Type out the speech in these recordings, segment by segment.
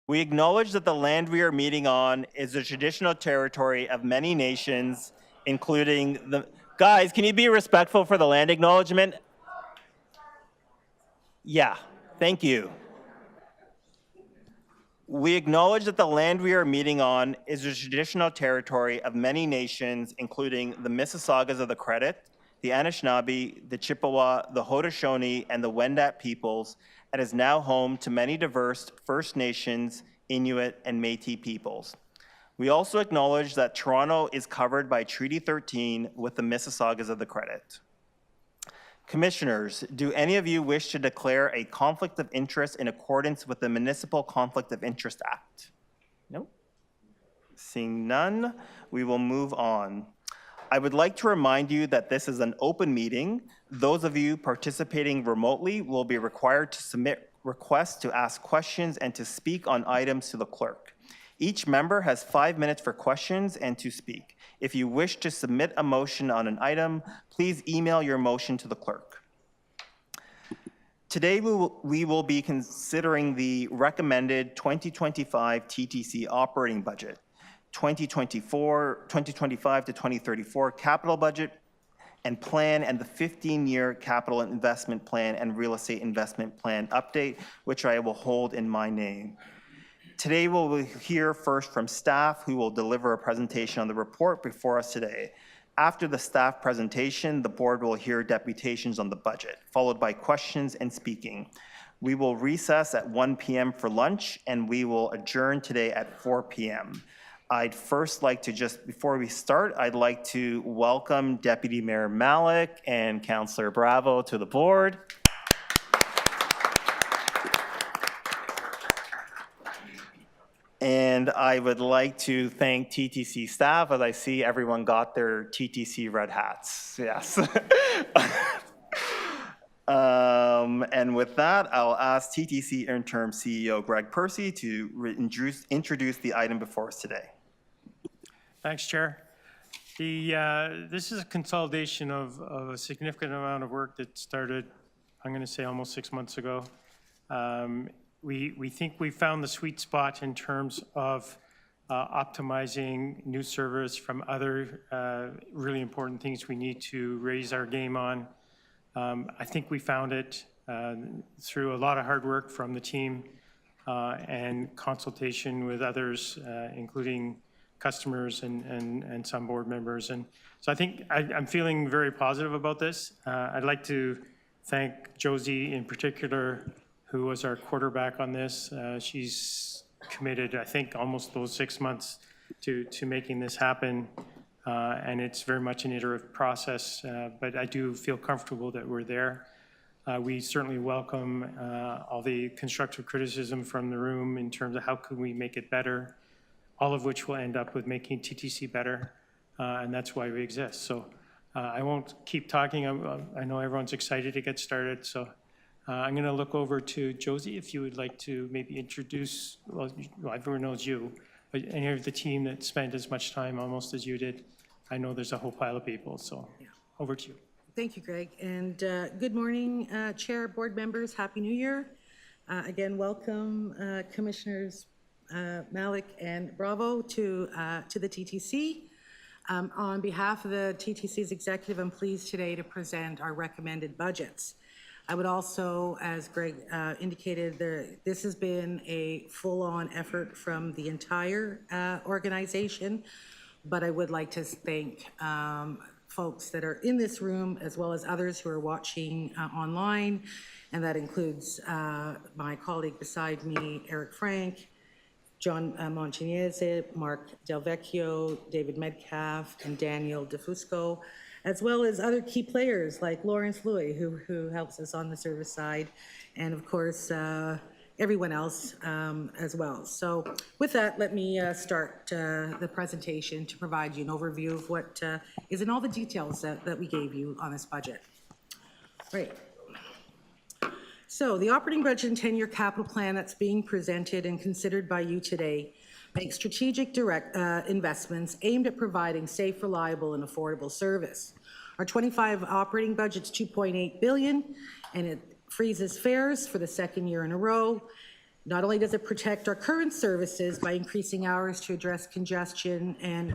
We acknowledge that the land we are meeting on is the traditional territory of many nations, including the... Guys, can you be respectful for the land acknowledgement? Yeah, thank you. We acknowledge that the land we are meeting on is the traditional territory of many nations, including the Mississaugas of the Credit, the Anishinaabe, the Chippewa, the Haudenosaunee, and the Wendat peoples, and is now home to many diverse First Nations, Inuit, and Métis peoples. We also acknowledge that Toronto is covered by Treaty 13 with the Mississaugas of the Credit. Commissioners, do any of you wish to declare a conflict of interest in accordance with the Municipal Conflict of Interest Act? No? Seeing none, we will move on. I would like to remind you that this is an open meeting. Those of you participating remotely will be required to submit requests to ask questions and to speak on items to the clerk. Each member has 5 minutes for questions and to speak. If you wish to submit a motion on an item, please email your motion to the clerk. Today, we will be considering the recommended 2025 TTC operating budget, 2025 to 2034 capital budget and plan, and the 15-year capital investment plan and real estate investment plan update, which I will hold in my name. Today, we'll hear first from staff who will deliver a presentation on the report before us today. After the staff presentation, the board will hear deputations on the budget, followed by questions and speaking. We will recess at 1 p.m. for lunch, and we will adjourn today at 4 p.m. I'd first like to before we start, I'd like to welcome Deputy Mayor Malik and Councillor Bravo to the board. And I would like to thank TTC staff, as I see everyone got their TTC red hats. Yes. And with that, I'll ask TTC Interim CEO Greg Percy to introduce the item before us today. Thanks, Chair. This is a consolidation of a significant amount of work that started, I'm going to say, almost 6 months ago. We think we found the sweet spot in terms of optimizing new service from other really important things we need to raise our game on. I think we found it through a lot of hard work from the team and consultation with others, including customers and some board members. And so I think I'm feeling very positive about this. I'd like to thank Josie in particular, who was our quarterback on this. She's committed, I think, almost those 6 months to making this happen. And it's very much an iterative process, but I do feel comfortable that we're there. We certainly welcome all the constructive criticism from the room in terms of how can we make it better, all of which will end up with making TTC better, and that's why we exist. So I won't keep talking. I know everyone's excited to get started, so I'm going to look over to Josie, if you would like to maybe introduce, well, everyone knows you, but any of the team that spent as much time almost as you did. I know there's a whole pile of people, so yeah. Over to you. Thank you, Greg, and good morning, Chair, board members. Happy New Year. Again, welcome, Commissioners Malik and Bravo to the TTC. On behalf of the TTC's executive, I'm pleased today to present our recommended budgets. I would also, as Greg indicated, this has been a full-on effort from the entire organization, but I would like to thank folks that are in this room as well as others who are watching online, and that includes my colleague beside me, Eric Frank, John Montagnese, Mark Del Vecchio, David Metcalf, and Daniel DeFusco, as well as other key players like Lawrence Louis, who helps us on the service side, and of course, everyone else as well. So with that, let me start the presentation to provide you an overview of what is in all the details that we gave you on this budget. Right. So the operating budget and 10-year capital plan that's being presented and considered by you today makes strategic direct investments aimed at providing safe, reliable, and affordable service. Our 25 operating budget's $2.8 billion, and it freezes fares for the second year in a row. Not only does it protect our current services by increasing hours to address congestion and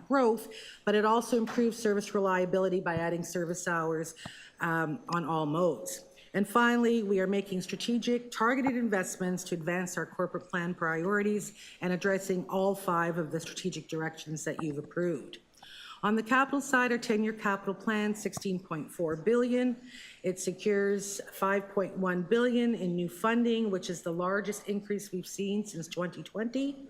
growth, but it also improves service reliability by adding service hours on all modes. And finally, we are making strategic, targeted investments to advance our corporate plan priorities and addressing all 5 of the strategic directions that you've approved. On the capital side, our 10-year capital plan, $16.4 billion. It secures $5.1 billion in new funding, which is the largest increase we've seen since 2020.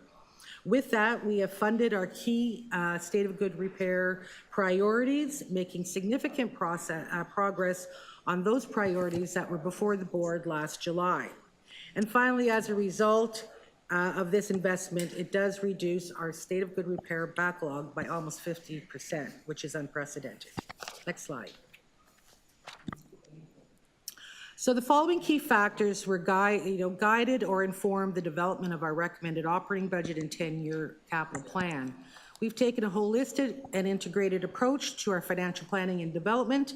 With that, we have funded our key state of good repair priorities, making significant progress on those priorities that were before the board last July. And finally, as a result of this investment, it does reduce our state of good repair backlog by almost 50%, which is unprecedented. Next slide. So the following key factors were guided or informed the development of our recommended operating budget and 10-year capital plan. We've taken a holistic and integrated approach to our financial planning and development,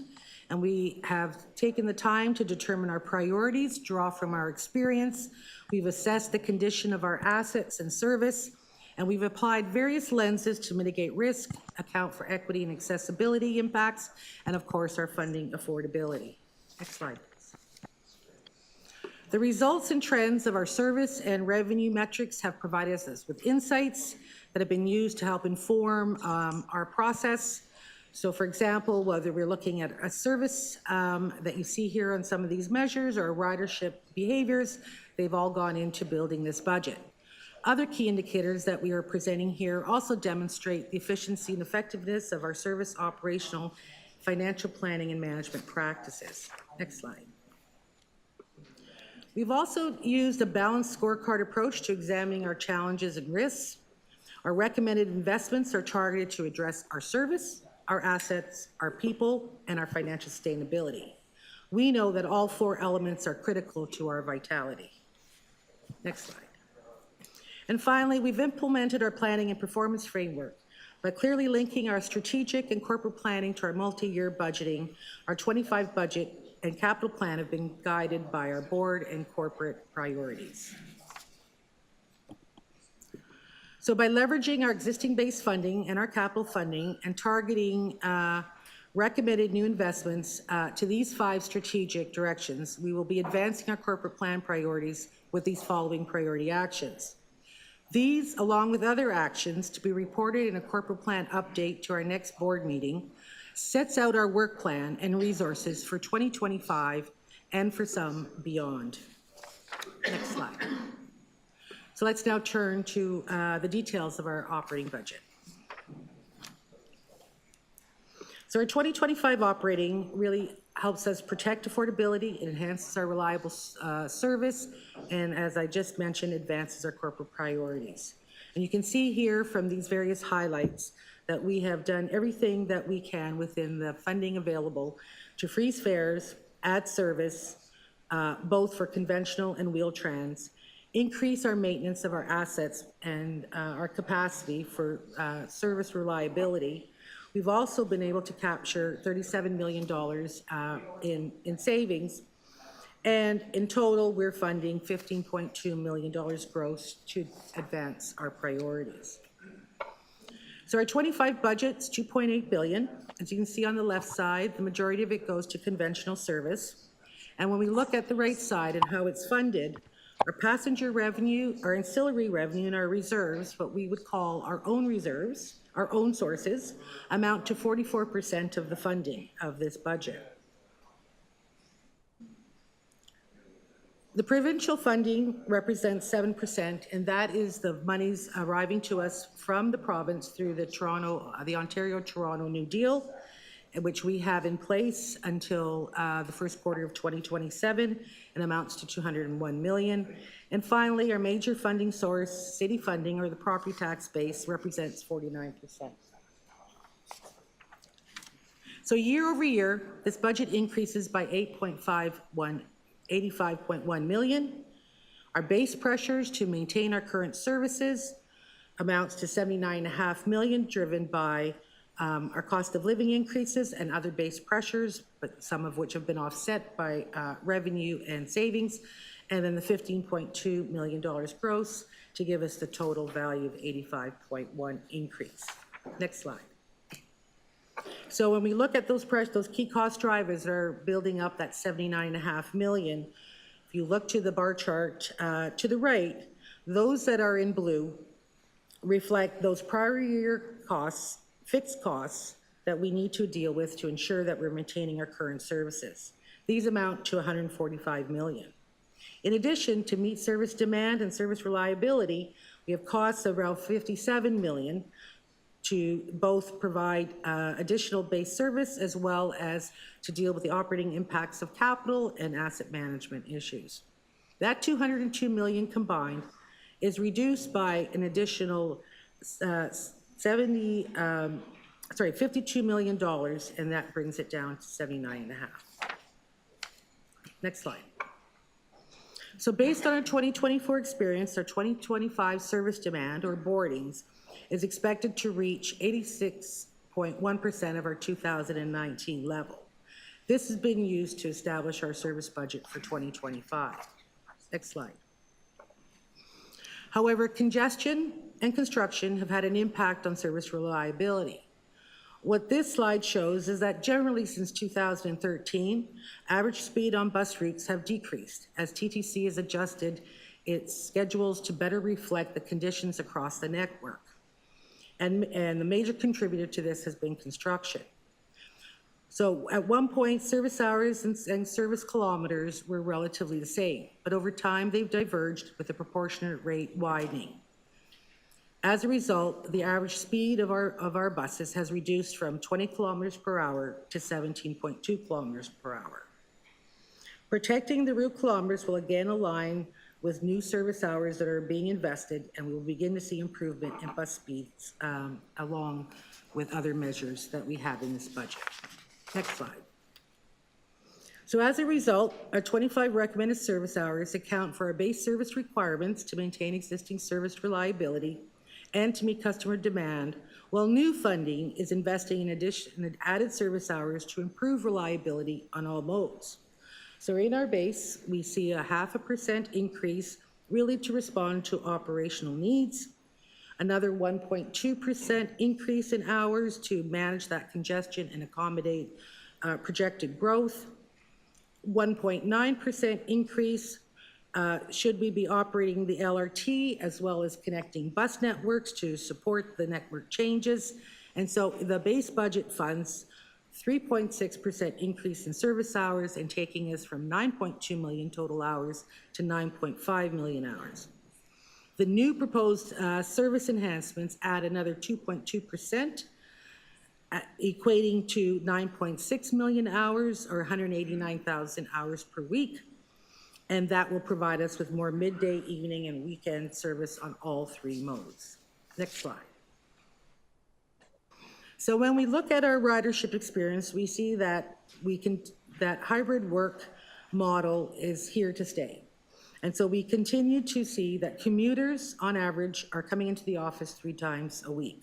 and we have taken the time to determine our priorities, draw from our experience. We've assessed the condition of our assets and service, and we've applied various lenses to mitigate risk, account for equity and accessibility impacts, and of course, our funding affordability. Next slide, please. The results and trends of our service and revenue metrics have provided us with insights that have been used to help inform our process. So for example, whether we're looking at a service that you see here on some of these measures or ridership behaviors, they've all gone into building this budget. Other key indicators that we are presenting here also demonstrate the efficiency and effectiveness of our service operational, financial planning and management practices. Next slide. We've also used a balanced scorecard approach to examining our challenges and risks. Our recommended investments are targeted to address our service, our assets, our people, and our financial sustainability. We know that all 4 elements are critical to our vitality. Next slide. And finally, we've implemented our planning and performance framework by clearly linking our strategic and corporate planning to our multi-year budgeting. Our 25 budget and capital plan have been guided by our board and corporate priorities. So by leveraging our existing base funding and our capital funding and targeting recommended new investments to these 5 strategic directions, we will be advancing our corporate plan priorities with these following priority actions. These, along with other actions to be reported in a corporate plan update to our next board meeting, sets out our work plan and resources for 2025 and for some beyond. Next slide. So let's now turn to the details of our operating budget. So our 2025 operating really helps us protect affordability, it enhances our reliable service, and as I just mentioned, advances our corporate priorities. And you can see here from these various highlights that we have done everything that we can within the funding available to freeze fares, add service, both for conventional and wheel trans, increase our maintenance of our assets and our capacity for service reliability. We've also been able to capture $37 million in savings, and in total, we're funding $15.2 million gross to advance our priorities. So our 25 budget's $2.8 billion. As you can see on the left side, the majority of it goes to conventional service. And when we look at the right side and how it's funded, our passenger revenue, our ancillary revenue, and our reserves, what we would call our own reserves, our own sources, amount to 44% of the funding of this budget. The provincial funding represents 7%, and that is the monies arriving to us from the province through the Ontario-Toronto New Deal, which we have in place until the first quarter of 2027 and amounts to $201 million. And finally, our major funding source, city funding, or the property tax base, represents 49%. So year over year, this budget increases by 85.1 million. Our base pressures to maintain our current services amounts to 79.5 million, driven by our cost of living increases and other base pressures, but some of which have been offset by revenue and savings. and then the $15.2 million gross to give us the total value of 85.1 increase. Next slide. So when we look at those key cost drivers that are building up that $79.5 million, if you look to the bar chart to the right, those that are in blue reflect those prior year costs, fixed costs, that we need to deal with to ensure that we're maintaining our current services. These amount to $145 million. In addition, to meet service demand and service reliability, we have costs of around $57 million to both provide additional base service as well as to deal with the operating impacts of capital and asset management issues. That $202 million combined is reduced by an additional $52 million, and that brings it down to 79.5. Next slide. So based on our 2024 experience, our 2025 service demand, or boardings, is expected to reach 86.1% of our 2019 level. This has been used to establish our service budget for 2025. Next slide. However, congestion and construction have had an impact on service reliability. What this slide shows is that generally since 2013, average speed on bus routes have decreased as TTC has adjusted its schedules to better reflect the conditions across the network. And the major contributor to this has been construction. So at one point, service hours and service kilometers were relatively the same, but over time they've diverged with the proportionate rate widening. As a result, the average speed of our buses has reduced from 20 kilometers per hour to 17.2 kilometers per hour. Protecting the route kilometers will again align with new service hours that are being invested, and we will begin to see improvement in bus speeds along with other measures that we have in this budget. Next slide. So as a result, our 25 recommended service hours account for our base service requirements to maintain existing service reliability and to meet customer demand, while new funding is investing in added service hours to improve reliability on all modes. So in our base, we see a 0.5% increase really to respond to operational needs, another 1.2% increase in hours to manage that congestion and accommodate projected growth, 1.9% increase should we be operating the LRT as well as connecting bus networks to support the network changes. And so the base budget funds 3.6% increase in service hours and taking us from 9.2 million total hours to 9.5 million hours. The new proposed service enhancements add another 2.2%, equating to 9.6 million hours or 189,000 hours per week. And that will provide us with more midday, evening, and weekend service on all three modes. Next slide. So when we look at our ridership experience, we see that that hybrid work model is here to stay. And so we continue to see that commuters on average are coming into the office 3 times a week.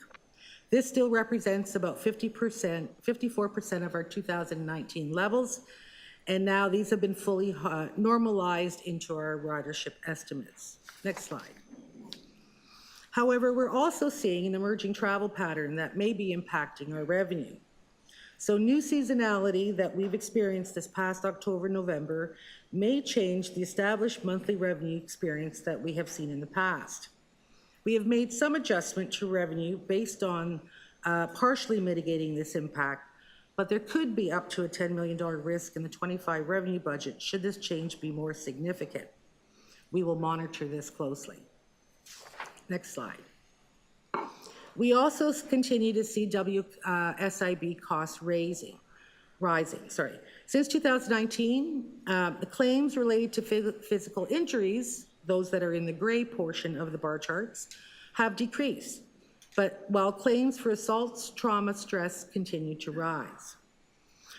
This still represents about 54% of our 2019 levels. And now these have been fully normalized into our ridership estimates. Next slide. However, we're also seeing an emerging travel pattern that may be impacting our revenue. So new seasonality that we've experienced this past October, November may change the established monthly revenue experience that we have seen in the past. We have made some adjustment to revenue based on partially mitigating this impact, but there could be up to a $10 million risk in the 25 revenue budget should this change be more significant. We will monitor this closely. Next slide. We also continue to see WSIB costs rising. Since 2019, the claims related to physical injuries, those that are in the gray portion of the bar charts, have decreased. But while claims for assaults, trauma, stress continue to rise.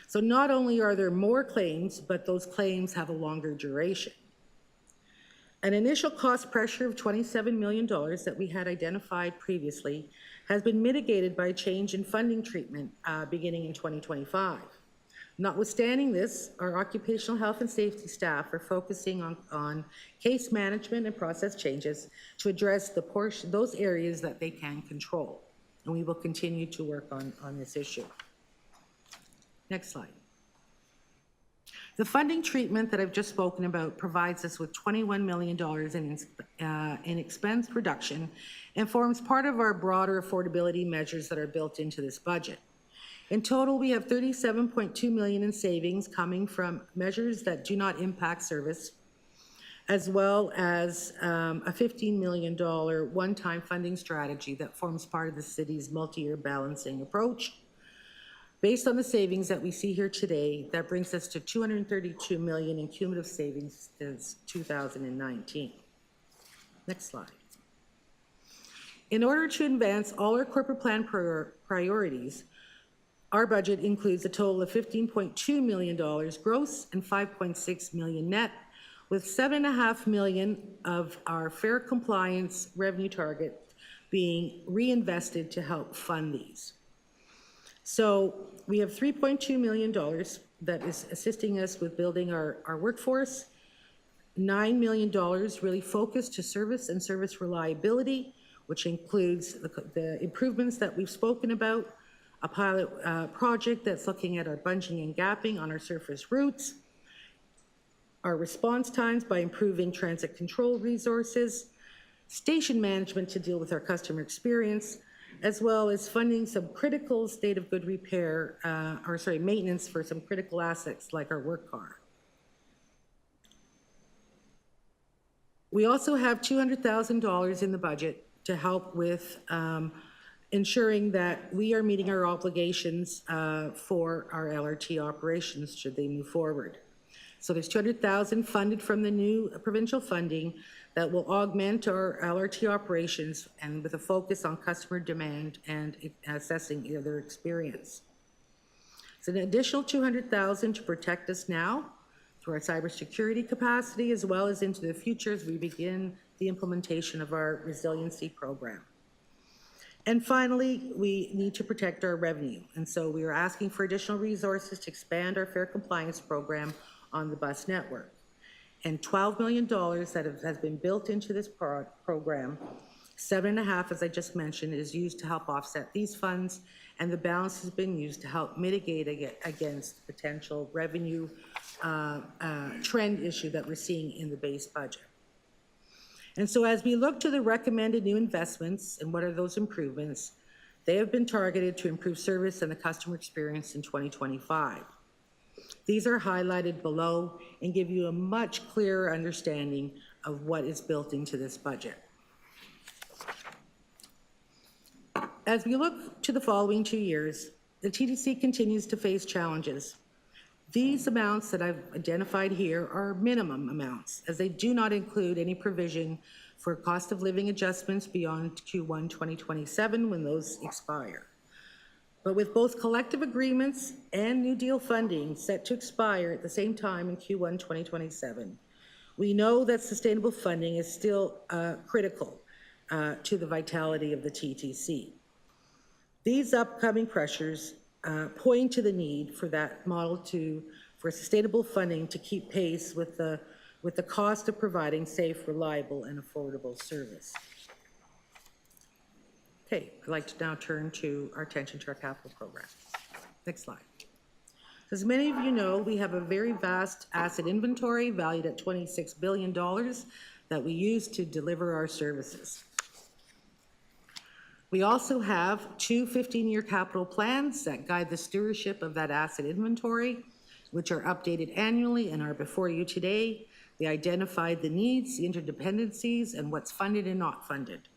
So not only are there more claims, but those claims have a longer duration. An initial cost pressure of $27 million that we had identified previously has been mitigated by a change in funding treatment beginning in 2025. Notwithstanding this, our occupational health and safety staff are focusing on case management and process changes to address those areas that they can control. And we will continue to work on this issue. Next slide. The funding treatment that I've just spoken about provides us with $21 million in expense reduction and forms part of our broader affordability measures that are built into this budget. In total, we have $37.2 million in savings coming from measures that do not impact service, as well as a $15 million one-time funding strategy that forms part of the city's multi-year balancing approach. Based on the savings that we see here today, that brings us to $232 million in cumulative savings since 2019. Next slide. In order to advance all our corporate plan priorities, our budget includes a total of $15.2 million gross and $5.6 million net, with $7.5 million of our fair compliance revenue target being reinvested to help fund these. So we have $3.2 million that is assisting us with building our workforce, $9 million really focused to service and service reliability, which includes the improvements that we've spoken about, a pilot project that's looking at our bunging and gapping on our surface routes, our response times by improving transit control resources, station management to deal with our customer experience, as well as funding some critical state of good repair, maintenance for some critical assets like our work car. We also have $200,000 in the budget to help with ensuring that we are meeting our obligations for our LRT operations should they move forward. So there's $200,000 funded from the new provincial funding that will augment our LRT operations and with a focus on customer demand and assessing their experience. It's an additional $200,000 to protect us now through our cybersecurity capacity, as well as into the future as we begin the implementation of our resiliency program. And finally, we need to protect our revenue. And so we are asking for additional resources to expand our fair compliance program on the bus network. And $12 million that has been built into this program, $7.5, as I just mentioned, is used to help offset these funds, and the balance has been used to help mitigate against potential revenue trend issue that we're seeing in the base budget. And so as we look to the recommended new investments and what are those improvements, they have been targeted to improve service and the customer experience in 2025. These are highlighted below and give you a much clearer understanding of what is built into this budget. As we look to the following 2 years, the TTC continues to face challenges. These amounts that I've identified here are minimum amounts, as they do not include any provision for cost of living adjustments beyond Q1 2027 when those expire. But with both collective agreements and New Deal funding set to expire at the same time in Q1 2027, we know that sustainable funding is still critical to the vitality of the TTC. These upcoming pressures point to the need for that model for sustainable funding to keep pace with the cost of providing safe, reliable, and affordable service. Okay, I'd like to now turn our attention to our capital program. Next slide. As many of you know, we have a very vast asset inventory valued at $26 billion that we use to deliver our services. We also have 2 15-year capital plans that guide the stewardship of that asset inventory, which are updated annually and are before you today. They identified the needs, the interdependencies, and what's funded and not funded.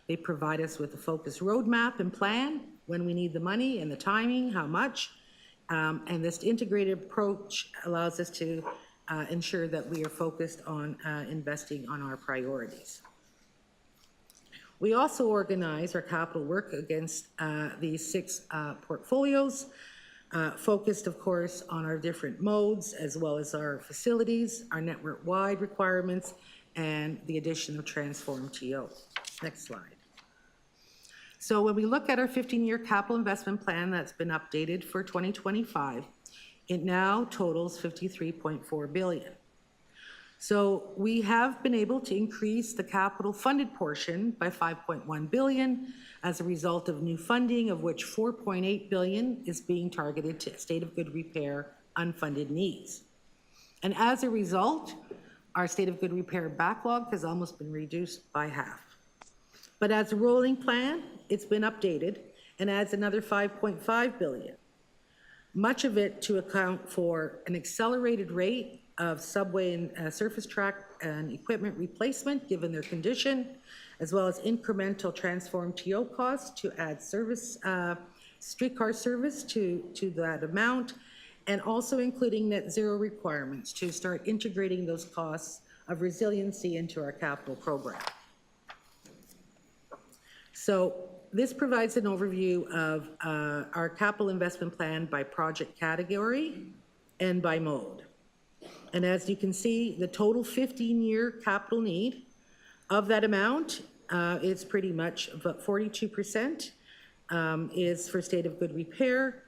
They provide us with a focused roadmap and plan, when we need the money and the timing, how much, and this integrated approach allows us to ensure that we are focused on investing on our priorities. We also organize our capital work against these 6 portfolios, focused, of course, on our different modes, as well as our facilities, our network-wide requirements, and the addition of Transform TO. Next slide. So when we look at our 15-year capital investment plan that's been updated for 2025, It now totals $53.4 billion. So we have been able to increase the capital funded portion by $5.1 billion as a result of new funding, of which $4.8 billion is being targeted to state of good repair unfunded needs. And as a result, our state of good repair backlog has almost been reduced by half. But as a rolling plan, it's been updated and adds another $5.5 billion, much of it to account for an accelerated rate of subway and surface track and equipment replacement given their condition, as well as incremental transform TO costs to add service, streetcar service to that amount, and also including net zero requirements to start integrating those costs of resiliency into our capital program. So this provides an overview of our capital investment plan by project category and by mode. And as you can see, the total 15-year capital need of that amount is pretty much about 42% is for state of good repair,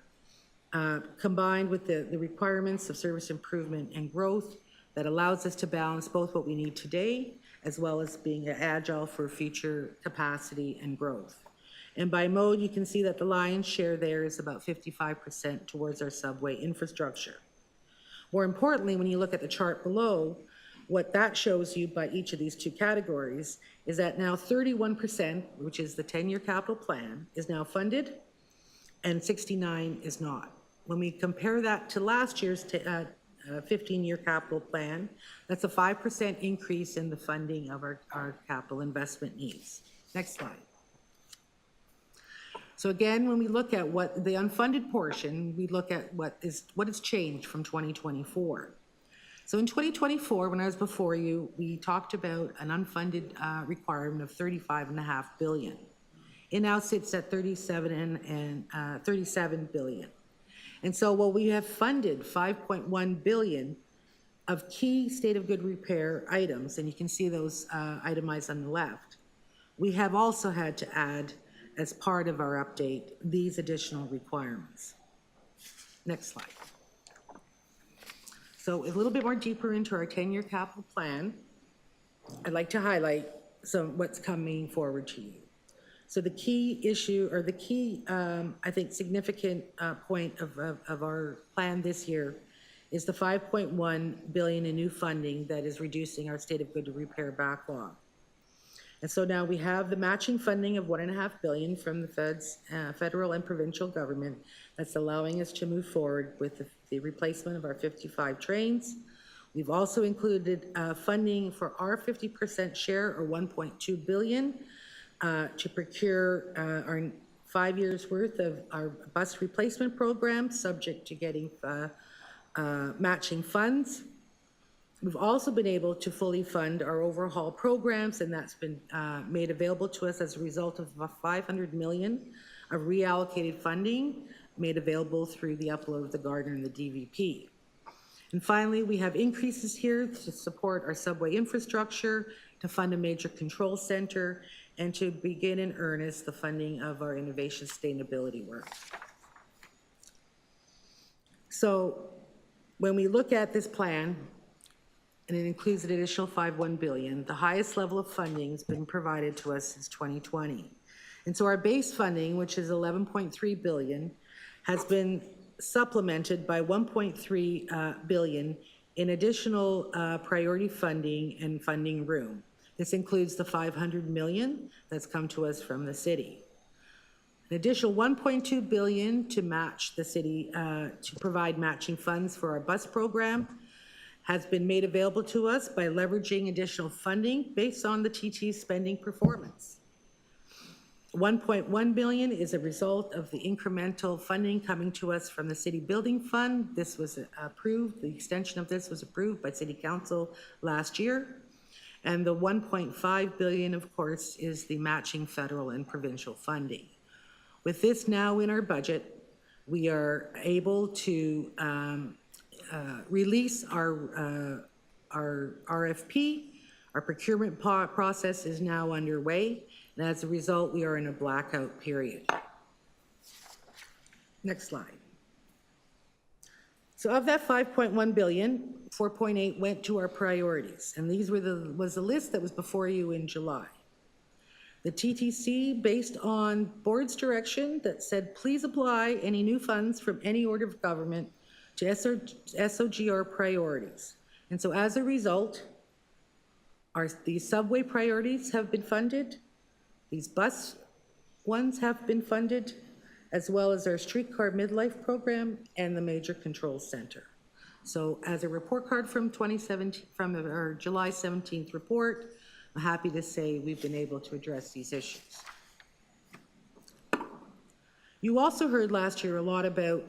combined with the requirements of service improvement and growth that allows us to balance both what we need today as well as being agile for future capacity and growth. And by mode, you can see that the lion's share there is about 55% towards our subway infrastructure. More importantly, when you look at the chart below, what that shows you by each of these two categories is that now 31%, which is the 10-year capital plan, is now funded, and 69% is not. When we compare that to last year's 15-year capital plan, that's a 5% increase in the funding of our capital investment needs. Next slide. So again, when we look at what the unfunded portion, we look at what has changed from 2024. So in 2024, when I was before you, we talked about an unfunded requirement of $35.5 billion. It now sits at $37 billion. And so while we have funded $5.1 billion of key state of good repair items, and you can see those itemized on the left, we have also had to add, as part of our update, these additional requirements. Next slide. So a little bit more deeper into our 10-year capital plan, I'd like to highlight what's coming forward to you. So the key issue, or the key, I think, significant point of our plan this year is the $5.1 billion in new funding that is reducing our state of good repair backlog. And so now we have the matching funding of $1.5 billion from the federal and provincial government that's allowing us to move forward with the replacement of our 55 trains. We've also included funding for our 50% share, or $1.2 billion, to procure our 5 years worth of our bus replacement program, subject to getting matching funds. We've also been able to fully fund our overhaul programs, and that's been made available to us as a result of $500 million of reallocated funding made available through the upload of the Gardner and the DVP. And finally, we have increases here to support our subway infrastructure, to fund a major control center, and to begin in earnest the funding of our innovation sustainability work. So when we look at this plan, and it includes an additional $5.1 billion, the highest level of funding has been provided to us since 2020. And so our base funding, which is $11.3 billion, has been supplemented by $1.3 billion in additional priority funding and funding room. This includes the $500 million that's come to us from the city. An additional $1.2 billion to match the city, to provide matching funds for our bus program, has been made available to us by leveraging additional funding based on the TT spending performance. $1.1 billion is a result of the incremental funding coming to us from the City Building Fund. This was approved, the extension of this was approved by City Council last year. And the $1.5 billion, of course, is the matching federal and provincial funding. With this now in our budget, we are able to release our RFP. Our procurement process is now underway, and as a result, we are in a blackout period. Next slide. So of that 5.1 billion, 4.8 went to our priorities, and these was the list that was before you in July. The TTC, based on board's direction that said, please apply any new funds from any order of government to SOGR priorities. And so as a result, these subway priorities have been funded, these bus ones have been funded, as well as our streetcar midlife program and the major control center. So as a report card from 2017, from our July 17th report, I'm happy to say we've been able to address these issues. You also heard last year a lot about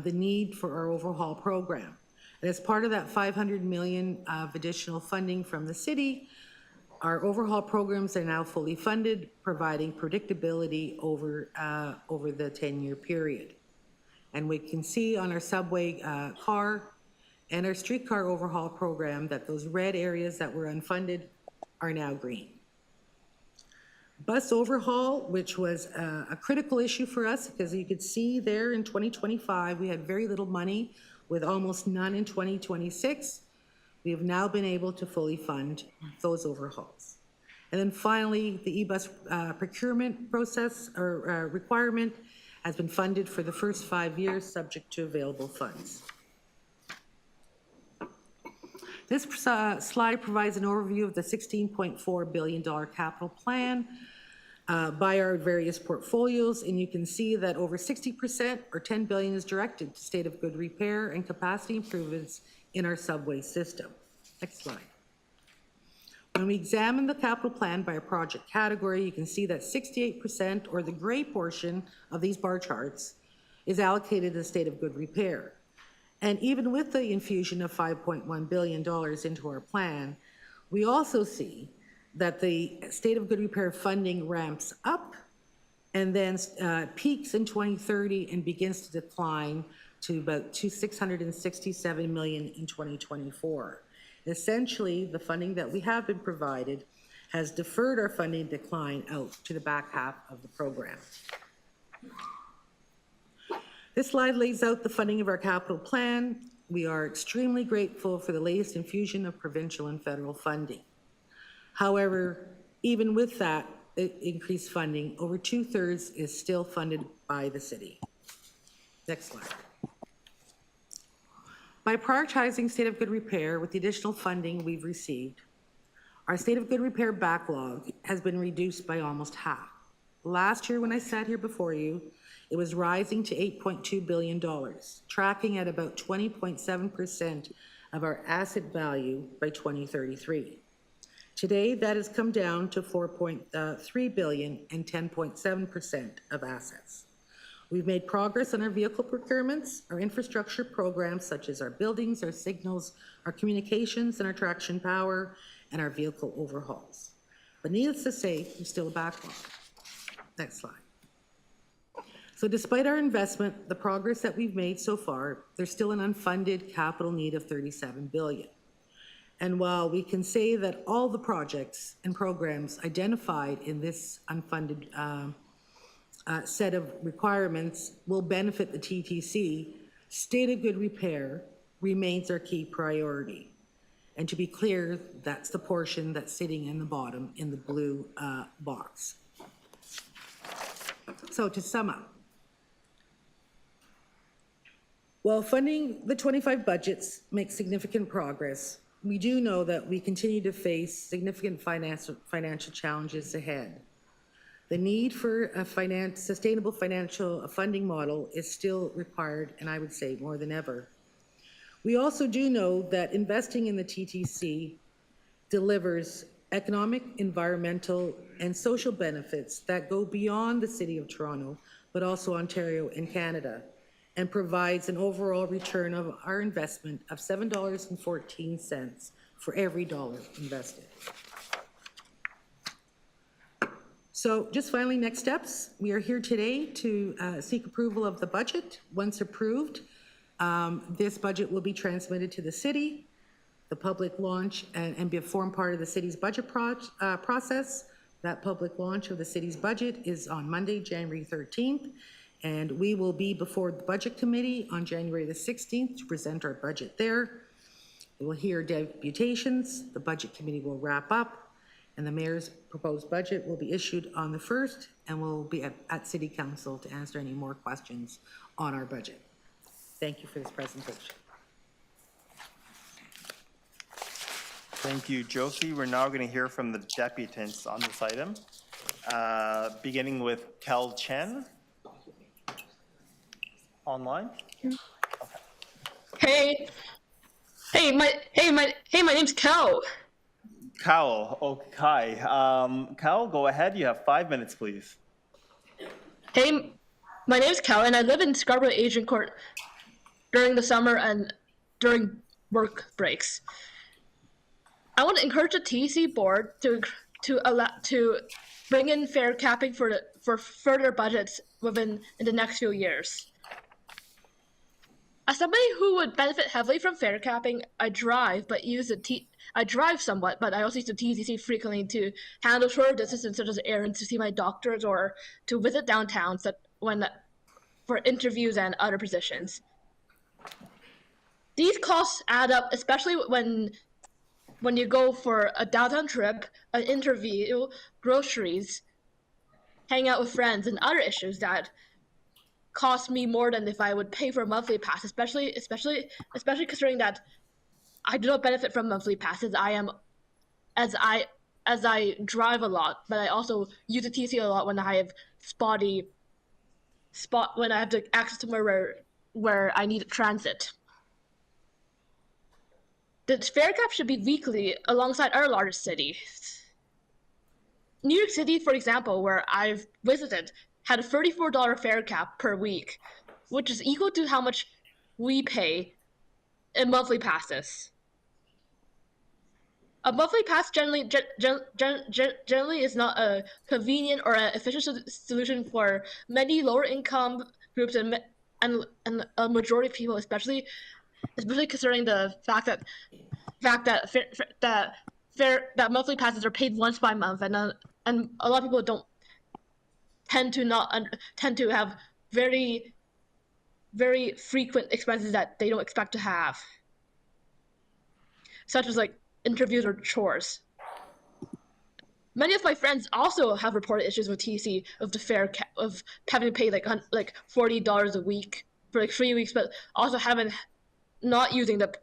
the need for our overhaul program. And as part of that 500 million of additional funding from the city, our overhaul programs are now fully funded, providing predictability over the 10-year period. And we can see on our subway car and our streetcar overhaul program that those red areas that were unfunded are now green. Bus overhaul, which was a critical issue for us, because you could see there in 2025, we had very little money, with almost none in 2026. We have now been able to fully fund those overhauls. And then finally, the e-bus procurement process or requirement has been funded for the first 5 years, subject to available funds. This slide provides an overview of the $16.4 billion capital plan by our various portfolios, and you can see that over 60% or $10 billion is directed to state of good repair and capacity improvements in our subway system. Next slide. When we examine the capital plan by a project category, you can see that 68%, or the gray portion of these bar charts, is allocated to the state of good repair. And even with the infusion of $5.1 billion into our plan, we also see that the state of good repair funding ramps up and then peaks in 2030 and begins to decline to about $667 million in 2024. Essentially, the funding that we have been provided has deferred our funding decline out to the back half of the program. This slide lays out the funding of our capital plan. We are extremely grateful for the latest infusion of provincial and federal funding. However, even with that increased funding, over 2/3 is still funded by the city. Next slide. By prioritizing state of good repair with the additional funding we've received, our state of good repair backlog has been reduced by almost half. Last year when I sat here before you, it was rising to $8.2 billion, tracking at about 20.7% of our asset value by 2033. Today, that has come down to $4.3 billion and 10.7% of assets. We've made progress on our vehicle procurements, our infrastructure programs such as our buildings, our signals, our communications, and our traction power, and our vehicle overhauls. But needless to say, there's still a backlog. Next slide. So despite our investment, the progress that we've made so far, there's still an unfunded capital need of $37 billion. And while we can say that all the projects and programs identified in this unfunded set of requirements will benefit the TTC, state of good repair remains our key priority. And to be clear, that's the portion that's sitting in the bottom in the blue box. So to sum up, while funding the 25 budgets makes significant progress, we do know that we continue to face significant financial challenges ahead. The need for a sustainable financial funding model is still required, and I would say more than ever. We also do know that investing in the TTC delivers economic, environmental, and social benefits that go beyond the City of Toronto, but also Ontario and Canada, and provides an overall return of our investment of $7.14 for every dollar invested. So just finally, next steps. We are here today to seek approval of the budget. Once approved, this budget will be transmitted to the city, the public launch, and form part of the city's budget process. That public launch of the city's budget is on Monday, January 13th, And we will be before the Budget Committee on January the 16th to present our budget there. We will hear deputations, the Budget Committee will wrap up, and the Mayor's proposed budget will be issued on the 1st, and we'll be at City Council to answer any more questions on our budget. Thank you for this presentation. Thank you, Josie. We're now going to hear from the deputants on this item, beginning with Kel Chen. Online. Hey, my name's Cal. Cal, okay. Cal, go ahead. You have 5 minutes, please. Hey, my name's Cal, and I live in Scarborough Agincourt during the summer and during work breaks. I want to encourage the TTC Board to bring in fare capping for further budgets in the next few years. As somebody who would benefit heavily from fare capping, I drive somewhat, but I also use the TTC frequently to handle shorter distances such as errands, to see my doctors, or to visit downtown for interviews and other positions. These costs add up, especially when you go for a downtown trip, an interview, groceries, hang out with friends, and other issues that cost me more than if I would pay for a monthly pass, especially considering that I do not benefit from monthly passes. As I drive a lot, but I also use the TTC a lot when I have when I have to access to where I need transit. The fare cap should be weekly alongside our largest cities. New York City, for example, where I've visited, had a $34 fare cap per week, which is equal to how much we pay in monthly passes. A monthly pass generally is not a convenient or an efficient solution for many lower income groups and a majority of people, especially considering the fact that monthly passes are paid once by month, and a lot of people tend to have very, very frequent expenses that they don't expect to have, such as like interviews or chores. Many of my friends also have reported issues with TTC of the fare of having to pay like $40 a week for like 3 weeks, but also not using the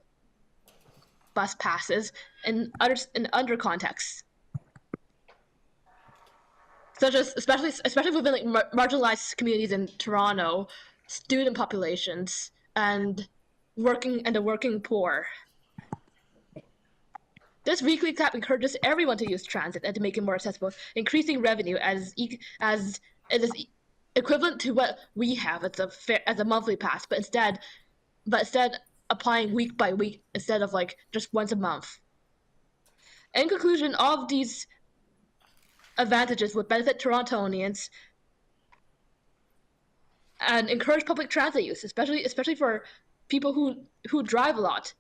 bus passes in other contexts, such as especially within like marginalized communities in Toronto, student populations, and the working poor. This weekly cap encourages everyone to use transit and to make it more accessible, increasing revenue as it is equivalent to what we have as a monthly pass, but instead applying week by week instead of like just once a month. In conclusion, all of these advantages would benefit Torontonians and encourage public transit use, especially for people who drive a lot,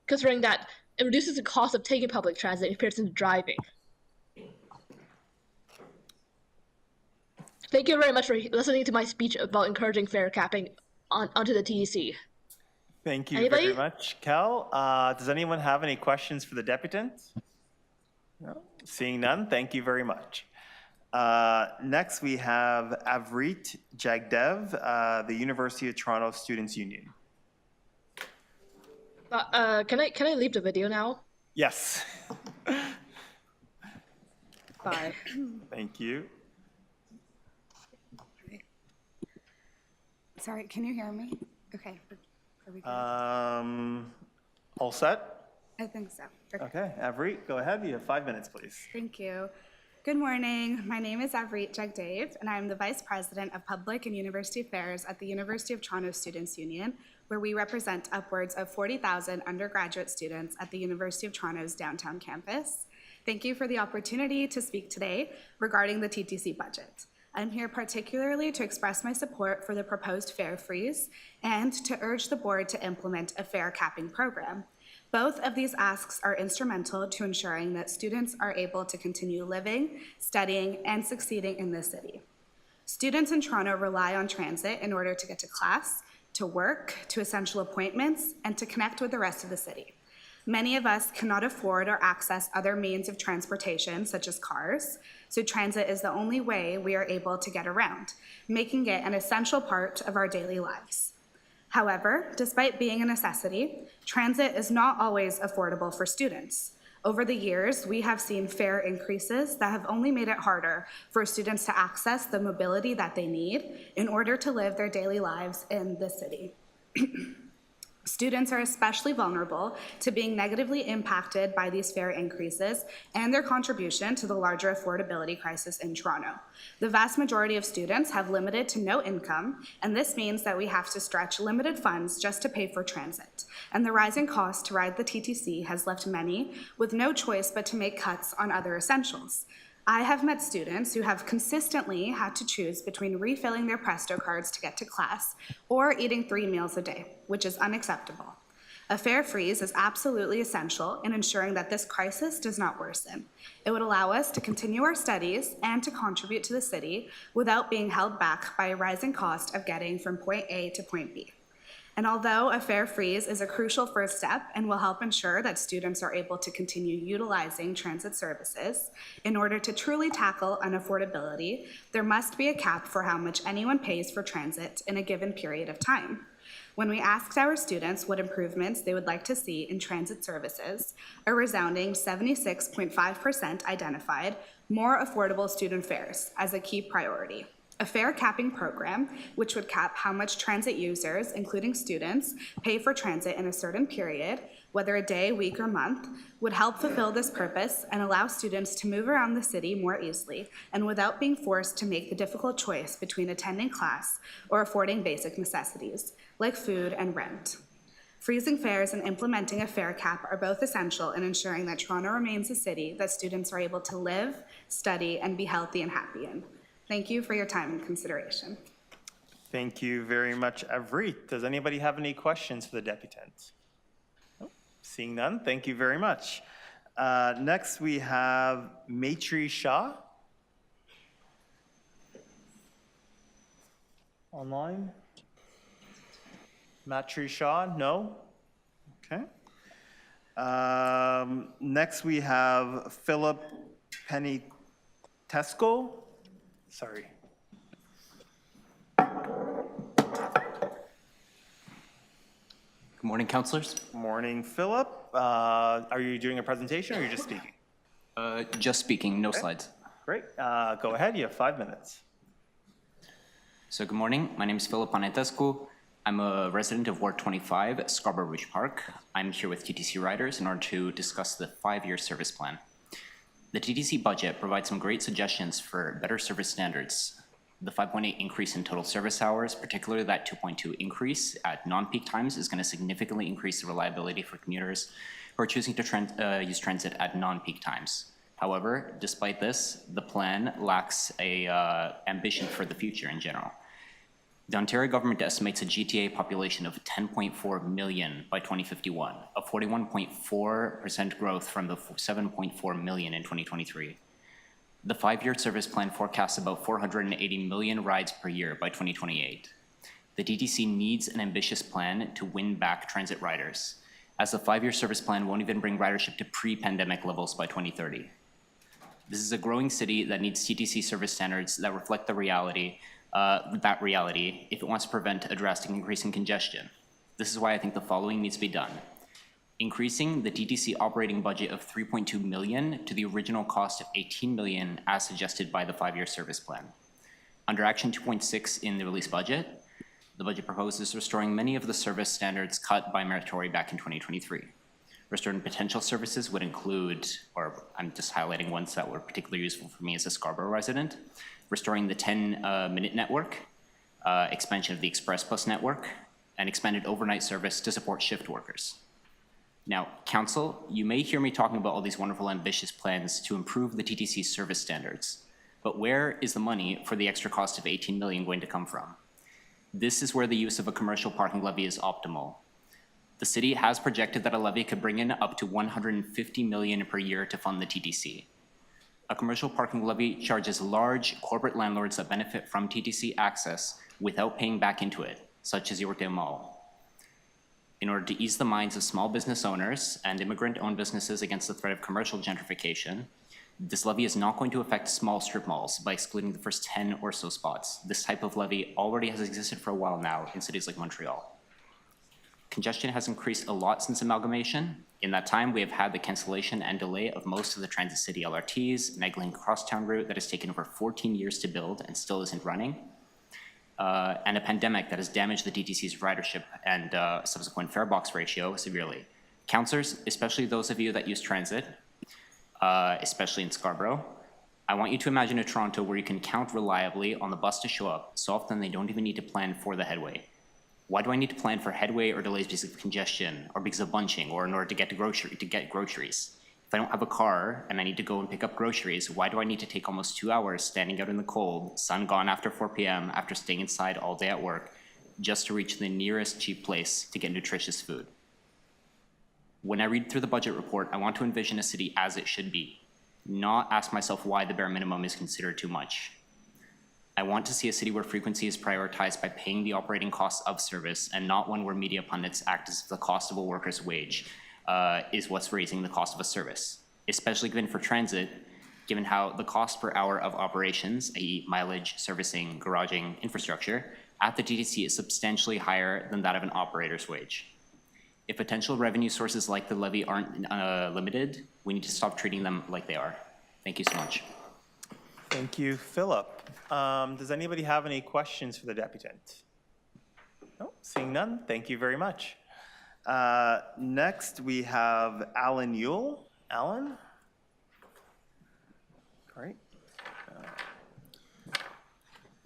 considering that it reduces the cost of taking public transit in comparison to driving. Thank you very much for listening to my speech about encouraging fare capping onto the TTC. Thank you Anybody? very much, Cal. Does anyone have any questions for the deputants? No? Seeing none, thank you very much. Next, we have Avrit Jagdev, the University of Toronto Students' Union. Can I leave the video now? Yes. Bye. Thank you. Sorry, can you hear me? Okay. Are we good? All set? I think so. Okay, Avrit, go ahead. You have 5 minutes, please. Thank you. Good morning. My name is Avrit Jagdev, and I'm the Vice President of Public and University Affairs at the University of Toronto Students' Union, where we represent upwards of 40,000 undergraduate students at the University of Toronto's downtown campus. Thank you for the opportunity to speak today regarding the TTC budget. I'm here particularly to express my support for the proposed fare freeze and to urge the board to implement a fare capping program. Both of these asks are instrumental to ensuring that students are able to continue living, studying, and succeeding in this city. Students in Toronto rely on transit in order to get to class, to work, to essential appointments, and to connect with the rest of the city. Many of us cannot afford or access other means of transportation, such as cars, so transit is the only way we are able to get around, making it an essential part of our daily lives. However, despite being a necessity, transit is not always affordable for students. Over the years, we have seen fare increases that have only made it harder for students to access the mobility that they need in order to live their daily lives in the city. Students are especially vulnerable to being negatively impacted by these fare increases and their contribution to the larger affordability crisis in Toronto. The vast majority of students have limited to no income, and this means that we have to stretch limited funds just to pay for transit. And the rising cost to ride the TTC has left many with no choice but to make cuts on other essentials. I have met students who have consistently had to choose between refilling their Presto cards to get to class or eating 3 meals a day, which is unacceptable. A fare freeze is absolutely essential in ensuring that this crisis does not worsen. It would allow us to continue our studies and to contribute to the city without being held back by a rising cost of getting from point A to point B. And although a fare freeze is a crucial first step and will help ensure that students are able to continue utilizing transit services, in order to truly tackle unaffordability, there must be a cap for how much anyone pays for transit in a given period of time. When we asked our students what improvements they would like to see in transit services, a resounding 76.5% identified more affordable student fares as a key priority. A fare capping program, which would cap how much transit users, including students, pay for transit in a certain period, whether a day, week, or month, would help fulfill this purpose and allow students to move around the city more easily and without being forced to make the difficult choice between attending class or affording basic necessities, like food and rent. Freezing fares and implementing a fare cap are both essential in ensuring that Toronto remains a city that students are able to live, study, and be healthy and happy in. Thank you for your time and consideration. Thank you very much, Avrit. Does anybody have any questions for the deputant? Nope. Seeing none, thank you very much. Next, we have Maitri Shah. Online? Matri Shah, no? Okay. Next, we have Philip Penitesco. Sorry. Good morning, councilors. Morning, Philip. Are you doing a presentation or are you just speaking? Just speaking, no slides. Great. Go ahead. You have 5 minutes. So good morning. My name is Philip Panetescu. I'm a resident of Ward 25, Scarborough Ridge Park. I'm here with TTC Riders in order to discuss the 5-year service plan. The TTC budget provides some great suggestions for better service standards. The 5.8 increase in total service hours, particularly that 2.2 increase at non-peak times, is going to significantly increase the reliability for commuters who are choosing to use transit at non-peak times. However, despite this, the plan lacks a ambition for the future in general. The Ontario government estimates a GTA population of 10.4 million by 2051, a 41.4% growth from the 7.4 million in 2023. The 5-year service plan forecasts about 480 million rides per year by 2028. The TTC needs an ambitious plan to win back transit riders, as the 5-year service plan won't even bring ridership to pre-pandemic levels by 2030. This is a growing city that needs TTC service standards that reflect the reality if it wants to prevent a drastic increase in congestion. This is why I think the following needs to be done. Increasing the TTC operating budget of 3.2 million to the original cost of 18 million as suggested by the 5-year service plan. Under Action 2.6 in the released budget, the budget proposes restoring many of the service standards cut by Meritori back in 2023. Restoring potential services would include, or I'm just highlighting ones that were particularly useful for me as a Scarborough resident, restoring the 10-minute network, expansion of the Express Plus network, and expanded overnight service to support shift workers. Now, Council, you may hear me talking about all these wonderful ambitious plans to improve the TTC service standards, but where is the money for the extra cost of 18 million going to come from? This is where the use of a commercial parking levy is optimal. The city has projected that a levy could bring in up to 150 million per year to fund the TTC. A commercial parking levy charges large corporate landlords that benefit from TTC access without paying back into it, such as Yorkdale Mall. In order to ease the minds of small business owners and immigrant-owned businesses against the threat of commercial gentrification, this levy is not going to affect small strip malls by excluding the first 10 or so spots. This type of levy already has existed for a while now in cities like Montreal. Congestion has increased a lot since amalgamation. In that time, we have had the cancellation and delay of most of the Transit City LRTs, Negling Crosstown route that has taken over 14 years to build and still isn't running, and a pandemic that has damaged the TTC's ridership and subsequent fare box ratio severely. Councillors, especially those of you that use transit, especially in Scarborough, I want you to imagine a Toronto where you can count reliably on the bus to show up so often they don't even need to plan for the headway. Why do I need to plan for headway or delays because of congestion or because of bunching or in order to get groceries? If I don't have a car and I need to go and pick up groceries, why do I need to take almost 2 hours standing out in the cold, sun gone after 4 p.m. after staying inside all day at work, just to reach the nearest cheap place to get nutritious food? When I read through the budget report, I want to envision a city as it should be, not ask myself why the bare minimum is considered too much. I want to see a city where frequency is prioritized by paying the operating costs of service and not one where media pundits act as if the cost of a worker's wage is what's raising the cost of a service, especially given for transit, given how the cost per hour of operations, i.e. mileage, servicing, garaging, infrastructure, at the TTC is substantially higher than that of an operator's wage. If potential revenue sources like the levy aren't limited, we need to stop treating them like they are. Thank you so much. Thank you, Philip. Does anybody have any questions for the deputant? No, seeing none, thank you very much. Next, we have Alan Yule. Alan? Great.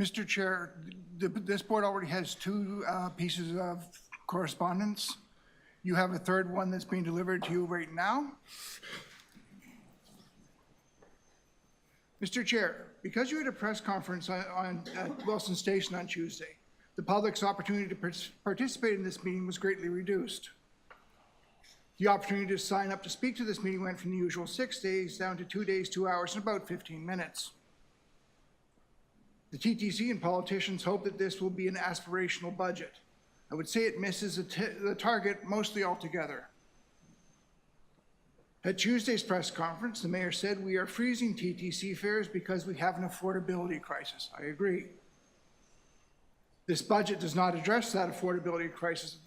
Mr. Chair, this board already has two pieces of correspondence. You have a third one that's being delivered to you right now. Mr. Chair, because you had a press conference at Wilson Station on Tuesday, the public's opportunity to participate in this meeting was greatly reduced. The opportunity to sign up to speak to this meeting went from the usual 6 days down to 2 days, 2 hours, and about 15 minutes. The TTC and politicians hope that this will be an aspirational budget. I would say it misses the target mostly altogether. At Tuesday's press conference, the mayor said we are freezing TTC fares because we have an affordability crisis. I agree. This budget does not address that affordability crisis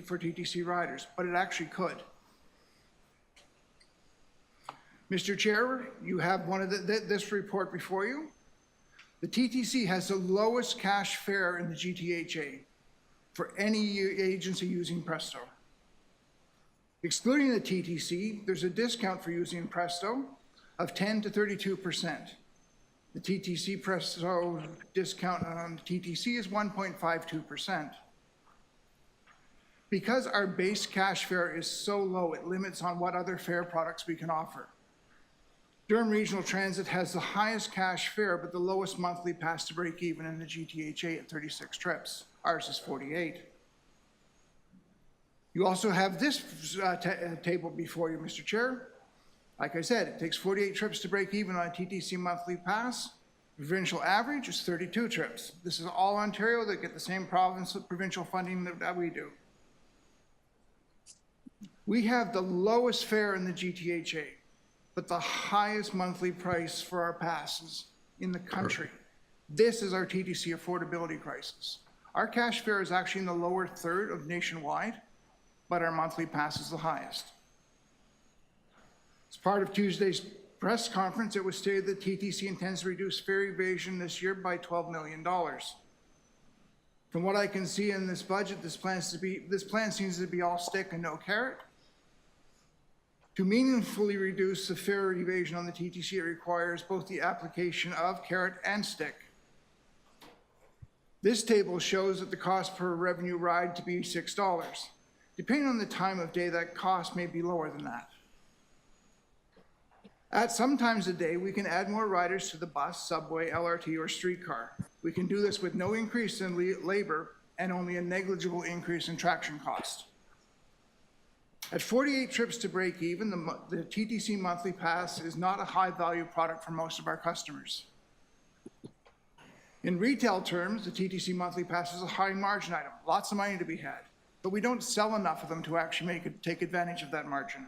for TTC riders, but it actually could. Mr. Chair, you have one of this report before you. The TTC has the lowest cash fare in the GTHA for any agency using Presto. Excluding the TTC, there's a discount for using Presto of 10 to 32%. The TTC Presto discount on the TTC is 1.52%. Because our base cash fare is so low, it limits on what other fare products we can offer. Durham Regional Transit has the highest cash fare, but the lowest monthly pass to break even in the GTHA at 36 trips. Ours is 48. You also have this table before you, Mr. Chair. Like I said, it takes 48 trips to break even on a TTC monthly pass. Provincial average is 32 trips. This is all Ontario that get the same provincial funding that we do. We have the lowest fare in the GTHA, but the highest monthly price for our passes in the country. This is our TTC affordability crisis. Our cash fare is actually in the lower third of nationwide, but our monthly pass is the highest. As part of Tuesday's press conference, it was stated that TTC intends to reduce fare evasion this year by $12 million. From what I can see in this budget, this plan seems to be all stick and no carrot. To meaningfully reduce the fare evasion on the TTC, it requires both the application of carrot and stick. This table shows that the cost per revenue ride to be $6. Depending on the time of day, that cost may be lower than that. At some times of day, we can add more riders to the bus, subway, LRT, or streetcar. We can do this with no increase in labor and only a negligible increase in traction cost. At 48 trips to break even, the TTC monthly pass is not a high-value product for most of our customers. In retail terms, the TTC monthly pass is a high-margin item, lots of money to be had, but we don't sell enough of them to actually take advantage of that margin.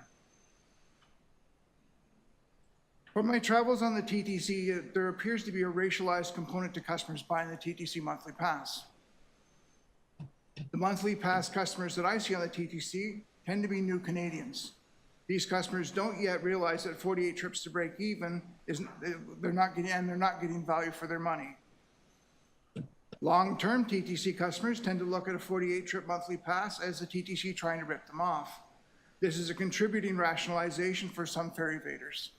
For my travels on the TTC, there appears to be a racialized component to customers buying the TTC monthly pass. The monthly pass customers that I see on the TTC tend to be new Canadians. These customers don't yet realize that 48 trips to break even they're not getting value for their money. Long-term TTC customers tend to look at a 48-trip monthly pass as the TTC trying to rip them off. This is a contributing rationalization for some fare evaders.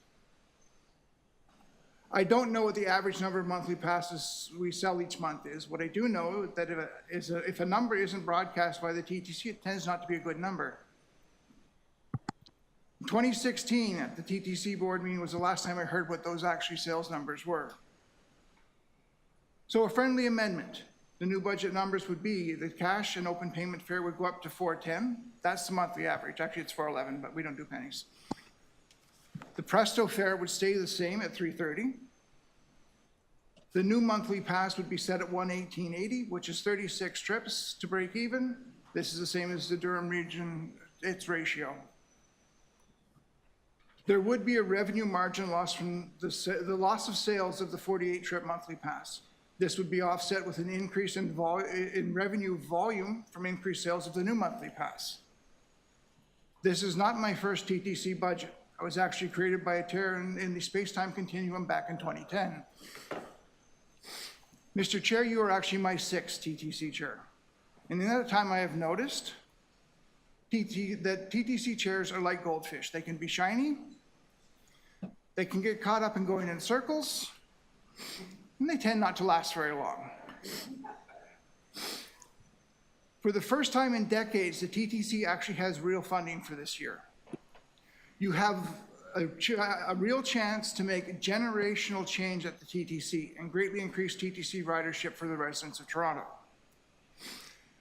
I don't know what the average number of monthly passes we sell each month is. What I do know is that if a number isn't broadcast by the TTC, it tends not to be a good number. 2016 at the TTC board meeting was the last time I heard what those actually sales numbers were. So a friendly amendment. The new budget numbers would be the cash and open payment fare would go up to $4.10. That's the monthly average. Actually, it's $4.11, but we don't do pennies. The Presto fare would stay the same at $3.30. The new monthly pass would be set at $118.80, which is 36 trips to break even. This is the same as the Durham region, its ratio. There would be a revenue margin loss from the loss of sales of the 48-trip monthly pass. This would be offset with an increase in revenue volume from increased sales of the new monthly pass. This is not my first TTC budget. I was actually created by a tear in the space-time continuum back in 2010. Mr. Chair, you are actually my 6th TTC chair. And in that time I have noticed that TTC chairs are like goldfish. They can be shiny, they can get caught up in going in circles, and they tend not to last very long. For the first time in decades, the TTC actually has real funding for this year. You have a real chance to make a generational change at the TTC and greatly increase TTC ridership for the residents of Toronto.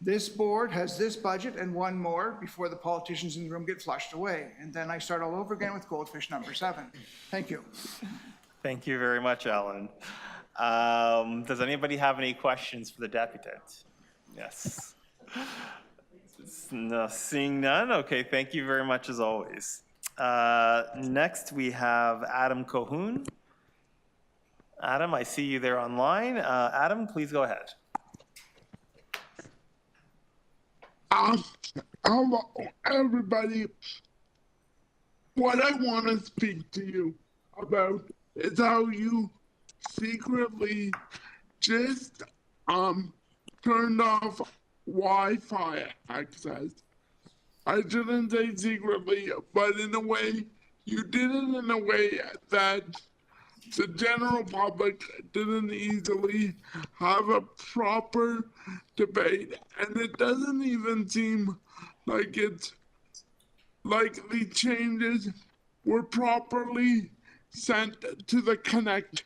This board has this budget and one more before the politicians in the room get flushed away. And then I start all over again with goldfish number 7. Thank you. Thank you very much, Alan. Does anybody have any questions for the deputant? Yes. No, seeing none? Okay, thank you very much as always. Next, we have Adam Cohoon. Adam, I see you there online. Adam, please go ahead. Hello, everybody. What I want to speak to you about is how you secretly just turned off Wi-Fi access. I shouldn't say secretly, but in a way, you did it in a way that the general public didn't easily have a proper debate, and it doesn't even seem like it's like the changes were properly sent to the Connect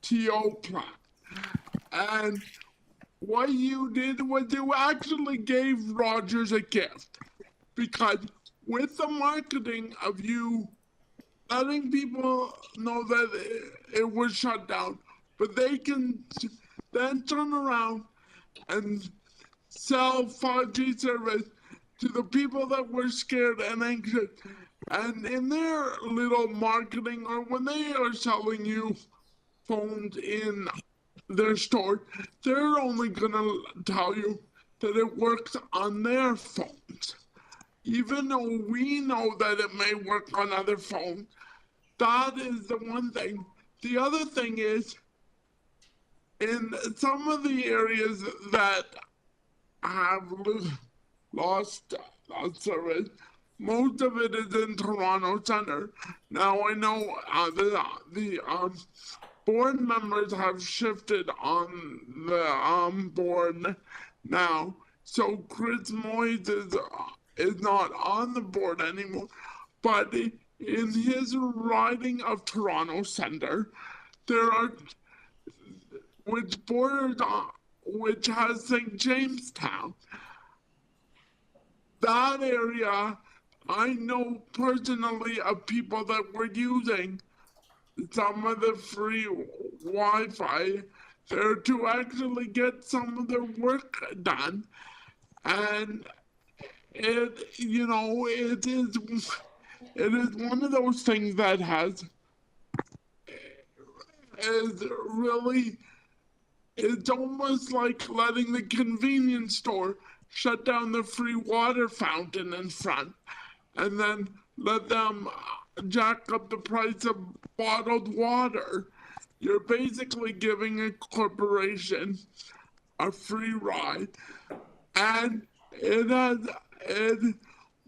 TO plan. And what you did was you actually gave Rogers a gift, because with the marketing of you letting people know that it was shut down, but they can then turn around and sell 5G service to the people that were scared and anxious. And in their little marketing, or when they are selling you phones in their store, they're only gonna tell you that it works on their phones. Even though we know that it may work on other phones, that is the one thing. The other thing is, in some of the areas that have lost service, most of it is in Toronto Centre. Now I know the board members have shifted on the board now, so Chris Moyes is not on the board anymore, but in his riding of Toronto Centre, there are, which borders on, which has St. Jamestown. That area I know personally of people that were using some of the free Wi-Fi there to actually get some of their work done. And it is one of those things that is really, it's almost like letting the convenience store shut down the free water fountain in front and then let them jack up the price of bottled water. You're basically giving a corporation a free ride. And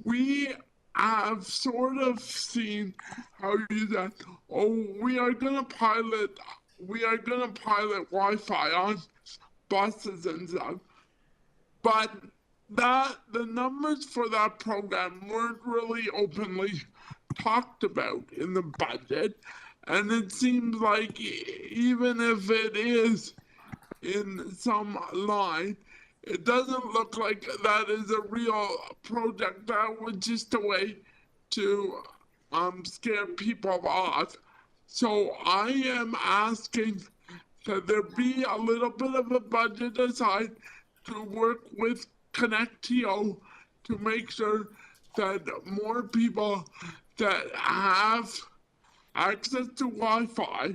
we have sort of seen how you said, oh, we are gonna pilot Wi-Fi on buses and stuff. But the numbers for that program weren't really openly talked about in the budget. And it seems like even if it is in some line, it doesn't look like that is a real project. That was just a way to scare people off. So I am asking that there be a little bit of a budget aside to work with ConnectTO to make sure that more people that have access to Wi-Fi,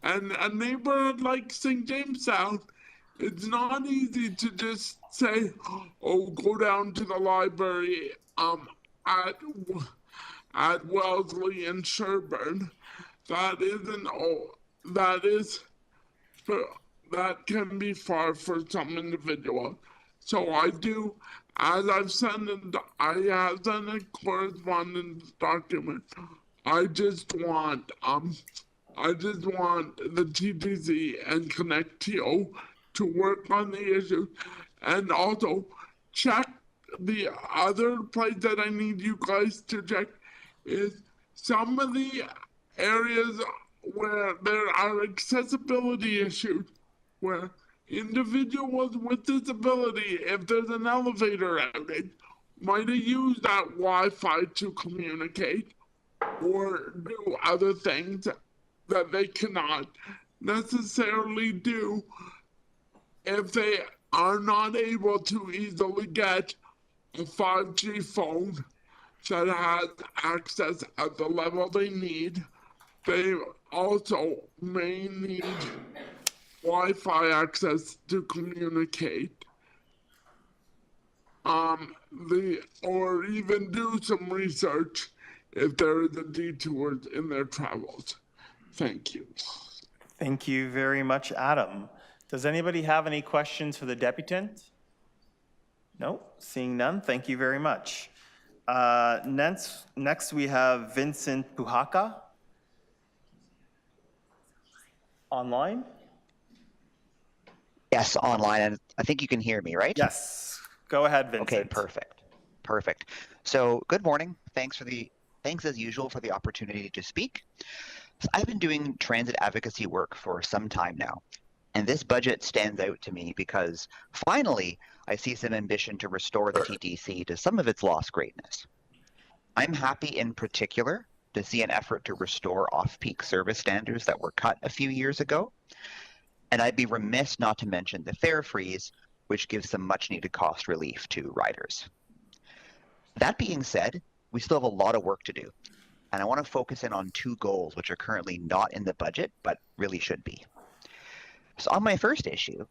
and a neighborhood like St. Jamestown, it's not easy to just say, oh, go down to the library at Wellesley and Sherburne. That isn't all. That can be far for some individuals. So I do, as I've sent I have sent a correspondence document. I just want the TTC and ConnectTO to work on the issue, and also check the other place that I need you guys to check is some of the areas where there are accessibility issues, where individuals with disability, if there's an elevator outage, might have used that Wi-Fi to communicate or do other things that they cannot necessarily do if they are not able to easily get a 5G phone that has access at the level they need. They also may need Wi-Fi access to communicate. Or even do some research if there is a detour in their travels. Thank you. Thank you very much, Adam. Does anybody have any questions for the deputant? No, seeing none, thank you very much. Next we have Vincent Puhaka. Online? Yes, online, and I think you can hear me, right? Yes, go ahead, Vincent. Okay, perfect. So, good morning. Thanks as usual for the opportunity to speak. So I've been doing transit advocacy work for some time now, and this budget stands out to me because finally I see some ambition to restore the TTC to some of its lost greatness. I'm happy in particular to see an effort to restore off-peak service standards that were cut a few years ago. And I'd be remiss not to mention the fare freeze, which gives some much-needed cost relief to riders. That being said, we still have a lot of work to do. And I want to focus in on two goals, which are currently not in the budget, but really should be. So on my first issue,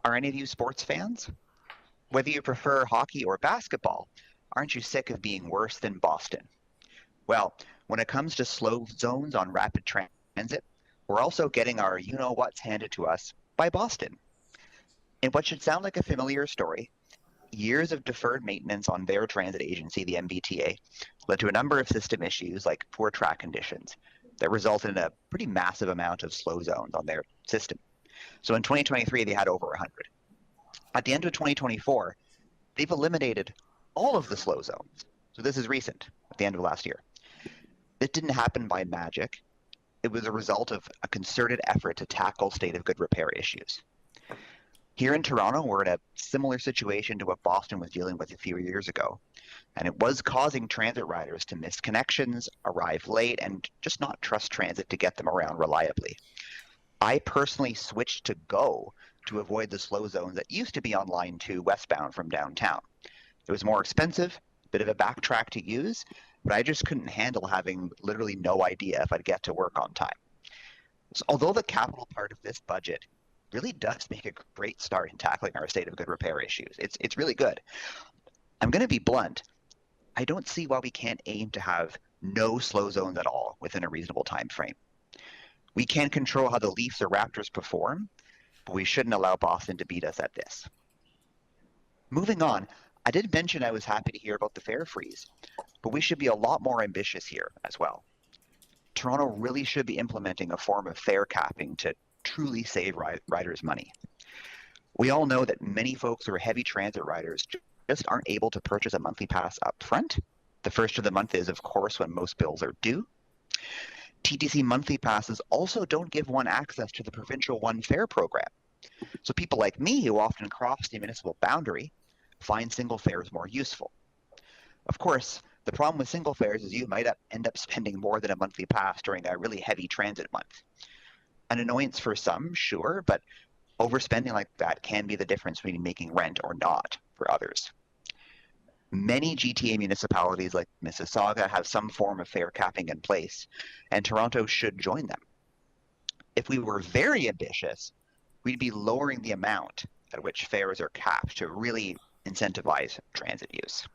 are any of you sports fans? Whether you prefer hockey or basketball, aren't you sick of being worse than Boston? Well, when it comes to slow zones on rapid transit, we're also getting our you-know-whats handed to us by Boston. In what should sound like a familiar story, years of deferred maintenance on their transit agency, the MBTA, led to a number of system issues like poor track conditions that resulted in a pretty massive amount of slow zones on their system. So in 2023, they had over 100. At the end of 2024, they've eliminated all of the slow zones. So this is recent, at the end of last year. It didn't happen by magic. It was a result of a concerted effort to tackle state of good repair issues. Here in Toronto, we're in a similar situation to what Boston was dealing with a few years ago, and it was causing transit riders to miss connections, arrive late, and just not trust transit to get them around reliably. I personally switched to GO to avoid the slow zones that used to be on Line 2 westbound from downtown. It was more expensive, a bit of a backtrack to use, but I just couldn't handle having literally no idea if I'd get to work on time. So although the capital part of this budget really does make a great start in tackling our state of good repair issues, it's really good. I'm going to be blunt. I don't see why we can't aim to have no slow zones at all within a reasonable time frame. We can't control how the Leafs or Raptors perform, but we shouldn't allow Boston to beat us at this. Moving on, I did mention I was happy to hear about the fare freeze, but we should be a lot more ambitious here as well. Toronto really should be implementing a form of fare capping to truly save riders money. We all know that many folks who are heavy transit riders just aren't able to purchase a monthly pass up front. The first of the month is, of course, when most bills are due. TTC monthly passes also don't give one access to the provincial One Fare program. So people like me who often cross the municipal boundary find single fares more useful. Of course, the problem with single fares is you might end up spending more than a monthly pass during a really heavy transit month. An annoyance for some, sure, but overspending like that can be the difference between making rent or not for others. Many GTA municipalities like Mississauga have some form of fare capping in place, and Toronto should join them. If we were very ambitious, we'd be lowering the amount at which fares are capped to really incentivize transit use.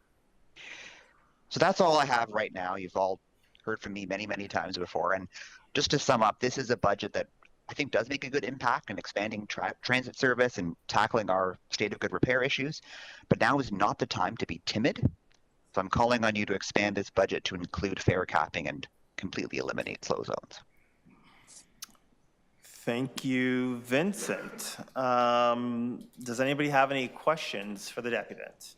So that's all I have right now. You've all heard from me many, many times before. And just to sum up, this is a budget that I think does make a good impact in expanding transit service and tackling our state of good repair issues. But now is not the time to be timid. So I'm calling on you to expand this budget to include fare capping and completely eliminate slow zones. Thank you, Vincent. Does anybody have any questions for the deputant?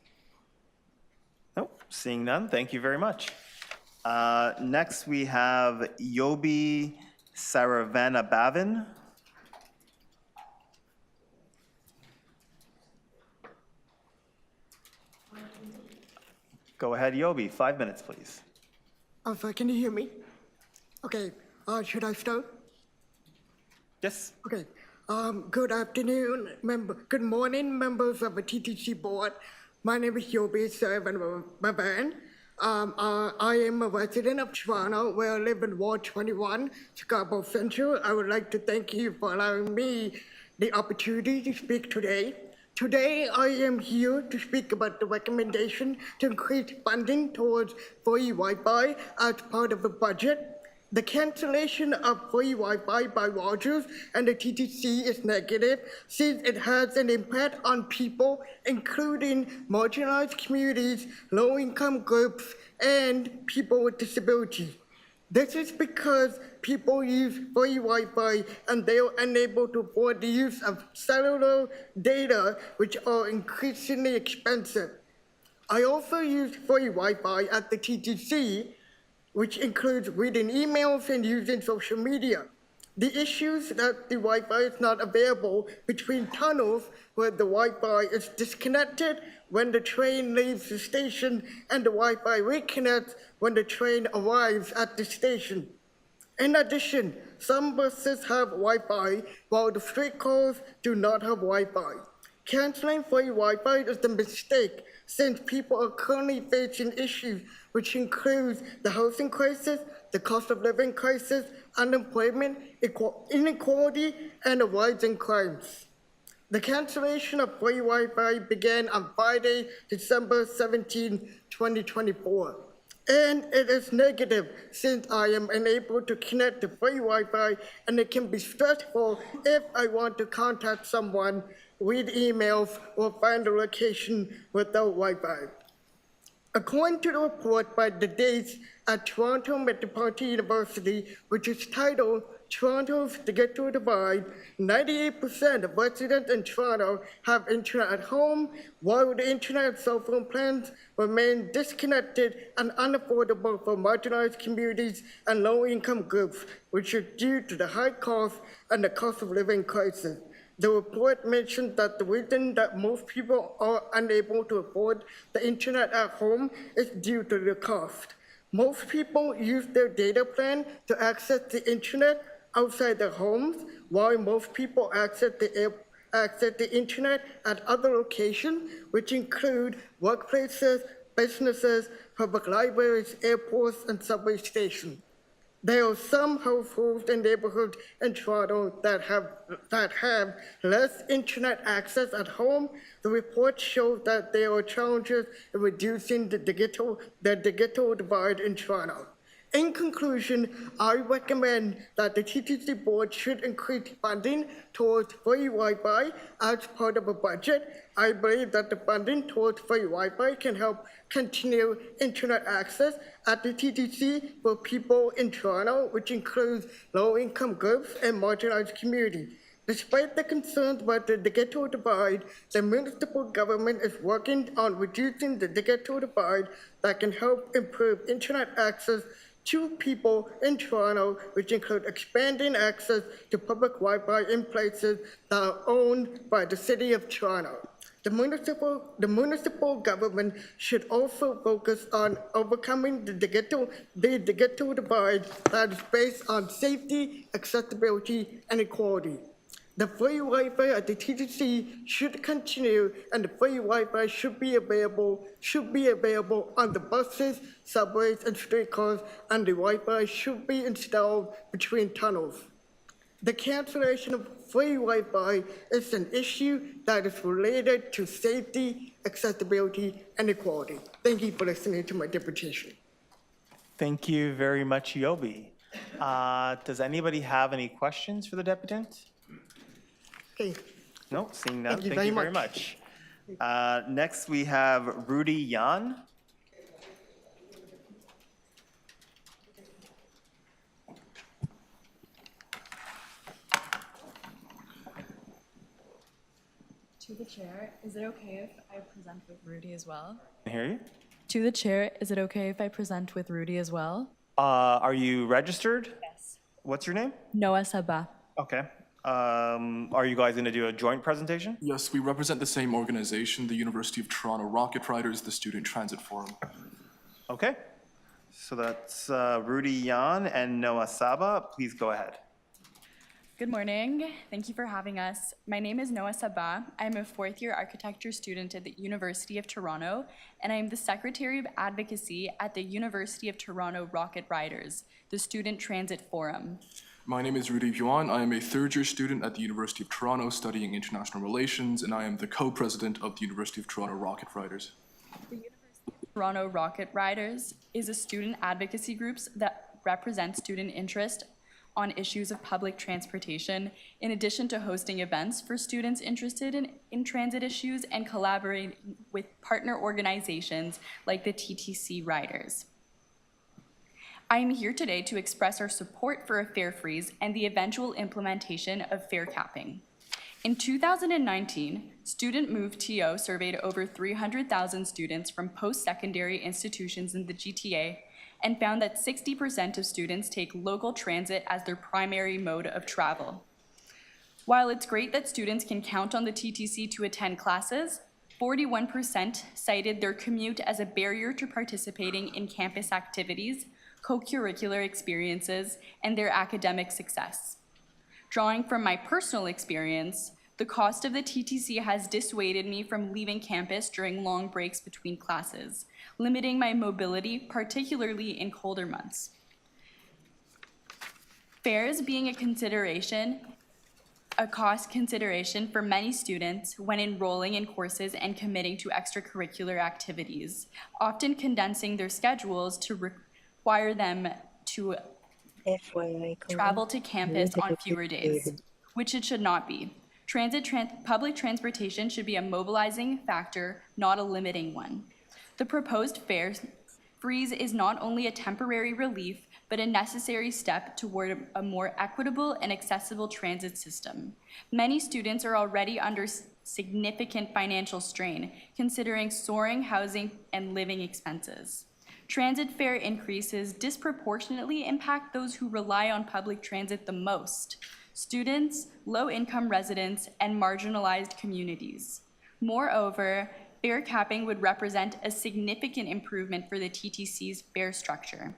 Nope, seeing none, thank you very much. Next, we have Yobi Saravanabhavan. Go ahead, Yobi, 5 minutes, please. Oh, sorry, can you hear me? Okay, should I start? Yes. Okay, good afternoon, good morning, members of the TTC Board. My name is Yobi Saravanabhavan. I am a resident of Toronto, where I live in Ward 21, Scarborough Central. I would like to thank you for allowing me the opportunity to speak today. Today, I am here to speak about the recommendation to increase funding towards free Wi-Fi as part of the budget. The cancellation of free Wi-Fi by Rogers and the TTC is negative since it has an impact on people, including marginalized communities, low-income groups, and people with disabilities. This is because people use free Wi-Fi and they are unable to afford the use of cellular data, which are increasingly expensive. I also use free Wi-Fi at the TTC, which includes reading emails and using social media. The issues that the Wi-Fi is not available between tunnels where the Wi-Fi is disconnected when the train leaves the station and the Wi-Fi reconnects when the train arrives at the station. In addition, some buses have Wi-Fi while the streetcars do not have Wi-Fi. Canceling free Wi-Fi is a mistake since people are currently facing issues which includes the housing crisis, the cost of living crisis, unemployment, inequality, and a rise in crimes. The cancellation of free Wi-Fi began on Friday, December 17, 2024. And it is negative since I am unable to connect to free Wi-Fi, and it can be stressful if I want to contact someone, read emails, or find a location without Wi-Fi. According to the report by the DACE at Toronto Metropolitan University, which is titled Toronto's Digital Divide, 98% of residents in Toronto have internet at home, while the internet and cell phone plans remain disconnected and unaffordable for marginalized communities and low-income groups, which is due to the high cost and the cost of living crisis. The report mentioned that the reason that most people are unable to afford the internet at home is due to the cost. Most people use their data plan to access the internet outside their homes, while most people access the internet at other locations, which include workplaces, businesses, public libraries, airports, and subway stations. There are some households and neighborhoods in Toronto that have less internet access at home. The report shows that there are challenges in reducing the digital divide in Toronto. In conclusion, I recommend that the TTC Board should increase funding towards free Wi-Fi as part of a budget. I believe that the funding towards free Wi-Fi can help continue internet access at the TTC for people in Toronto, which includes low-income groups and marginalized communities. Despite the concerns about the digital divide, the municipal government is working on reducing the digital divide that can help improve internet access to people in Toronto, which include expanding access to public Wi-Fi in places that are owned by the City of Toronto. The municipal government should also focus on overcoming the digital divide that is based on safety, accessibility, and equality. The free Wi-Fi at the TTC should continue, and the free Wi-Fi should be available on the buses, subways, and streetcars, and the Wi-Fi should be installed between tunnels. The cancellation of free Wi-Fi is an issue that is related to safety, accessibility, and equality. Thank you for listening to my deputation. Thank you very much, Yobi. Does anybody have any questions for the deputant? Okay. No, seeing none. Thank you Thank you very very much. Next, we have Rudy Yan. To the chair, is it okay if I present with Rudy as well? Can I hear you? To the chair, is it okay if I present with Rudy as well? Are you registered? Yes. What's your name? Noah Sabah. Okay. Are you guys going to do a joint presentation? Yes, we represent the same organization, the University of Toronto Rocket Riders, the Student Transit Forum. Okay. So that's Rudy Yan and Noah Saba. Please go ahead. Good morning. Thank you for having us. My name is Noah Sabah. I'm a fourth-year architecture student at the University of Toronto, and I'm the Secretary of Advocacy at the University of Toronto Rocket Riders, the Student Transit Forum. My name is Rudy Yuan. I am a third-year student at the University of Toronto studying international relations, and I am the co-president of the University of Toronto Rocket Riders. The University of Toronto Rocket Riders is a student advocacy group that represents student interest on issues of public transportation, in addition to hosting events for students interested in transit issues and collaborating with partner organizations like the TTC Riders. I am here today to express our support for a fare freeze and the eventual implementation of fare capping. In 2019, Student Move TO surveyed over 300,000 students from post-secondary institutions in the GTA and found that 60% of students take local transit as their primary mode of travel. While it's great that students can count on the TTC to attend classes, 41% cited their commute as a barrier to participating in campus activities, co-curricular experiences, and their academic success. Drawing from my personal experience, the cost of the TTC has dissuaded me from leaving campus during long breaks between classes, limiting my mobility, particularly in colder months. Fares being a cost consideration for many students when enrolling in courses and committing to extracurricular activities, often condensing their schedules to require them to travel to campus on fewer days, which it should not be. Public transportation should be a mobilizing factor, not a limiting one. The proposed fare freeze is not only a temporary relief, but a necessary step toward a more equitable and accessible transit system. Many students are already under significant financial strain, considering soaring housing and living expenses. Transit fare increases disproportionately impact those who rely on public transit the most. students, low-income residents, and marginalized communities. Moreover, fare capping would represent a significant improvement for the TTC's fare structure.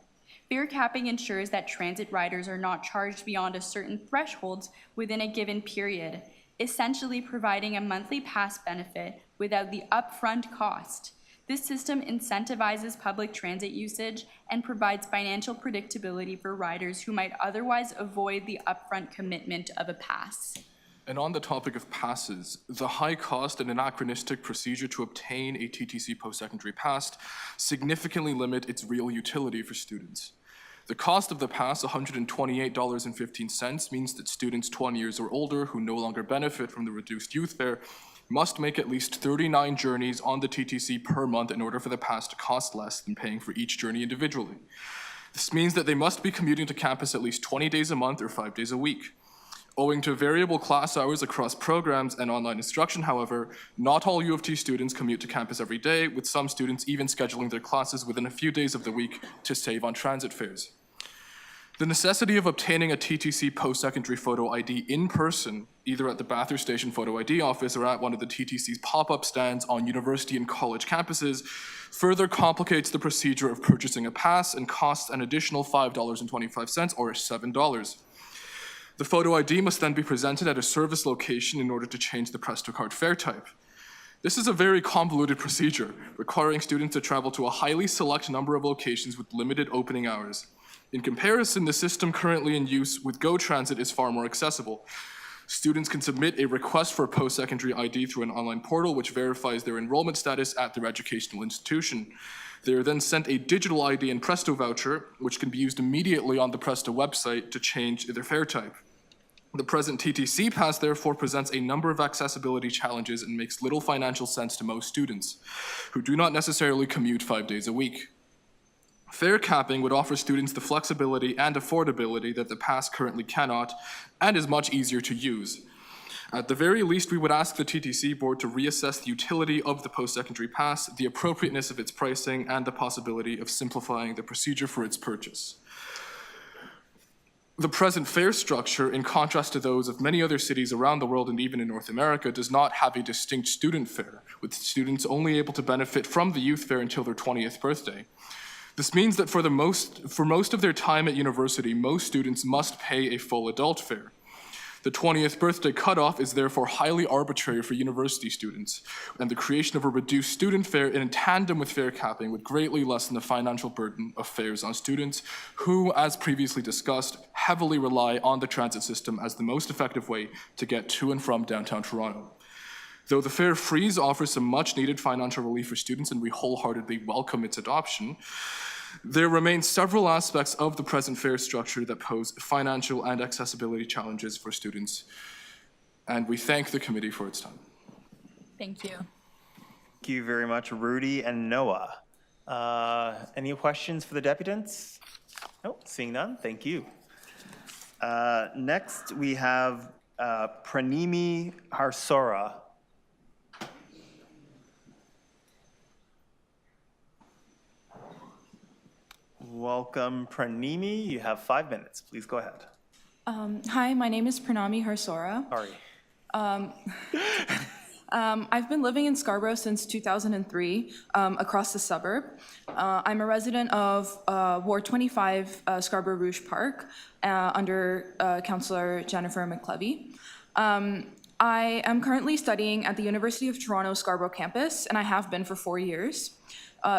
Fare capping ensures that transit riders are not charged beyond a certain threshold within a given period, essentially providing a monthly pass benefit without the upfront cost. This system incentivizes public transit usage and provides financial predictability for riders who might otherwise avoid the upfront commitment of a pass. And on the topic of passes, the high cost and anachronistic procedure to obtain a TTC post-secondary pass significantly limit its real utility for students. The cost of the pass, $128.15, means that students 20 years or older who no longer benefit from the reduced youth fare must make at least 39 journeys on the TTC per month in order for the pass to cost less than paying for each journey individually. This means that they must be commuting to campus at least 20 days a month or 5 days a week. Owing to variable class hours across programs and online instruction, however, not all U of T students commute to campus every day, with some students even scheduling their classes within a few days of the week to save on transit fares. The necessity of obtaining a TTC post-secondary photo ID in person, either at the Bathurst Station Photo ID office or at one of the TTC's pop-up stands on university and college campuses, further complicates the procedure of purchasing a pass and costs an additional $5.25 or $7. The photo ID must then be presented at a service location in order to change the Prestocard fare type. This is a very convoluted procedure, requiring students to travel to a highly select number of locations with limited opening hours. In comparison, the system currently in use with Go Transit is far more accessible. Students can submit a request for a post-secondary ID through an online portal which verifies their enrollment status at their educational institution. They are then sent a digital ID and Presto voucher, which can be used immediately on the Presto website to change their fare type. The present TTC pass therefore presents a number of accessibility challenges and makes little financial sense to most students, who do not necessarily commute 5 days a week. Fare capping would offer students the flexibility and affordability that the pass currently cannot, and is much easier to use. At the very least, we would ask the TTC Board to reassess the utility of the post-secondary pass, the appropriateness of its pricing, and the possibility of simplifying the procedure for its purchase. The present fare structure, in contrast to those of many other cities around the world and even in North America, does not have a distinct student fare, with students only able to benefit from the youth fare until their 20th birthday. This means that for most of their time at university, most students must pay a full adult fare. The 20th birthday cutoff is therefore highly arbitrary for university students, and the creation of a reduced student fare in tandem with fare capping would greatly lessen the financial burden of fares on students who, as previously discussed, heavily rely on the transit system as the most effective way to get to and from downtown Toronto. Though the fare freeze offers some much-needed financial relief for students, and we wholeheartedly welcome its adoption, there remain several aspects of the present fare structure that pose financial and accessibility challenges for students, and we thank the committee for its time. Thank you. Thank you very much, Rudy and Noah. Any questions for the deputants? Oh, seeing none, thank you. Next, we have Pranimi Harsora. Welcome, Pranimi. You have 5 minutes. Please go ahead. Hi, my name is Pranami Harsora. Sorry. I've been living in Scarborough since 2003, across the suburb. I'm a resident of Ward 25, Scarborough Rouge Park, under Councillor Jennifer McClevy. I am currently studying at the University of Toronto Scarborough campus, and I have been for 4 years.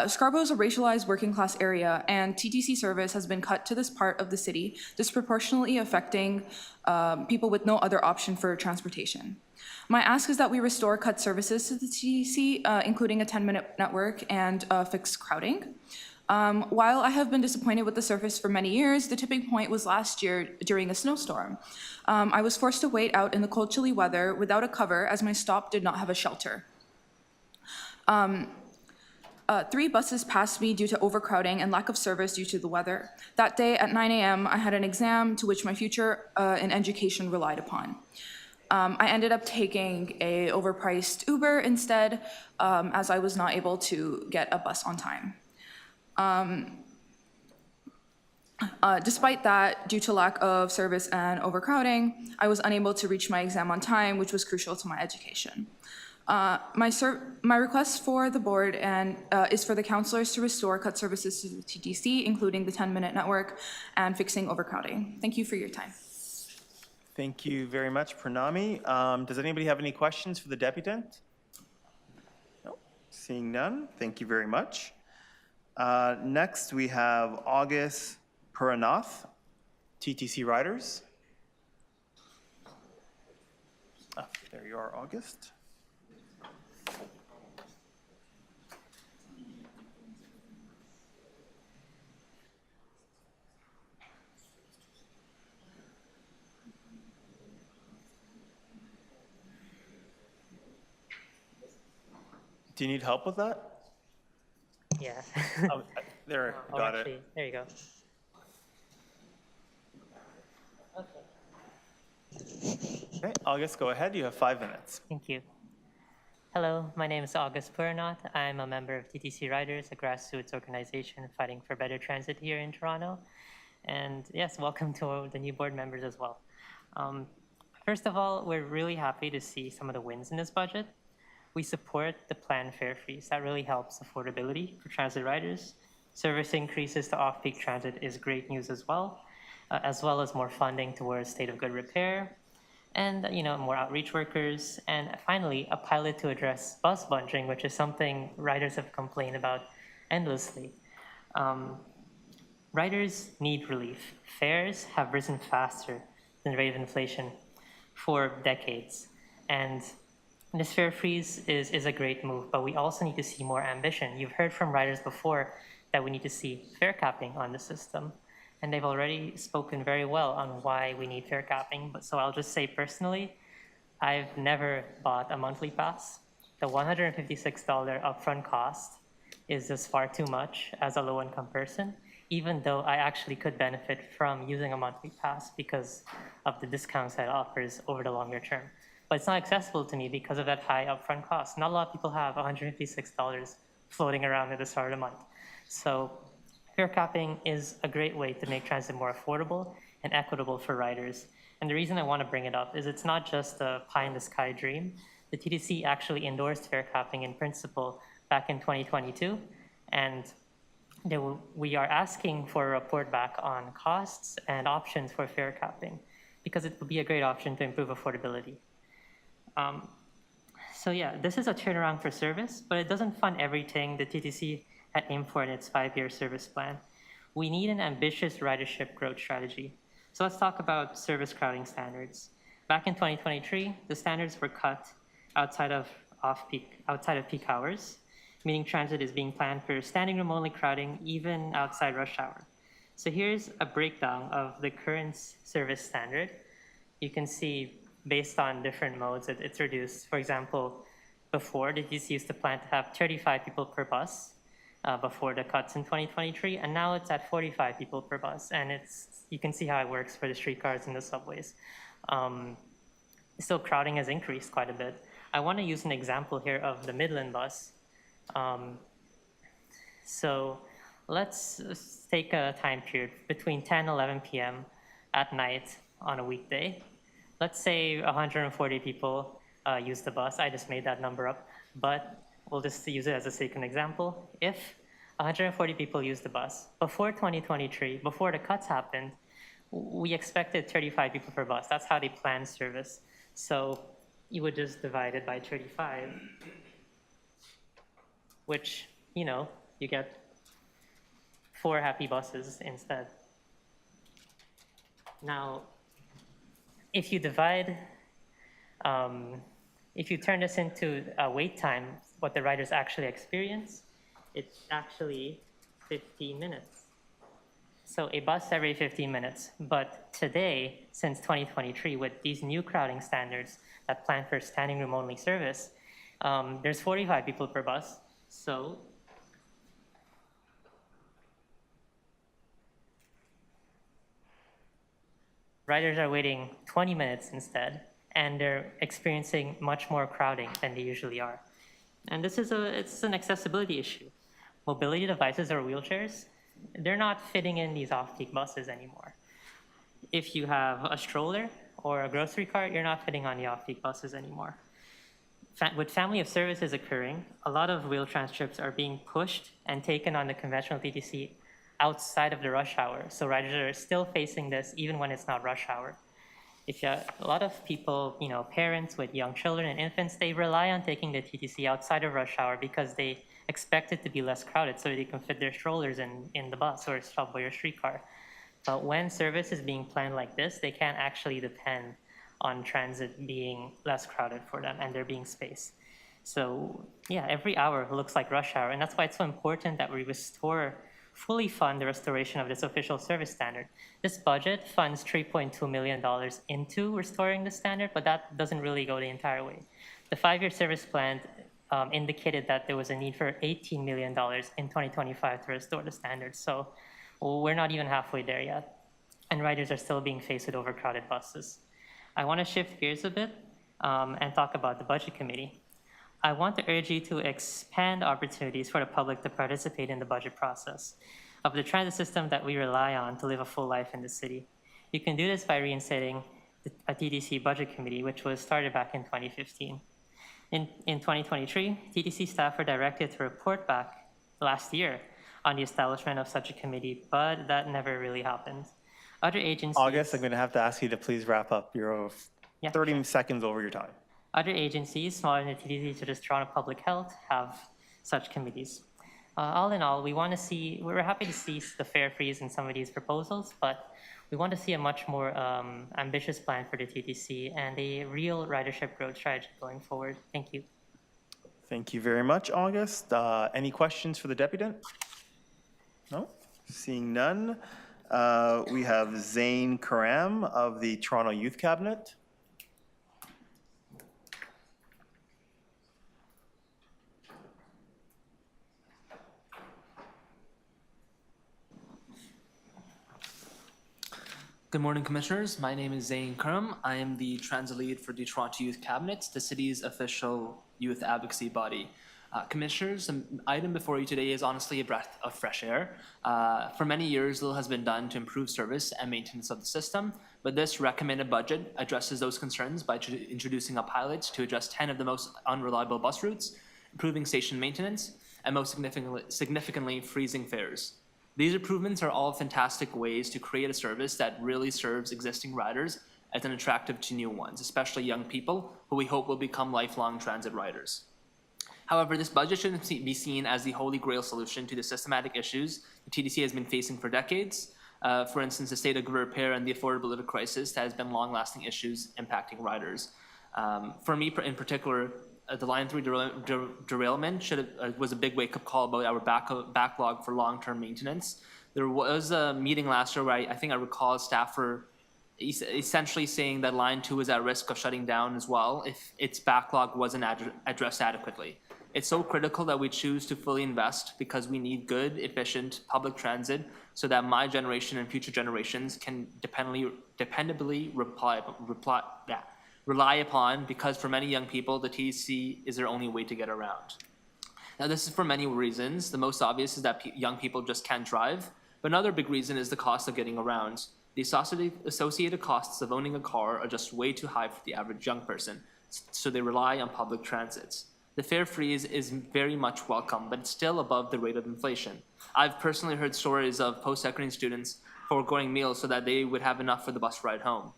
Scarborough is a racialized working class area, and TTC service has been cut to this part of the city, disproportionately affecting people with no other option for transportation. My ask is that we restore cut services to the TTC, including a 10-minute network and fixed crowding. While I have been disappointed with the service for many years, the tipping point was last year during a snowstorm. I was forced to wait out in the cold, chilly weather without a cover as my stop did not have a shelter. 3 buses passed me due to overcrowding and lack of service due to the weather. That day at 9 a.m., I had an exam to which my future in education relied upon. I ended up taking a overpriced Uber instead, as I was not able to get a bus on time. Despite that, due to lack of service and overcrowding, I was unable to reach my exam on time, which was crucial to my education. My request for the board is for the counselors to restore cut services to the TTC, including the 10-minute network and fixing overcrowding. Thank you for your time. Thank you very much, Pranami. Does anybody have any questions for the deputant? No, seeing none. Thank you very much. Next, we have August Puranath, TTC Riders. There you are, August. Do you need help with that? Yeah. Oh, there, got it. There you go. Okay, August, go ahead. You have 5 minutes. Thank you. Hello, my name is August Puranath. I'm a member of TTC Riders, a grassroots organization fighting for better transit here in Toronto. And yes, welcome to the new board members as well. First of all, we're really happy to see some of the wins in this budget. We support the planned fare freeze. That really helps affordability for transit riders. Service increases to off-peak transit is great news as well as more funding towards state of good repair, and more outreach workers, and finally a pilot to address bus bunching, which is something riders have complained about endlessly. Riders need relief. Fares have risen faster than the rate of inflation for decades, and this fare freeze is a great move, but we also need to see more ambition. You've heard from riders before that we need to see fare capping on the system, and they've already spoken very well on why we need fare capping. But so I'll just say personally, I've never bought a monthly pass. The $156 upfront cost is just far too much as a low-income person, even though I actually could benefit from using a monthly pass because of the discounts that it offers over the longer term. But it's not accessible to me because of that high upfront cost. Not a lot of people have $156 floating around at the start of the month. So fare capping is a great way to make transit more affordable and equitable for riders. And the reason I want to bring it up is it's not just a pie-in-the-sky dream. The TTC actually endorsed fare capping in principle back in 2022, and we are asking for a report back on costs and options for fare capping because it would be a great option to improve affordability. So yeah, this is a turnaround for service, but it doesn't fund everything the TTC had aimed for in its 5-year service plan. We need an ambitious ridership growth strategy. So let's talk about service crowding standards. Back in 2023, the standards were cut outside of peak hours, meaning transit is being planned for standing room only crowding even outside rush hour. So here's a breakdown of the current service standard. You can see based on different modes, it's reduced. For example, before, the TTC used to plan to have 35 people per bus before the cuts in 2023, and now it's at 45 people per bus, and you can see how it works for the streetcars and the subways. So crowding has increased quite a bit. I want to use an example here of the Midland bus. So let's take a time period between 10 and 11 p.m. at night on a weekday. Let's say 140 people use the bus. I just made that number up, but we'll just use it as a second example. If 140 people use the bus, before 2023, before the cuts happened, we expected 35 people per bus. That's how they planned service. So you would just divide it by 35, which, you get 4 happy buses instead. Now, if you divide, if you turn this into a wait time, what the riders actually experience, it's actually 15 minutes. So a bus every 15 minutes. But today, since 2023, with these new crowding standards that plan for standing room only service, there's 45 people per bus. So riders are waiting 20 minutes instead, and they're experiencing much more crowding than they usually are. And this is it's an accessibility issue. Mobility devices or wheelchairs they're not fitting in these off-peak buses anymore. If you have a stroller or a grocery cart, you're not fitting on the off-peak buses anymore. With family of services occurring, a lot of Wheel-Trans trips are being pushed and taken on the conventional TTC outside of the rush hour. So riders are still facing this even when it's not rush hour. A lot of people, parents with young children and infants, they rely on taking the TTC outside of rush hour because they expect it to be less crowded so they can fit their strollers in the bus or subway or streetcar. But when service is being planned like this, they can't actually depend on transit being less crowded for them and there being space. So yeah, every hour looks like rush hour, and that's why it's so important that we fully fund the restoration of this official service standard. This budget funds $3.2 million into restoring the standard, but that doesn't really go the entire way. The 5-year service plan indicated that there was a need for $18 million in 2025 to restore the standard. So we're not even halfway there yet, and riders are still being faced with overcrowded buses. I want to shift gears a bit and talk about the Budget Committee. I want to urge you to expand opportunities for the public to participate in the budget process of the transit system that we rely on to live a full life in the city. You can do this by reinstating a TTC Budget Committee, which was started back in 2015. In 2023, TTC staff were directed to report back last year on the establishment of such a committee, but that never really happened. Other agencies... August, I'm going to have to ask you to please wrap up. You're 30 seconds over your time. Other agencies, smaller than the TTC, such as Toronto Public Health, have such committees. All in all, we're happy to see the fare freeze in some of these proposals, but we want to see a much more ambitious plan for the TTC and a real ridership growth strategy going forward. Thank you. Thank you very much, August. Any questions for the deputant? No? Seeing none. We have Zane Karam of the Toronto Youth Cabinet. Good morning, Commissioners. My name is Zane Karam. I am the Transit Lead for the Toronto Youth Cabinet, the city's official youth advocacy body. Commissioners, the item before you today is honestly a breath of fresh air. For many years, little has been done to improve service and maintenance of the system, but this recommended budget addresses those concerns by introducing a pilot to address 10 of the most unreliable bus routes, improving station maintenance, and most significantly freezing fares. These improvements are all fantastic ways to create a service that really serves existing riders as an attractive to new ones, especially young people who we hope will become lifelong transit riders. However, this budget shouldn't be seen as the holy grail solution to the systematic issues the TTC has been facing for decades. For instance, the state of repair and the affordability crisis that has been long-lasting issues impacting riders. For me in particular, the Line 3 derailment was a big wake-up call about our backlog for long-term maintenance. There was a meeting last year where I think I recall a staffer essentially saying that Line 2 is at risk of shutting down as well if its backlog wasn't addressed adequately. It's so critical that we choose to fully invest because we need good, efficient public transit so that my generation and future generations can dependably rely upon, because for many young people, the TTC is their only way to get around. Now, this is for many reasons. The most obvious is that young people just can't drive, but another big reason is the cost of getting around. The associated costs of owning a car are just way too high for the average young person, so they rely on public transits. The fare freeze is very much welcome, but it's still above the rate of inflation. I've personally heard stories of post-secondary students foregoing meals so that they would have enough for the bus ride home.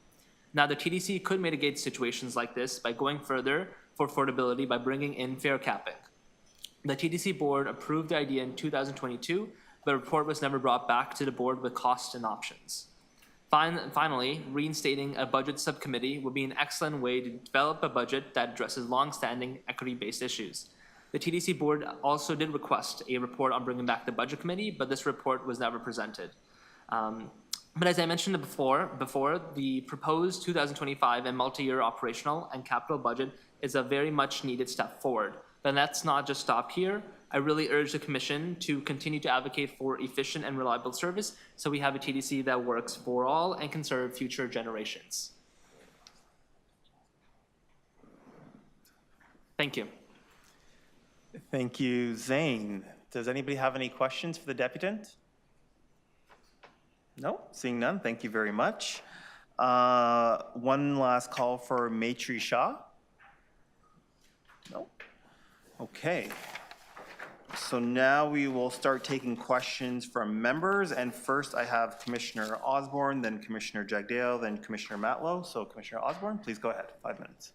Now, the TTC could mitigate situations like this by going further for affordability by bringing in fare capping. The TTC Board approved the idea in 2022, but a report was never brought back to the board with costs and options. Finally, reinstating a budget subcommittee would be an excellent way to develop a budget that addresses long-standing equity-based issues. The TTC Board also did request a report on bringing back the budget committee, but this report was never presented. But as I mentioned before, the proposed 2025 and multi-year operational and capital budget is a very much needed step forward. But let's not just stop here. I really urge the Commission to continue to advocate for efficient and reliable service so we have a TTC that works for all and can serve future generations. Thank you. Thank you, Zane. Does anybody have any questions for the deputant? No, seeing none, thank you very much. One last call for Maitri Shah. No? Okay. So now we will start taking questions from members, and first I have Commissioner Osborne, then Commissioner Jagdale, then Commissioner Matlow. So Commissioner Osborne, please go ahead, 5 minutes.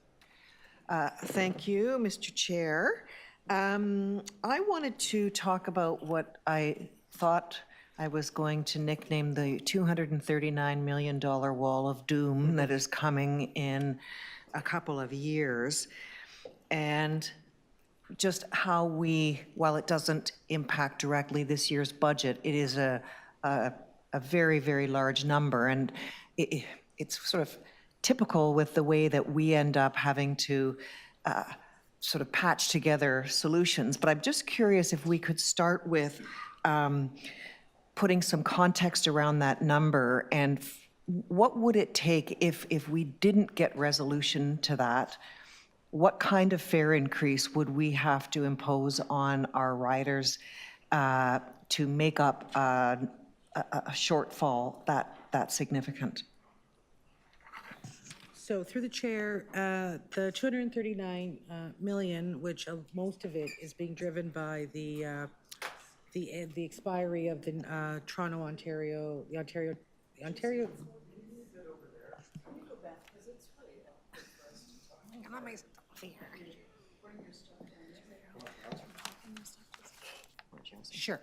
Thank you, Mr. Chair. I wanted to talk about what I thought I was going to nickname the $239 million wall of doom that is coming in a couple of years, and just how while it doesn't impact directly this year's budget, it is a very, very large number, and it's sort of typical with the way that we end up having to sort of patch together solutions. But I'm just curious if we could start with putting some context around that number, and what would it take if we didn't get resolution to that? What kind of fare increase would we have to impose on our riders to make up a shortfall that significant? So through the chair, the 239 million, which most of it is being driven by the expiry of the Toronto, Ontario, the Ontario. Sure.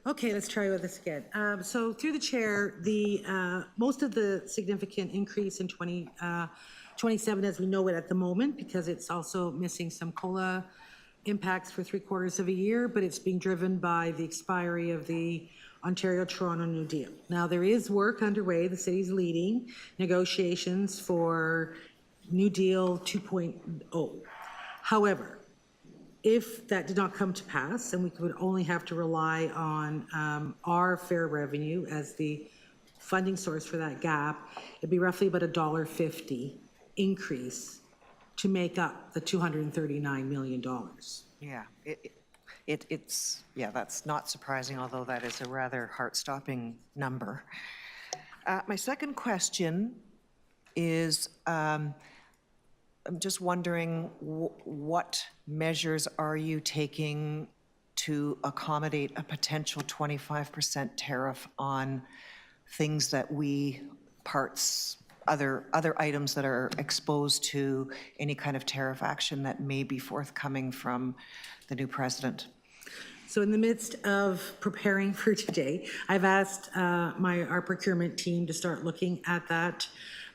Okay, let's try with this again. So through the chair, the most of the significant increase in 27 as we know it at the moment, because it's also missing some COLA impacts for 3/4 of a year, but it's being driven by the expiry of the Ontario-Toronto New Deal. Now, there is work underway. The city's leading negotiations for New Deal 2.0. However, if that did not come to pass and we would only have to rely on our fare revenue as the funding source for that gap, it'd be roughly about $1.50 increase to make up the $239 million. Yeah, that's not surprising, although that is a rather heart-stopping number. My second question is, I'm just wondering what measures are you taking to accommodate a potential 25% tariff on things that other items that are exposed to any kind of tariff action that may be forthcoming from the new president? So in the midst of preparing for today, I've asked our procurement team to start looking at that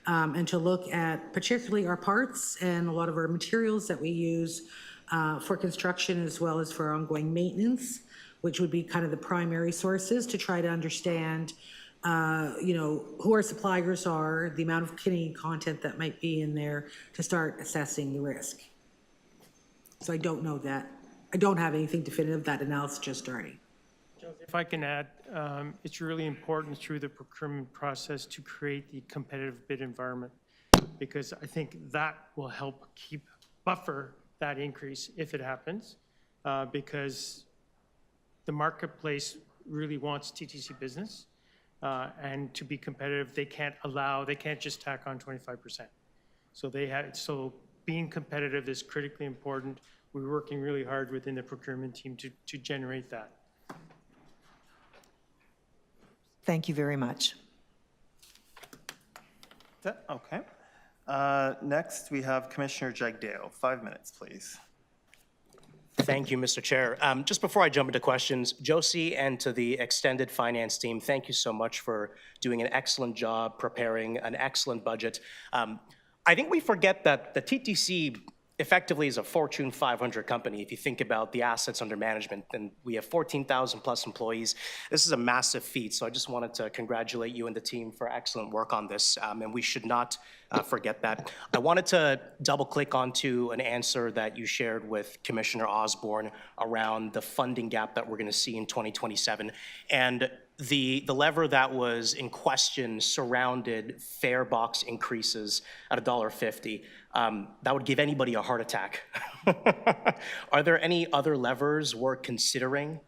and to look at particularly our parts and a lot of our materials that we use for construction as well as for ongoing maintenance, which would be kind of the primary sources to try to understand who our suppliers are, the amount of Canadian content that might be in there to start assessing the risk. So I don't know that. I don't have anything definitive. That analysis just starting. If I can add, it's really important through the procurement process to create the competitive bid environment, because I think that will help buffer that increase if it happens, because the marketplace really wants TTC business, and to be competitive, they can't just tack on 25%. So being competitive is critically important. We're working really hard within the procurement team to generate that. Thank you very much. Okay. Next, we have Commissioner Jagdale. 5 minutes, please. Thank you, Mr. Chair. Just before I jump into questions, Josie and to the extended finance team, thank you so much for doing an excellent job preparing an excellent budget. I think we forget that the TTC effectively is a Fortune 500 company. If you think about the assets under management, and we have 14,000 plus employees. This is a massive feat. So I just wanted to congratulate you and the team for excellent work on this. And we should not forget that. I wanted to double click onto an answer that you shared with Commissioner Osborne around the funding gap that we're going to see in 2027. And the lever that was in question surrounded fare box increases at $1.50. That would give anybody a heart attack. Are there any other levers we're considering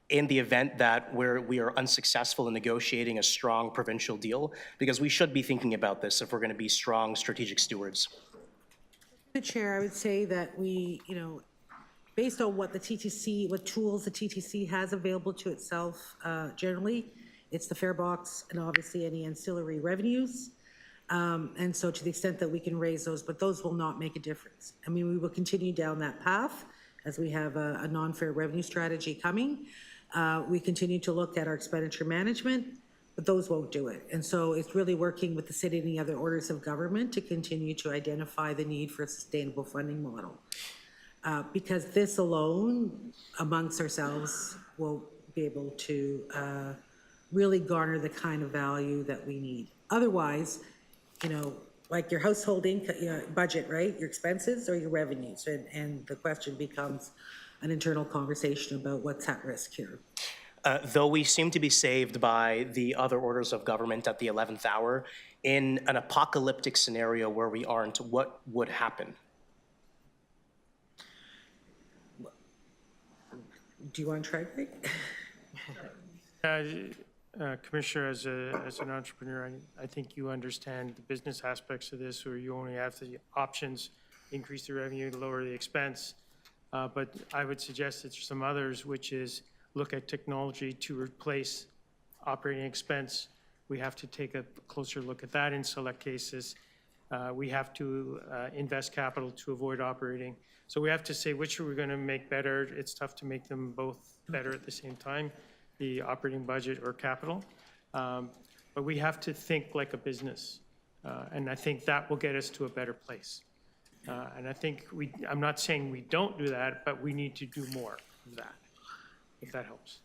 in the event that we are unsuccessful in negotiating a strong provincial deal? Because we should be thinking about this if we're going to be strong strategic stewards. The Chair, I would say that we, based on what tools the TTC has available to itself generally, it's the fare box and obviously any ancillary revenues. And so to the extent that we can raise those, but those will not make a difference. I mean, we will continue down that path as we have a non-fare revenue strategy coming. We continue to look at our expenditure management, but those won't do it. And so it's really working with the city and the other orders of government to continue to identify the need for a sustainable funding model. Because this alone, amongst ourselves, will be able to really garner the kind of value that we need. Otherwise, like your household income, budget, right? Your expenses or your revenues, and the question becomes an internal conversation about what's at risk here. Though we seem to be saved by the other orders of government at the 11th hour, in an apocalyptic scenario where we aren't, what would happen? Do you want to try, Greg? Commissioner, as an entrepreneur, I think you understand the business aspects of this, where you only have the options, increase the revenue, lower the expense. But I would suggest that some others, which is look at technology to replace operating expense. We have to take a closer look at that in select cases. We have to invest capital to avoid operating. So we have to say which are we going to make better. It's tough to make them both better at the same time, the operating budget or capital. But we have to think like a business. And I think that will get us to a better place. And I think I'm not saying we don't do that, but we need to do more of that, if that helps.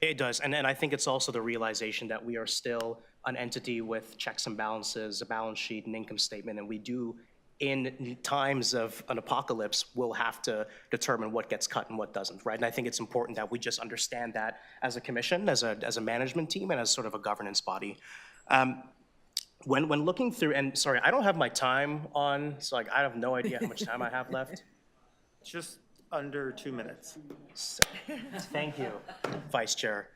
It does, and I think it's also the realization that we are still an entity with checks and balances, a balance sheet, an income statement, and we do, in times of an apocalypse, we'll have to determine what gets cut and what doesn't, right? And I think it's important that we just understand that as a commission, as a management team, and as sort of a governance body. When looking through, and sorry, I don't have my time on, so I have no idea how much time I have left. Just under 2 minutes. So, thank you, Vice Chair.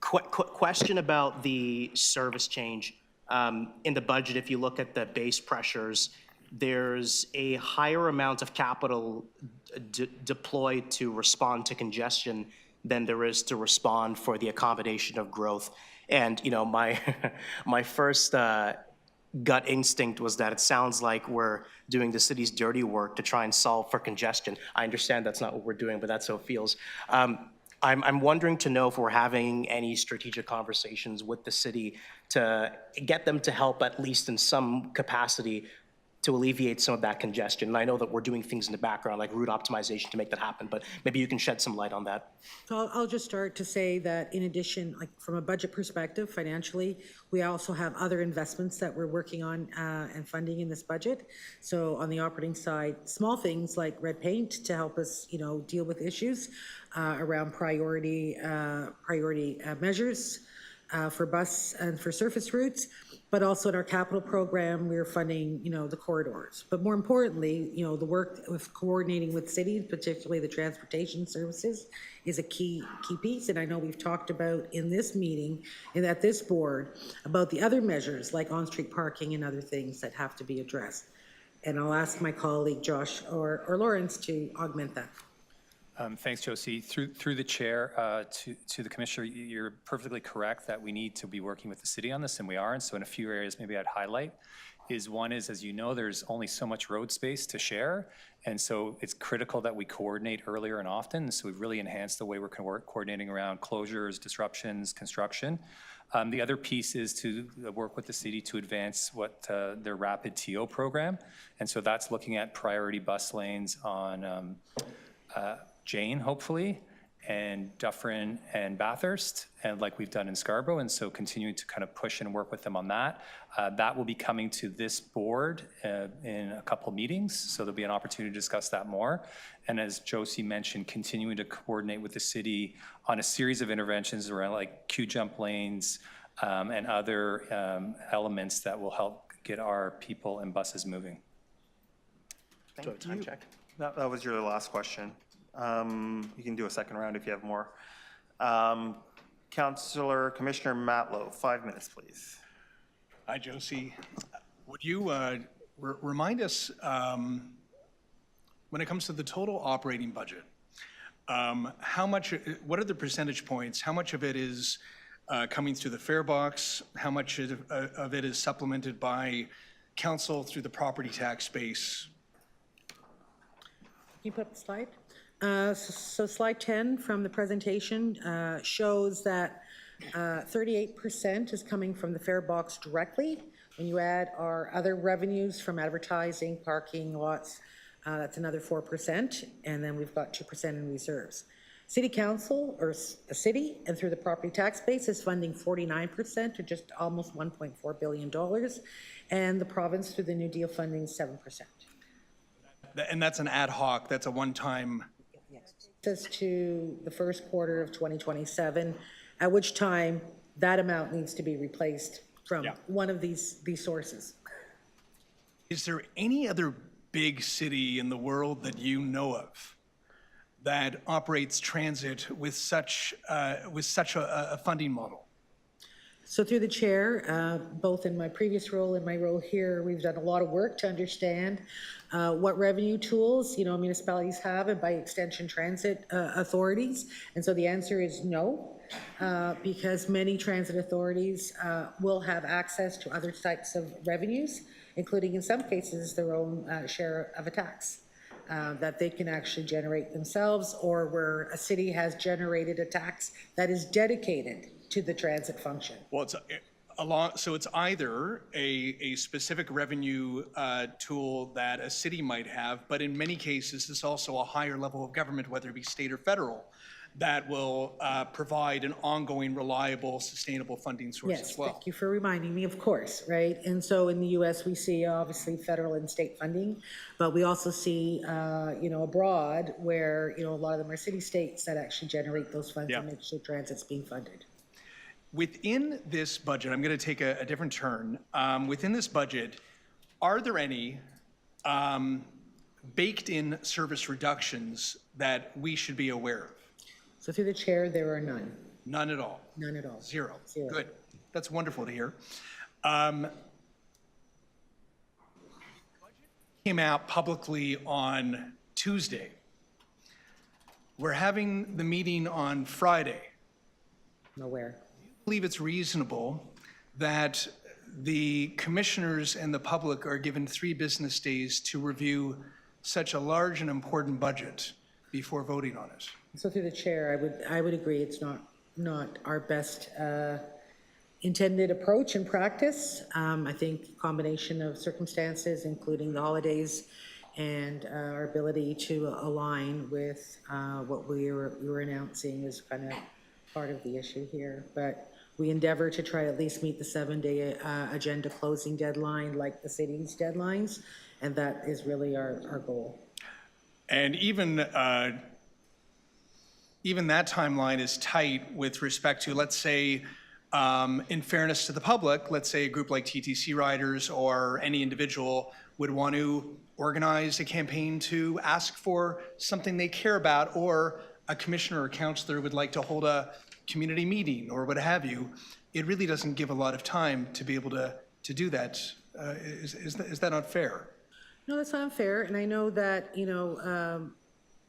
Question about the service change. In the budget, if you look at the base pressures, there's a higher amount of capital deployed to respond to congestion than there is to respond for the accommodation of growth. And my first gut instinct was that it sounds like we're doing the city's dirty work to try and solve for congestion. I understand that's not what we're doing, but that's how it feels. I'm wondering to know if we're having any strategic conversations with the city to get them to help, at least in some capacity, to alleviate some of that congestion. And I know that we're doing things in the background, like route optimization, to make that happen, but maybe you can shed some light on that. So I'll just start to say that in addition, like from a budget perspective, financially, we also have other investments that we're working on and funding in this budget. So on the operating side, small things like red paint to help us, deal with issues around priority measures for bus and for surface routes. But also in our capital program, we're funding, the corridors. But more importantly, the work with coordinating with cities, particularly the transportation services, is a key piece. And I know we've talked about in this meeting and at this board about the other measures like on-street parking and other things that have to be addressed. And I'll ask my colleague Josh or Lawrence to augment that. Thanks, Josie. Through the chair to the commissioner, you're perfectly correct that we need to be working with the city on this, and we are. And so in a few areas maybe I'd highlight is one is, as you know, there's only so much road space to share. And so it's critical that we coordinate earlier and often. So we've really enhanced the way we're coordinating around closures, disruptions, construction. The other piece is to work with the city to advance what their rapid TO program. And so that's looking at priority bus lanes on Jane, hopefully, and Dufferin and Bathurst, and like we've done in Scarborough, and so continuing to kind of push and work with them on that. That will be coming to this board in a couple of meetings, so there'll be an opportunity to discuss that more. And as Josie mentioned, continuing to coordinate with the city on a series of interventions around like queue jump lanes and other elements that will help get our people and buses moving. Thank you. That was your last question. You can do a second round if you have more. Commissioner Matlow, 5 minutes, please. Hi, Josie. Would you remind us, when it comes to the total operating budget, how much, what are the percentage points? How much of it is coming through the fare box? How much of it is supplemented by council through the property tax base? Can you put up the slide? So slide 10 from the presentation shows that 38% is coming from the fare box directly. When you add our other revenues from advertising, parking lots, that's another 4%, and then we've got 2% in reserves. City Council, or the city, and through the property tax base is funding 49%, or just almost $1.4 billion, and the province through the New Deal funding 7%. And that's an ad hoc, that's a one-time. Yes. To the first quarter of 2027, at which time that amount needs to be replaced from one of these sources. Is there any other big city in the world that you know of that operates transit with such a funding model? So through the chair, both in my previous role and my role here, we've done a lot of work to understand what revenue tools, municipalities have, and by extension transit authorities. And so the answer is no, because many transit authorities will have access to other types of revenues, including in some cases their own share of a tax that they can actually generate themselves, or where a city has generated a tax that is dedicated to the transit function. Well, so it's either a specific revenue tool that a city might have, but in many cases, it's also a higher level of government, whether it be state or federal, that will provide an ongoing, reliable, sustainable funding source as well. Yes, thank you for reminding me, of course, right? And so in the U.S., we see obviously federal and state funding, but we also see, abroad where, a lot of them are city states that actually generate those funds and make sure transit's being funded. Within this budget, I'm going to take a different turn. Within this budget, are there any baked-in service reductions that we should be aware of? So through the chair, there are none. None at all? None at all. Zero. Zero. Good. That's wonderful to hear. Came out publicly on Tuesday. We're having the meeting on Friday. Nowhere. I believe it's reasonable that the commissioners and the public are given 3 business days to review such a large and important budget before voting on it. So through the chair, I would agree it's not our best intended approach and practice. I think combination of circumstances, including the holidays and our ability to align with what we were announcing is kind of part of the issue here. But we endeavor to try at least meet the 7-day agenda closing deadline, like the city's deadlines, and that is really our goal. And even that timeline is tight with respect to, let's say, in fairness to the public, let's say a group like TTC Riders or any individual would want to organize a campaign to ask for something they care about, or a commissioner or councillor would like to hold a community meeting or what have you. It really doesn't give a lot of time to be able to do that. Is that not fair? No, that's not fair. And I know that,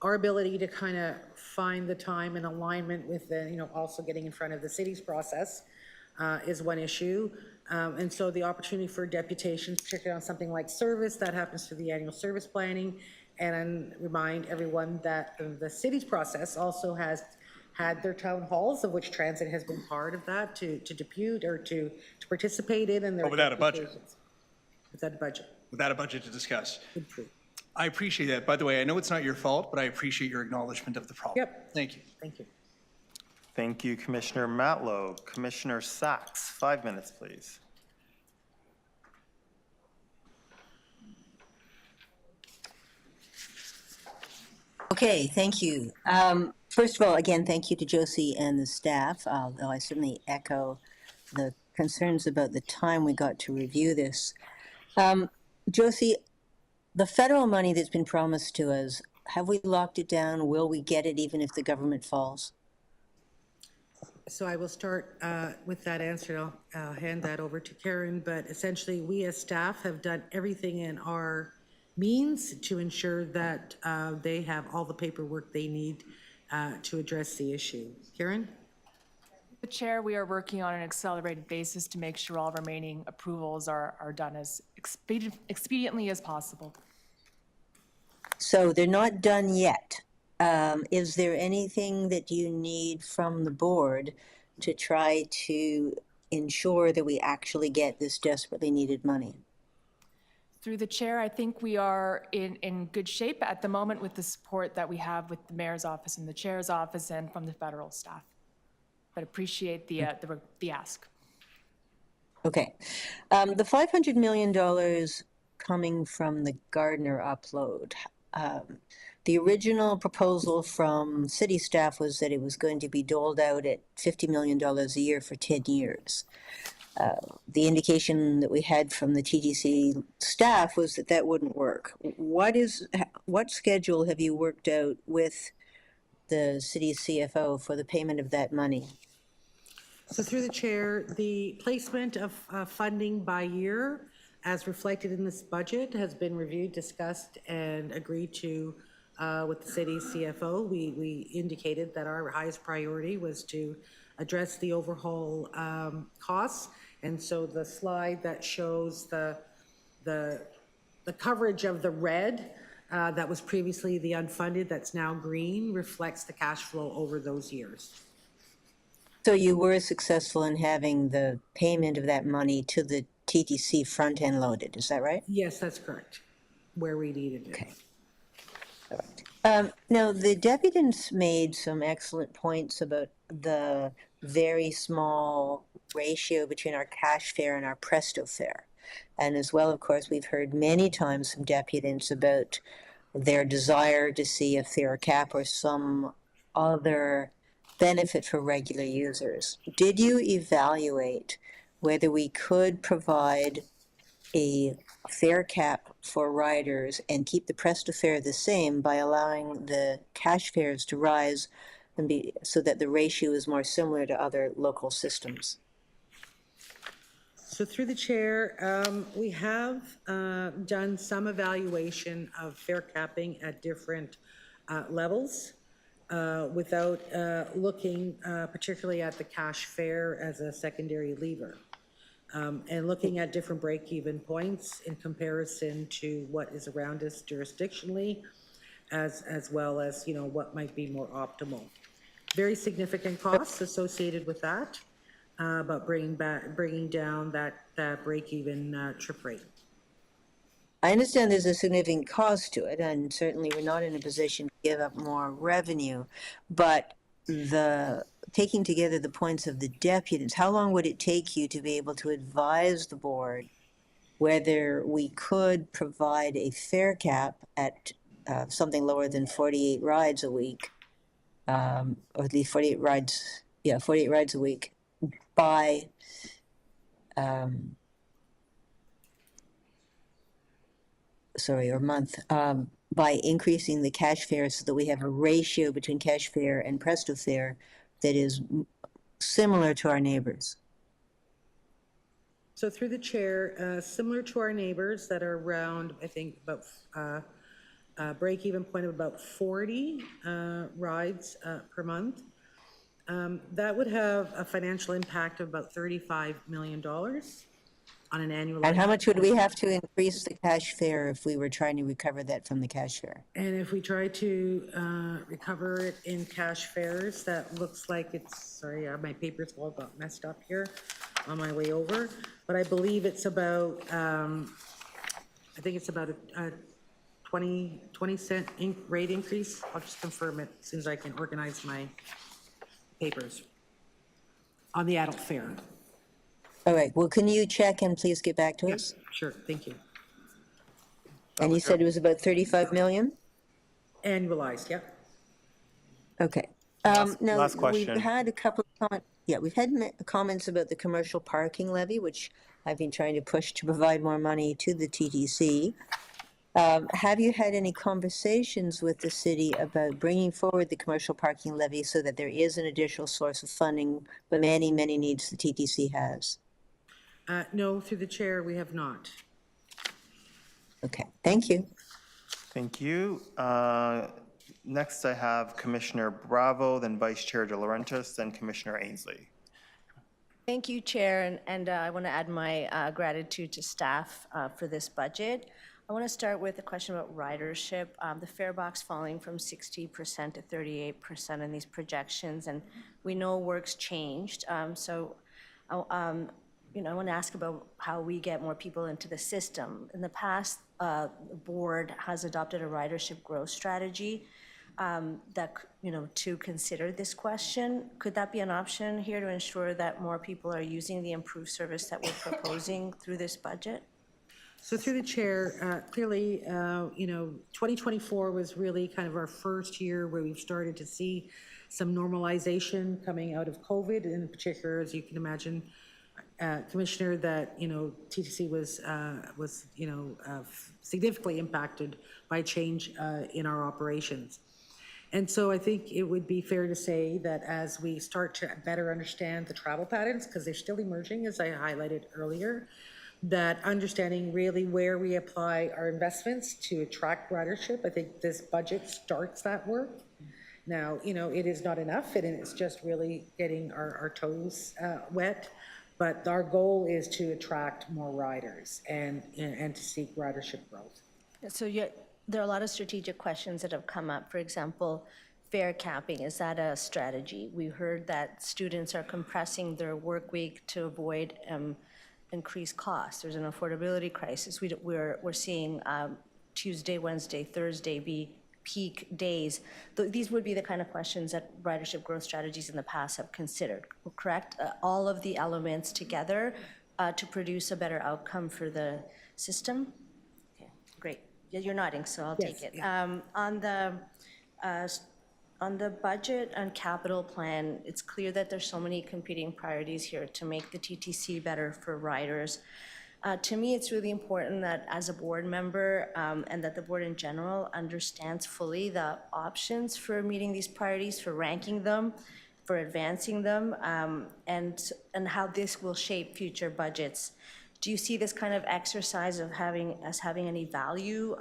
our ability to kind of find the time and alignment with the, also getting in front of the city's process is one issue. And so the opportunity for deputations, particularly on something like service, that happens through the annual service planning. And remind everyone that the city's process also has had their town halls, of which transit has been part of that, to depute or to participate in. And But without a budget. Without a budget. Without a budget to discuss. Good for you. I appreciate that. By the way, I know it's not your fault, but I appreciate your acknowledgement of the problem. Yep. Thank you. Thank you. Thank you, Commissioner Matlow. Commissioner Sachs, 5 minutes, please. Okay, thank you. First of all, again, thank you to Josie and the staff, although I certainly echo the concerns about the time we got to review this. Josie, the federal money that's been promised to us, have we locked it down? Will we get it even if the government falls? So I will start with that answer. I'll hand that over to Karen. But essentially, we as staff have done everything in our means to ensure that they have all the paperwork they need to address the issue. Karen? The Chair, we are working on an accelerated basis to make sure all remaining approvals are done as expediently as possible. So they're not done yet. Is there anything that you need from the board to try to ensure that we actually get this desperately needed money? Through the Chair, I think we are in good shape at the moment with the support that we have with the Mayor's office and the Chair's office and from the federal staff. But appreciate the ask. Okay. The $500 million coming from the Gardner upload. The original proposal from city staff was that it was going to be doled out at $50 million a year for 10 years. The indication that we had from the TTC staff was that that wouldn't work. What schedule have you worked out with the city CFO for the payment of that money? So through the Chair, the placement of funding by year as reflected in this budget has been reviewed, discussed, and agreed to with the city's CFO. We indicated that our highest priority was to address the overhaul costs. And so the slide that shows the coverage of the red that was previously the unfunded, that's now green, reflects the cash flow over those years. So you were successful in having the payment of that money to the TTC front end loaded, is that right? Yes, that's correct, where we needed it. Okay. All right. Now, the deputants made some excellent points about the very small ratio between our cash fare and our presto fare. And as well, of course, we've heard many times from deputants about their desire to see a fare cap or some other benefit for regular users. Did you evaluate whether we could provide a fare cap for riders and keep the presto fare the same by allowing the cash fares to rise and be so that the ratio is more similar to other local systems? So through the Chair, we have done some evaluation of fare capping at different levels without looking particularly at the cash fare as a secondary lever. And looking at different break-even points in comparison to what is around us jurisdictionally, as well as what might be more optimal. Very significant costs associated with that, but bringing down that break-even trip rate. I understand there's a significant cost to it, and certainly we're not in a position to give up more revenue, but the taking together the points of the deputants, how long would it take you to be able to advise the board whether we could provide a fare cap at something lower than 48 rides a week, or at least 48 rides a week by or month, by increasing the cash fare so that we have a ratio between cash fare and presto fare that is similar to our neighbors? So through the Chair, similar to our neighbors that are around, I think, about break-even point of about 40 rides per month. That would have a financial impact of about $35 million on an annual. And how much would we have to increase the cash fare if we were trying to recover that from the cash fare? And if we try to recover it in cash fares, that looks like it's, sorry, my papers all got messed up here on my way over, but I believe it's about, I think it's about a 20 cent rate increase. I'll just confirm it as soon as I can organize my papers on the adult fare. All right, well, can you check and please get back to us? Sure, thank you. And you said it was about 35 million? Annualized, yep. Okay. Now, last question. We've had a couple of we've had comments about the commercial parking levy, which I've been trying to push to provide more money to the TTC. Have you had any conversations with the city about bringing forward the commercial parking levy so that there is an additional source of funding for many, many needs the TTC has? No, through the chair, we have not. Okay, thank you. Thank you. Next, I have Commissioner Bravo, then Vice Chair De Laurentiis, then Commissioner Ainsley. Thank you, Chair, and I want to add my gratitude to staff for this budget. I want to start with a question about ridership. The fare box falling from 60% to 38% in these projections, and we know work's changed. I want to ask about how we get more people into the system. In the past, the board has adopted a ridership growth strategy to consider this question. Could that be an option here to ensure that more people are using the improved service that we're proposing through this budget? So through the chair, clearly, 2024 was really kind of our first year where we've started to see some normalization coming out of COVID. In particular, as you can imagine, Commissioner, that TTC was significantly impacted by change in our operations. And so I think it would be fair to say that as we start to better understand the travel patterns, because they're still emerging, as I highlighted earlier, that understanding really where we apply our investments to attract ridership, I think this budget starts that work. Now, it is not enough, and it's just really getting our toes wet, but our goal is to attract more riders and to seek ridership growth. So there are a lot of strategic questions that have come up. For example, fare capping, is that a strategy? We heard that students are compressing their work week to avoid increased costs. There's an affordability crisis. We're seeing Tuesday, Wednesday, Thursday be peak days. These would be the kind of questions that ridership growth strategies in the past have considered, correct? All of the elements together to produce a better outcome for the system? Okay, great. Yeah, you're nodding, so I'll take it. Yeah. On the budget and capital plan, it's clear that there's so many competing priorities here to make the TTC better for riders. To me, it's really important that as a board member and that the board in general understands fully the options for meeting these priorities, for ranking them, for advancing them, and how this will shape future budgets. Do you see this kind of exercise of having any value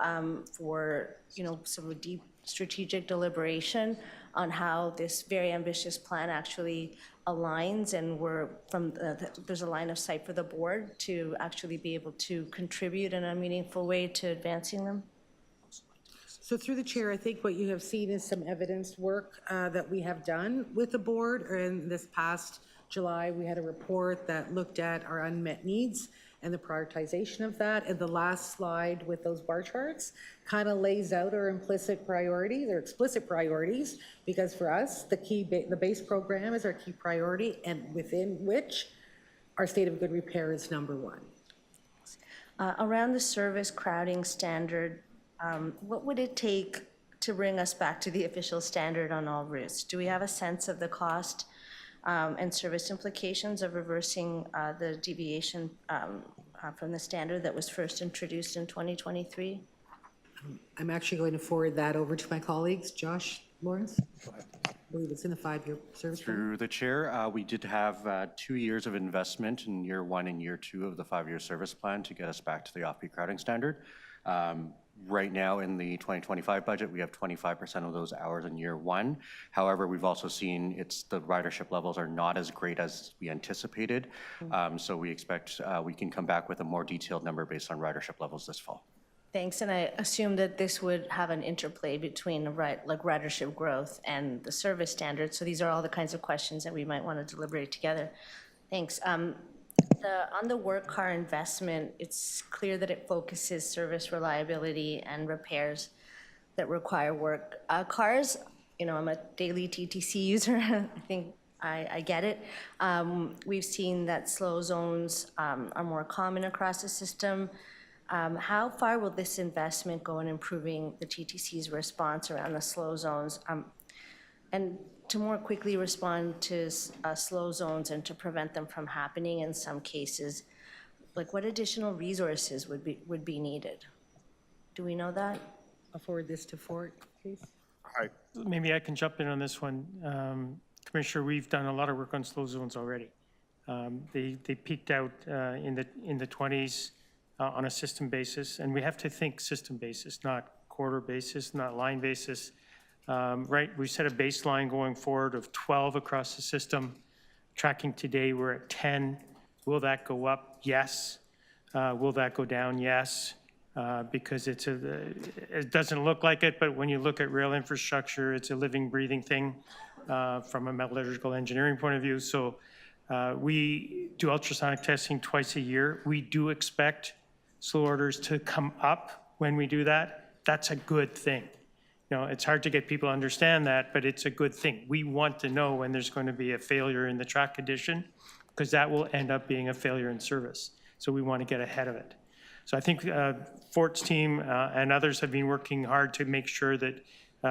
for some deep strategic deliberation on how this very ambitious plan actually aligns, and there's a line of sight for the board to actually be able to contribute in a meaningful way to advancing them? So through the chair, I think what you have seen is some evidence work that we have done with the board. In this past July, we had a report that looked at our unmet needs and the prioritization of that. And the last slide with those bar charts kind of lays out our implicit priorities, or explicit priorities, because for us, the base program is our key priority, and within which our state of good repair is number one. Around the service crowding standard, what would it take to bring us back to the official standard on all routes? Do we have a sense of the cost and service implications of reversing the deviation from the standard that was first introduced in 2023? I'm actually going to forward that over to my colleagues. Josh Lawrence? I believe it's in the 5-year service plan. Through the chair, we did have 2 years of investment in year 1 and year 2 of the 5-year service plan to get us back to the off-peak crowding standard. Right now in the 2025 budget, we have 25% of those hours in year one. However, we've also seen the ridership levels are not as great as we anticipated. So we expect we can come back with a more detailed number based on ridership levels this fall. Thanks, and I assume that this would have an interplay between ridership growth and the service standards. So these are all the kinds of questions that we might want to deliberate together. Thanks. On the work car investment, it's clear that it focuses service reliability and repairs that require work. Cars, I'm a daily TTC user. I think I get it. We've seen that slow zones are more common across the system. How far will this investment go in improving the TTC's response around the slow zones? And to more quickly respond to slow zones and to prevent them from happening in some cases, what additional resources would be needed? Do we know that? I'll forward this to Fort, please. Maybe I can jump in on this one. Commissioner, we've done a lot of work on slow zones already. They peaked out in the 20s on a system basis, and we have to think system basis, not quarter basis, not line basis. Right, we set a baseline going forward of 12 across the system. Tracking today, we're at 10. Will that go up? Yes. Will that go down? Yes. Because it doesn't look like it, but when you look at rail infrastructure, it's a living, breathing thing from a metallurgical engineering point of view. So we do ultrasonic testing twice a year. We do expect slow orders to come up when we do that. That's a good thing. It's hard to get people to understand that, but it's a good thing. We want to know when there's going to be a failure in the track condition, because that will end up being a failure in service. So we want to get ahead of it. So I think Fort's team and others have been working hard to make sure that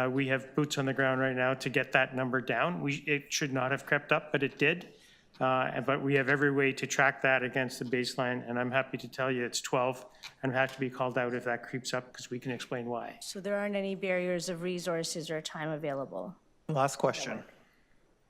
we have boots on the ground right now to get that number down. It should not have crept up, but it did. But we have every way to track that against the baseline, and I'm happy to tell you it's 12, and have to be called out if that creeps up, because we can explain why. So there aren't any barriers of resources or time available? Last question.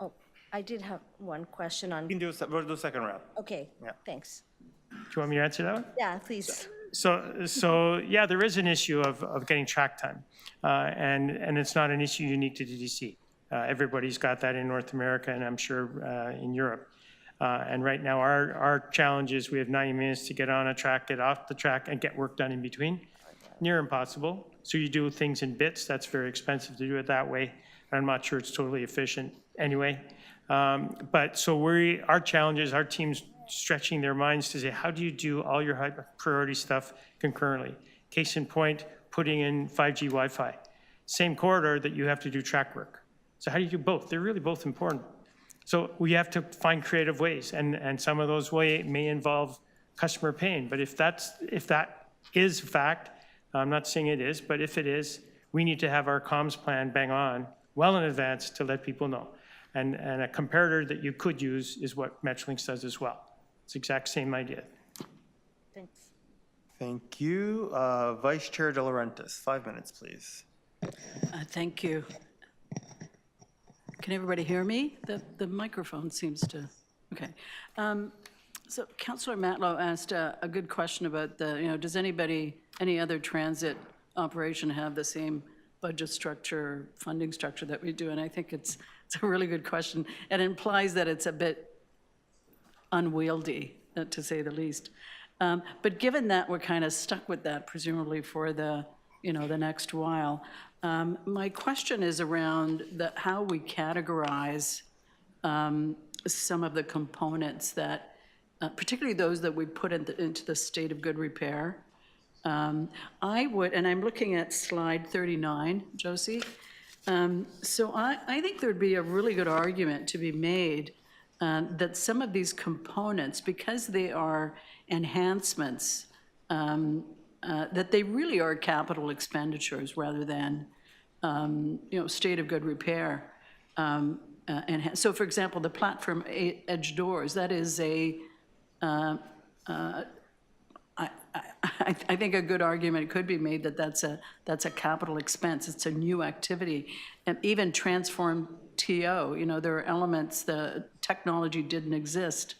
Oh, I did have one question on. You can we'll do a second round. Okay, Yeah. Thanks. Do you want me to answer that one? Yeah, please. So yeah, there is an issue of getting track time, and it's not an issue unique to TTC. Everybody's got that in North America, and I'm sure in Europe. And right now, our challenge is we have 90 minutes to get on a track, get off the track, and get work done in between. Near impossible. So you do things in bits. That's very expensive to do it that way. I'm not sure it's totally efficient anyway. But so our challenge is our team's stretching their minds to say, how do you do all your high priority stuff concurrently? Case in point, putting in 5G Wi-Fi. Same corridor that you have to do track work. So how do you do both? They're really both important. So we have to find creative ways, and some of those ways may involve customer pain. But if that is fact, I'm not saying it is, but if it is, we need to have our comms plan bang on well in advance to let people know. And a comparator that you could use is what Metrolinx does as well. It's the exact same idea. Thanks. Thank you. Vice Chair De Laurentiis, 5 minutes, please. Thank you. Can everybody hear me? The microphone seems to, okay. So Councillor Matlow asked a good question about does any other transit operation have the same budget structure, funding structure that we do? And I think it's a really good question. It implies that it's a bit unwieldy, to say the least. But given that we're kind of stuck with that, presumably for the next while, my question is around how we categorize some of the components that, particularly those that we put into the state of good repair. I would, and I'm looking at slide 39, Josie. So I think there'd be a really good argument to be made that some of these components, because they are enhancements, that they really are capital expenditures rather than, state of good repair. And so, for example, the platform edge doors, that is I think a good argument could be made that that's a capital expense. It's a new activity. And even transform TO, there are elements, the technology didn't exist.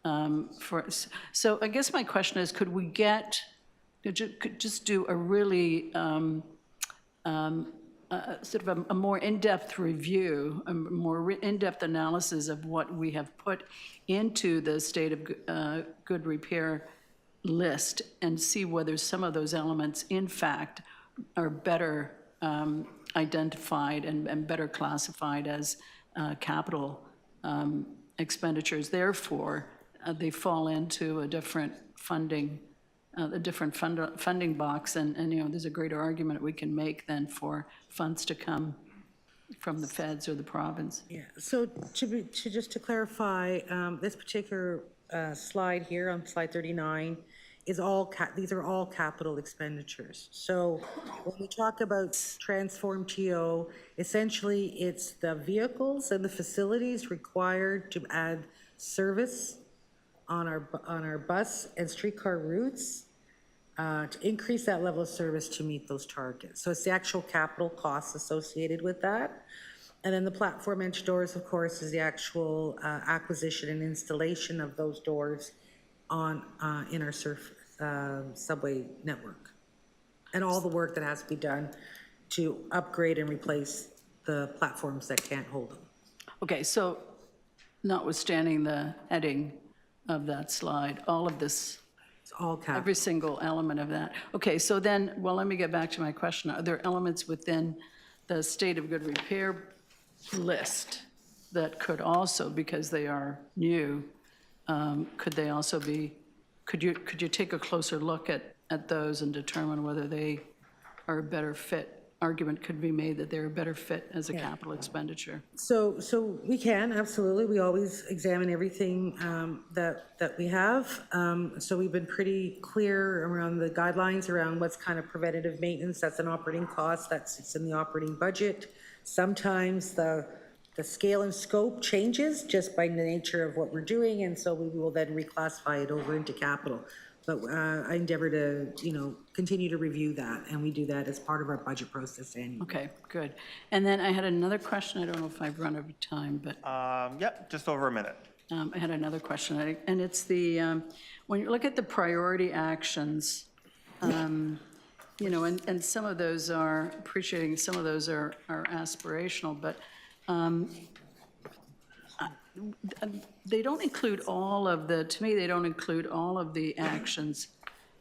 So I guess my question is, could we get could just do a really sort of a more in-depth review, a more in-depth analysis of what we have put into the state of good repair list and see whether some of those elements, in fact, are better identified and better classified as capital expenditures. Therefore, they fall into a different funding box, and you know, there's a greater argument we can make than for funds to come from the feds or the province. Yeah, so to clarify, this particular slide here on slide 39 is these are all capital expenditures. So when we talk about Transform TO, essentially it's the vehicles and the facilities required to add service on our bus and streetcar routes to increase that level of service to meet those targets. So it's the actual capital costs associated with that. And then the platform edge doors, of course, is the actual acquisition and installation of those doors on in our subway network. And all the work that has to be done to upgrade and replace the platforms that can't hold them. Okay, so notwithstanding the heading of that slide, all of this, it's all capital. Every single element of that. Okay, so then, well, let me get back to my question. Are there elements within the state of good repair list that could also, because they are new, could they also be, could you take a closer look at those and determine whether they are a better fit? Argument could be made that they're a better fit as a capital expenditure. So we can, absolutely. We always examine everything that we have. So we've been pretty clear around the guidelines around what's kind of preventative maintenance. That's an operating cost. It's in the operating budget. Sometimes the scale and scope changes just by the nature of what we're doing, and so we will then reclassify it over into capital. But I endeavor to, continue to review that, and we do that as part of our budget process annually. Okay, good. And then I had another question. I don't know if I've run over time, but Yep, just over a minute. I had another question, and it's the when you look at the priority actions, and some of those are appreciating, some of those are aspirational, but they don't include all of the, to me, they don't include all of the actions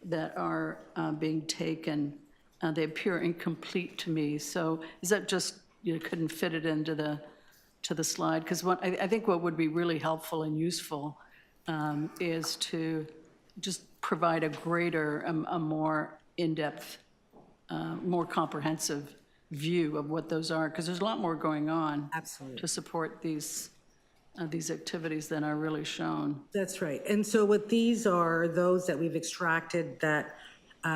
that are being taken. They appear incomplete to me. So is that just, you couldn't fit it into the slide? Because I think what would be really helpful and useful is to just provide a more in-depth, more comprehensive view of what those are, because there's a lot more going on. Absolutely. To support these activities than are really shown. That's right. And so what these are, those that we've extracted that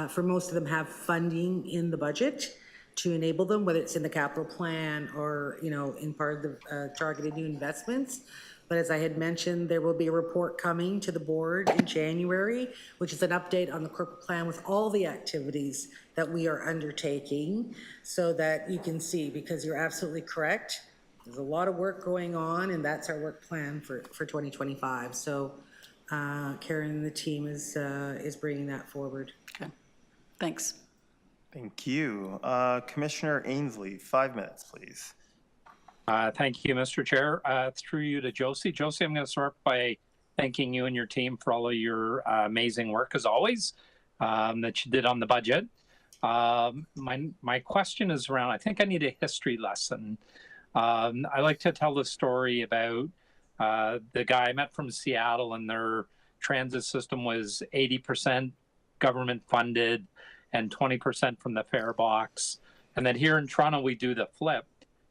for most of them have funding in the budget to enable them, whether it's in the capital plan or, in part of the targeted new investments. But as I had mentioned, there will be a report coming to the board in January, which is an update on the corporate plan with all the activities that we are undertaking so that you can see, because you're absolutely correct. There's a lot of work going on, and that's our work plan for 2025. So Karen and the team is bringing that forward. Okay, thanks. Thank you. Commissioner Ainsley, 5 minutes, please. Thank you, Mr. Chair. Through you to Josie. Josie, I'm going to start by thanking you and your team for all of your amazing work, as always, that you did on the budget. My question is around, I think I need a history lesson. I like to tell the story about the guy I met from Seattle, and their transit system was 80% government funded and 20% from the fare box. And then here in Toronto, we do the flip.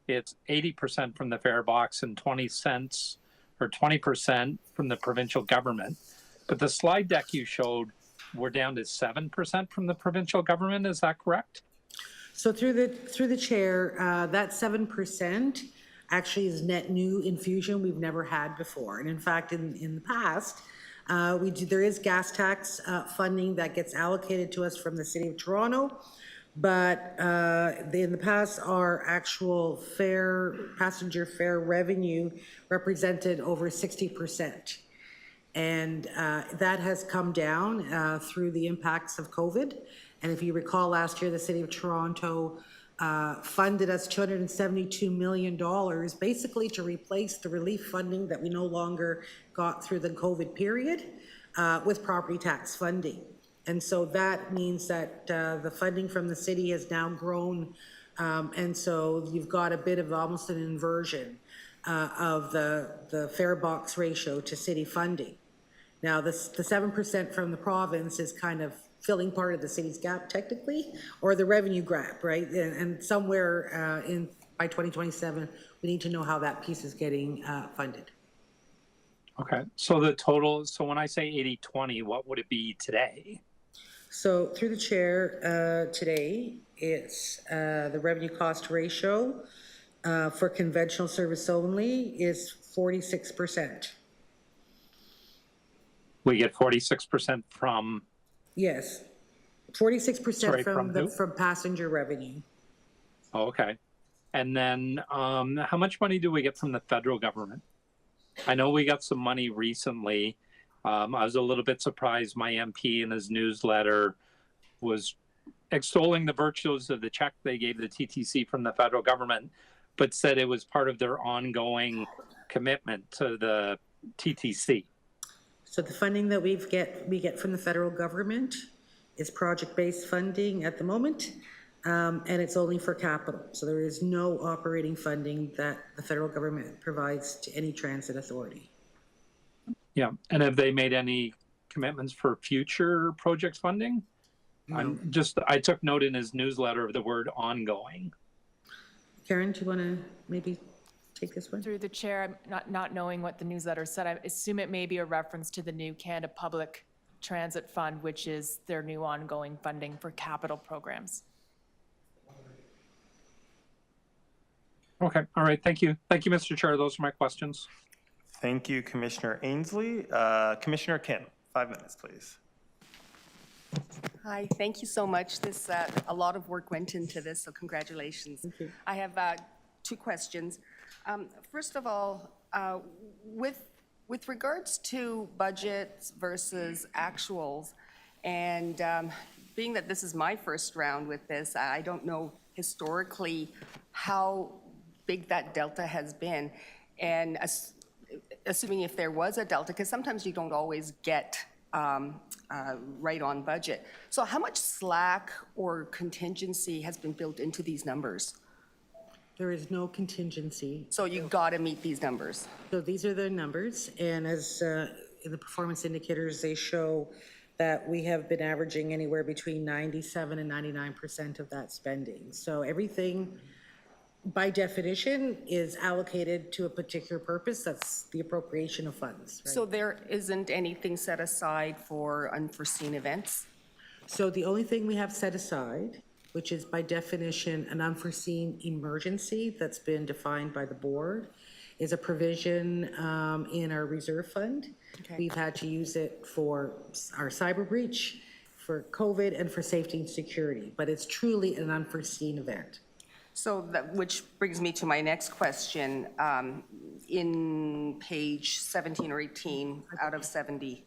It's 80% from the fare box and 20 cents or 20% from the provincial government. But the slide deck you showed, we're down to 7% from the provincial government. Is that correct? So through the chair, that 7% actually is net new infusion we've never had before. And in fact, in the past, there is gas tax funding that gets allocated to us from the City of Toronto. But in the past, our actual passenger fare revenue represented over 60%. And that has come down through the impacts of COVID. And if you recall, last year, the City of Toronto funded us $272 million, basically to replace the relief funding that we no longer got through the COVID period with property tax funding. And so that means that the funding from the city has now grown. And so you've got a bit of almost an inversion of the fare box ratio to city funding. Now, the 7% from the province is kind of filling part of the city's gap technically, or the revenue gap, right? And somewhere by 2027, we need to know how that piece is getting funded. Okay, so the total, so when I say 80-20, what would it be today? So through the chair, today, it's the revenue cost ratio for conventional service only is 46%. We get 46% from? Yes, 46% from from passenger revenue. Oh, okay. And then how much money do we get from the federal government? I know we got some money recently. I was a little bit surprised my MP in his newsletter was extolling the virtues of the check they gave the TTC from the federal government, but said it was part of their ongoing commitment to the TTC. So the funding that we get from the federal government is project-based funding at the moment, and it's only for capital. So there is no operating funding that the federal government provides to any transit authority. Yeah, and have they made any commitments for future project funding? No. I took note in his newsletter of the word ongoing. Karen, do you want to maybe take this one? Through the chair, I'm not knowing what the newsletter said, I assume it may be a reference to the new Canada Public Transit Fund, which is their new ongoing funding for capital programs. Okay, all right, thank you. Thank you, Mr. Chair. Those are my questions. Thank you, Commissioner Ainsley. Commissioner Kim, 5 minutes, please. Hi, thank you so much. A lot of work went into this, so congratulations. Thank you. I have 2 questions. First of all, with regards to budgets versus actuals, and being that this is my first round with this, I don't know historically how big that delta has been, and assuming if there was a delta, because sometimes you don't always get right on budget. So how much slack or contingency has been built into these numbers? There is no contingency. So you got to meet these numbers. So these are the numbers, and as in the performance indicators, they show that we have been averaging anywhere between 97 and 99% of that spending. So everything, by definition, is allocated to a particular purpose. That's the appropriation of funds. Right? So there isn't anything set aside for unforeseen events? So the only thing we have set aside, which is by definition an unforeseen emergency that's been defined by the board, is a provision in our reserve fund. Okay. We've had to use it for our cyber breach, for COVID, and for safety and security, but it's truly an unforeseen event. So which brings me to my next question. In page 17 or 18 out of 70,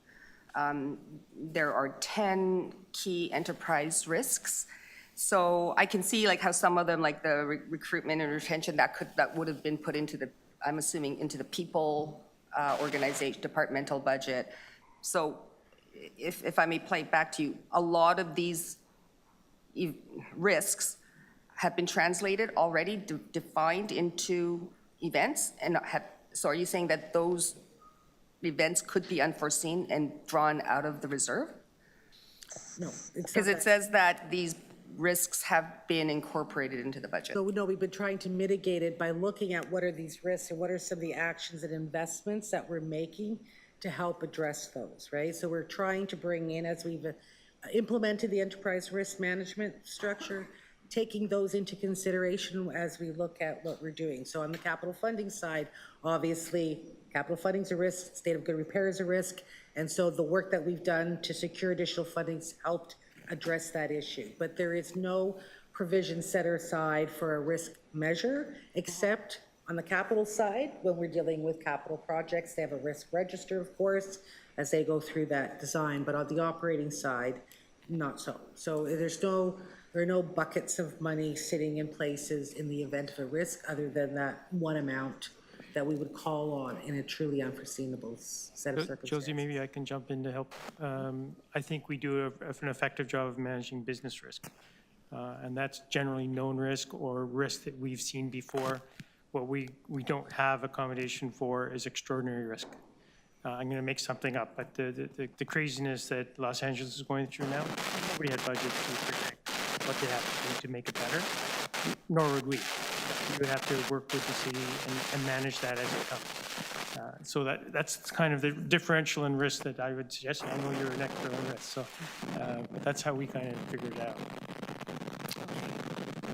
there are 10 key enterprise risks. So I can see like how some of them, like the recruitment and retention, that would have been put into the, I'm assuming, into the people organization, departmental budget. So if I may play it back to you, a lot of these risks have been translated already, defined into events, and so are you saying that those events could be unforeseen and drawn out of the reserve? No. Because it says that these risks have been incorporated into the budget. So no, we've been trying to mitigate it by looking at what are these risks and what are some of the actions and investments that we're making to help address those, right? So we're trying to bring in, as we've implemented the enterprise risk management structure, taking those into consideration as we look at what we're doing. So on the capital funding side, obviously, capital funding is a risk, state of good repair is a risk, and so the work that we've done to secure additional funding's helped address that issue. But there is no provision set aside for a risk measure, except on the capital side, when we're dealing with capital projects, they have a risk register, of course, as they go through that design, but on the operating side, not so. So there are no buckets of money sitting in places in the event of a risk other than that one amount that we would call on in a truly unforeseeable set of circumstances. Josie, maybe I can jump in to help. I think we do an effective job of managing business risk. And that's generally known risk or risk that we've seen before. What we don't have accommodation for is extraordinary risk. I'm going to make something up, but the craziness that Los Angeles is going through now, nobody had budget to predict what they have to do to make it better, nor would we. We would have to work with the city and manage that as it comes. So that's kind of the differential in risk that I would suggest. I know you're an expert on risk, so but that's how we kind of figured it out.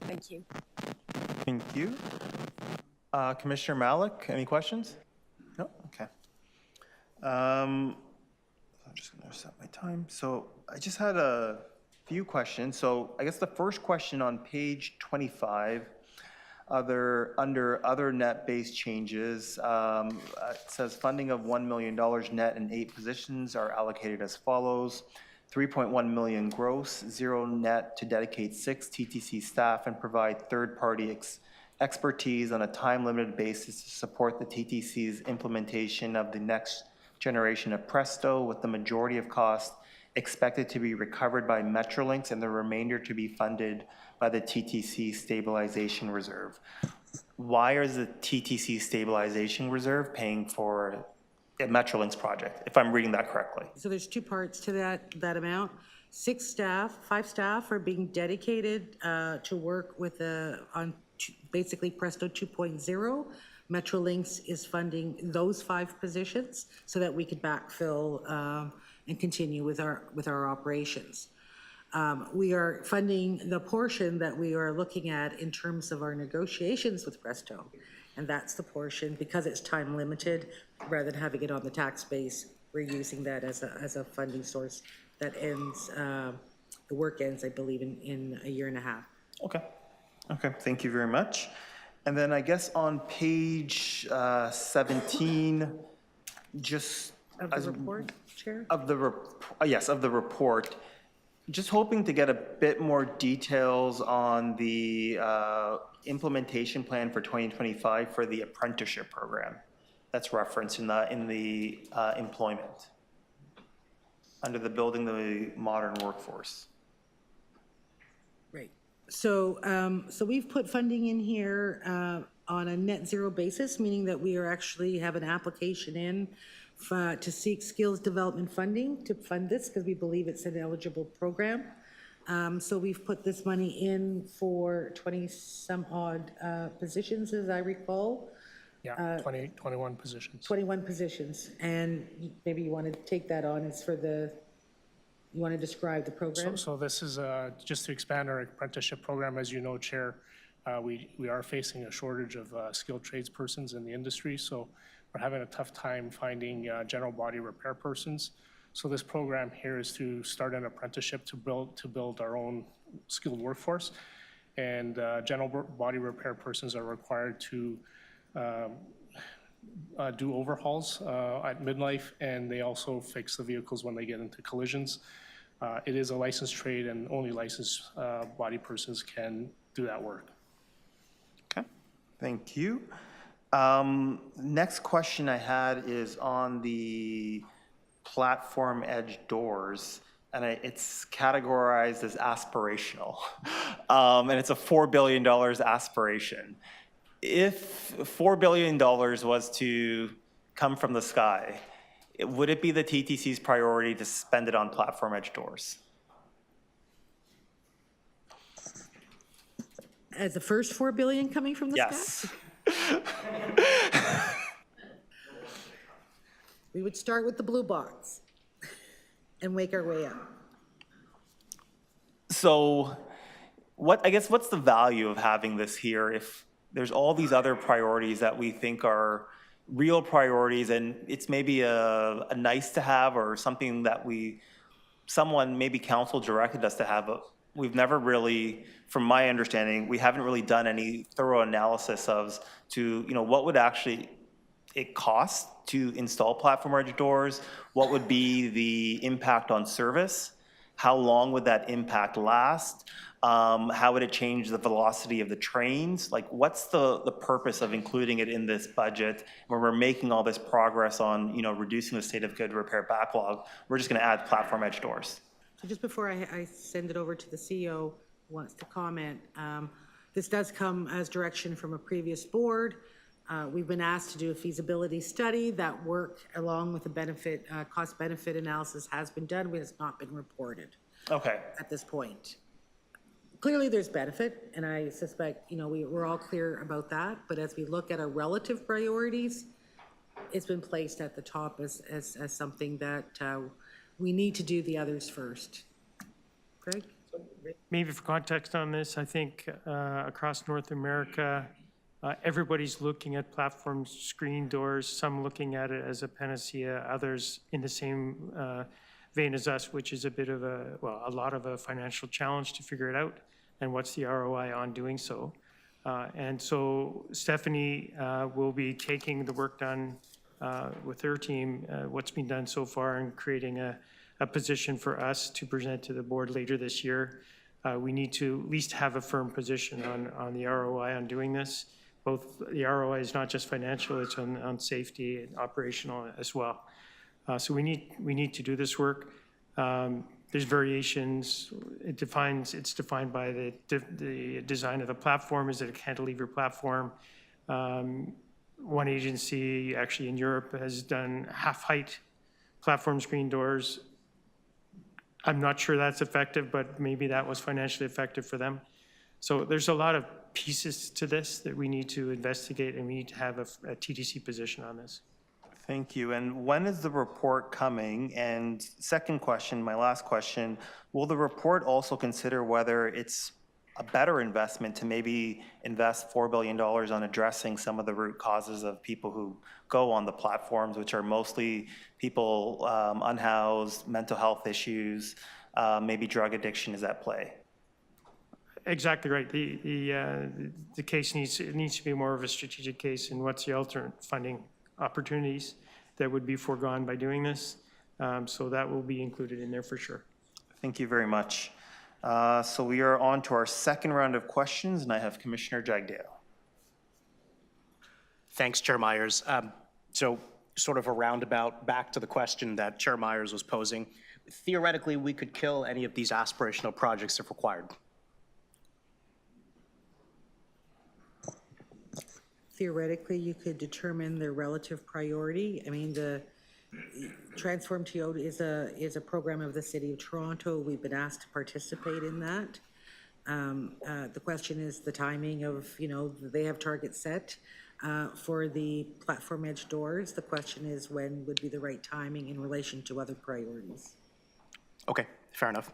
Thank you. Thank you. Commissioner Malik, any questions? No? Okay. I'm just going to set my time. So I just had a few questions. So I guess the first question on page 25, under other net-based changes, it says funding of $1 million net and 8 positions are allocated as follows. 3.1 million gross, 0 net to dedicate 6 TTC staff and provide third-party expertise on a time-limited basis to support the TTC's implementation of the next generation of Presto, with the majority of costs expected to be recovered by Metrolinx and the remainder to be funded by the TTC Stabilization Reserve. Why is the TTC Stabilization Reserve paying for a Metrolinx project, if I'm reading that correctly? So there's two parts to that amount. 5 staff are being dedicated to work with basically Presto 2.0. Metrolinx is funding those 5 positions so that we could backfill and continue with our operations. We are funding the portion that we are looking at in terms of our negotiations with Presto. And that's the portion, because it's time limited, rather than having it on the tax base, we're using that as a funding source that ends, the work ends, I believe, in a year and a half. Okay. Okay, thank you very much. And then I guess on page 17, just Of the report, Chair? Yes, of the report. Just hoping to get a bit more details on the implementation plan for 2025 for the apprenticeship program that's referenced in the employment under the building the modern workforce. Right. So we've put funding in here on a net zero basis, meaning that we actually have an application in to seek skills development funding to fund this, because we believe it's an eligible program. So we've put this money in for 20-some odd positions, as I recall. Yeah, 21 positions. 21 positions. And maybe you want to take that on as for you want to describe the program? So this is just to expand our apprenticeship program. As you know, Chair, we are facing a shortage of skilled tradespersons in the industry. So we're having a tough time finding general body repair persons. So this program here is to start an apprenticeship to build our own skilled workforce. And general body repair persons are required to do overhauls at midlife, and they also fix the vehicles when they get into collisions. It is a licensed trade, and only licensed body persons can do that work. Okay, thank you. Next question I had is on the platform edge doors, and it's categorized as aspirational, and it's a $4 billion aspiration. If $4 billion was to come from the sky, would it be the TTC's priority to spend it on platform edge doors? As the first $4 billion coming from the sky? Yes. We would start with the blue box and make our way up. So I guess what's the value of having this here if there's all these other priorities that we think are real priorities, and it's maybe a nice to have or something that someone, maybe council directed us to have, but we've never really, from my understanding, we haven't really done any thorough analysis of what would actually it costs to install platform edge doors? What would be the impact on service? How long would that impact last? How would it change the velocity of the trains? Like, what's the purpose of including it in this budget when we're making all this progress on, you know, reducing the state of good repair backlog? We're just going to add platform edge doors. So just before I send it over to the CEO who wants to comment, this does come as direction from a previous board. We've been asked to do a feasibility study. That work, along with the cost-benefit analysis, has been done, but it's not been reported. Okay. At this point. Clearly, there's benefit, and I suspect, you know, we're all clear about that. But as we look at our relative priorities, it's been placed at the top as something that we need to do the others first. Greg? Maybe for context on this, I think across North America, everybody's looking at platform screen doors, some looking at it as a panacea, others in the same vein as us, which is a bit of a lot of a financial challenge to figure it out, and what's the ROI on doing so. And so Stephanie will be taking the work done with her team, what's been done so far, and creating a position for us to present to the board later this year. We need to at least have a firm position on the ROI on doing this. Both the ROI is not just financial, it's on safety and operational as well. So we need to do this work. There's variations. It's defined by the design of the platform. Is it a cantilever platform? One agency actually in Europe has done half-height platform screen doors. I'm not sure that's effective, but maybe that was financially effective for them. So there's a lot of pieces to this that we need to investigate, and we need to have a TTC position on this. Thank you. And when is the report coming? And second question, my last question, will the report also consider whether it's a better investment to maybe invest $4 billion on addressing some of the root causes of people who go on the platforms, which are mostly people unhoused, mental health issues, maybe drug addiction is at play? Exactly right. The case needs to be more of a strategic case, and what's the alternate funding opportunities that would be foregone by doing this. So that will be included in there for sure. Thank you very much. So we are on to our second round of questions, and I have Commissioner Jagdale. Thanks, Chair Myers. So sort of a roundabout back to the question that Chair Myers was posing. Theoretically, we could kill any of these aspirational projects if required. Theoretically, you could determine their relative priority. I mean, the Transform Toyota is a program of the City of Toronto. We've been asked to participate in that. The question is the timing of, you know, they have targets set for the platform edge doors. The question is when would be the right timing in relation to other priorities. Okay, fair enough.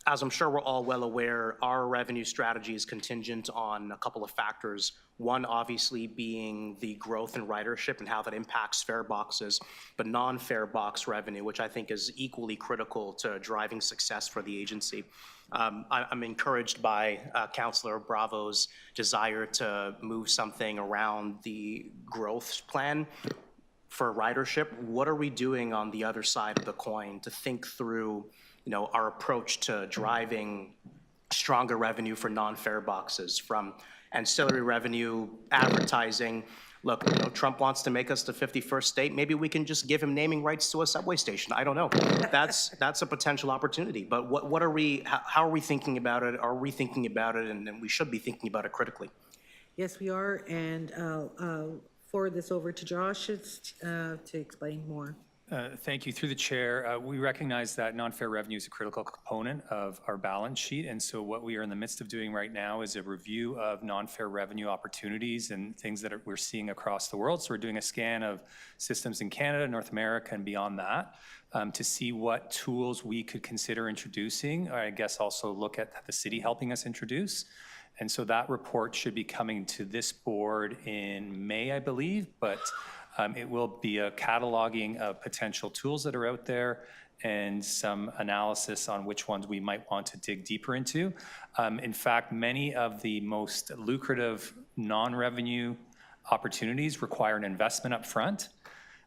As I'm sure we're all well aware, our revenue strategy is contingent on a couple of factors. One, obviously, being the growth in ridership and how that impacts fare boxes, but non-fare box revenue, which I think is equally critical to driving success for the agency. I'm encouraged by Councillor Bravo's desire to move something around the growth plan for ridership. What are we doing on the other side of the coin to think through, you know, our approach to driving stronger revenue for non-fare boxes, from ancillary revenue, advertising? Look, you know, Trump wants to make us the 51st state. Maybe we can just give him naming rights to a subway station. I don't know. That's a potential opportunity. But what are we? How are we thinking about it? Are we thinking about it? And we should be thinking about it critically. Yes, we are, and I'll forward this over to Josh to explain more. Thank you. Through the chair, we recognize that non-fare revenue is a critical component of our balance sheet. And so what we are in the midst of doing right now is a review of non-fare revenue opportunities and things that we're seeing across the world. So we're doing a scan of systems in Canada, North America, and beyond that to see what tools we could consider introducing, or I guess also look at the city helping us introduce. And so that report should be coming to this board in May, I believe, but it will be a cataloging of potential tools that are out there and some analysis on which ones we might want to dig deeper into. In fact, many of the most lucrative non-revenue opportunities require an investment up front.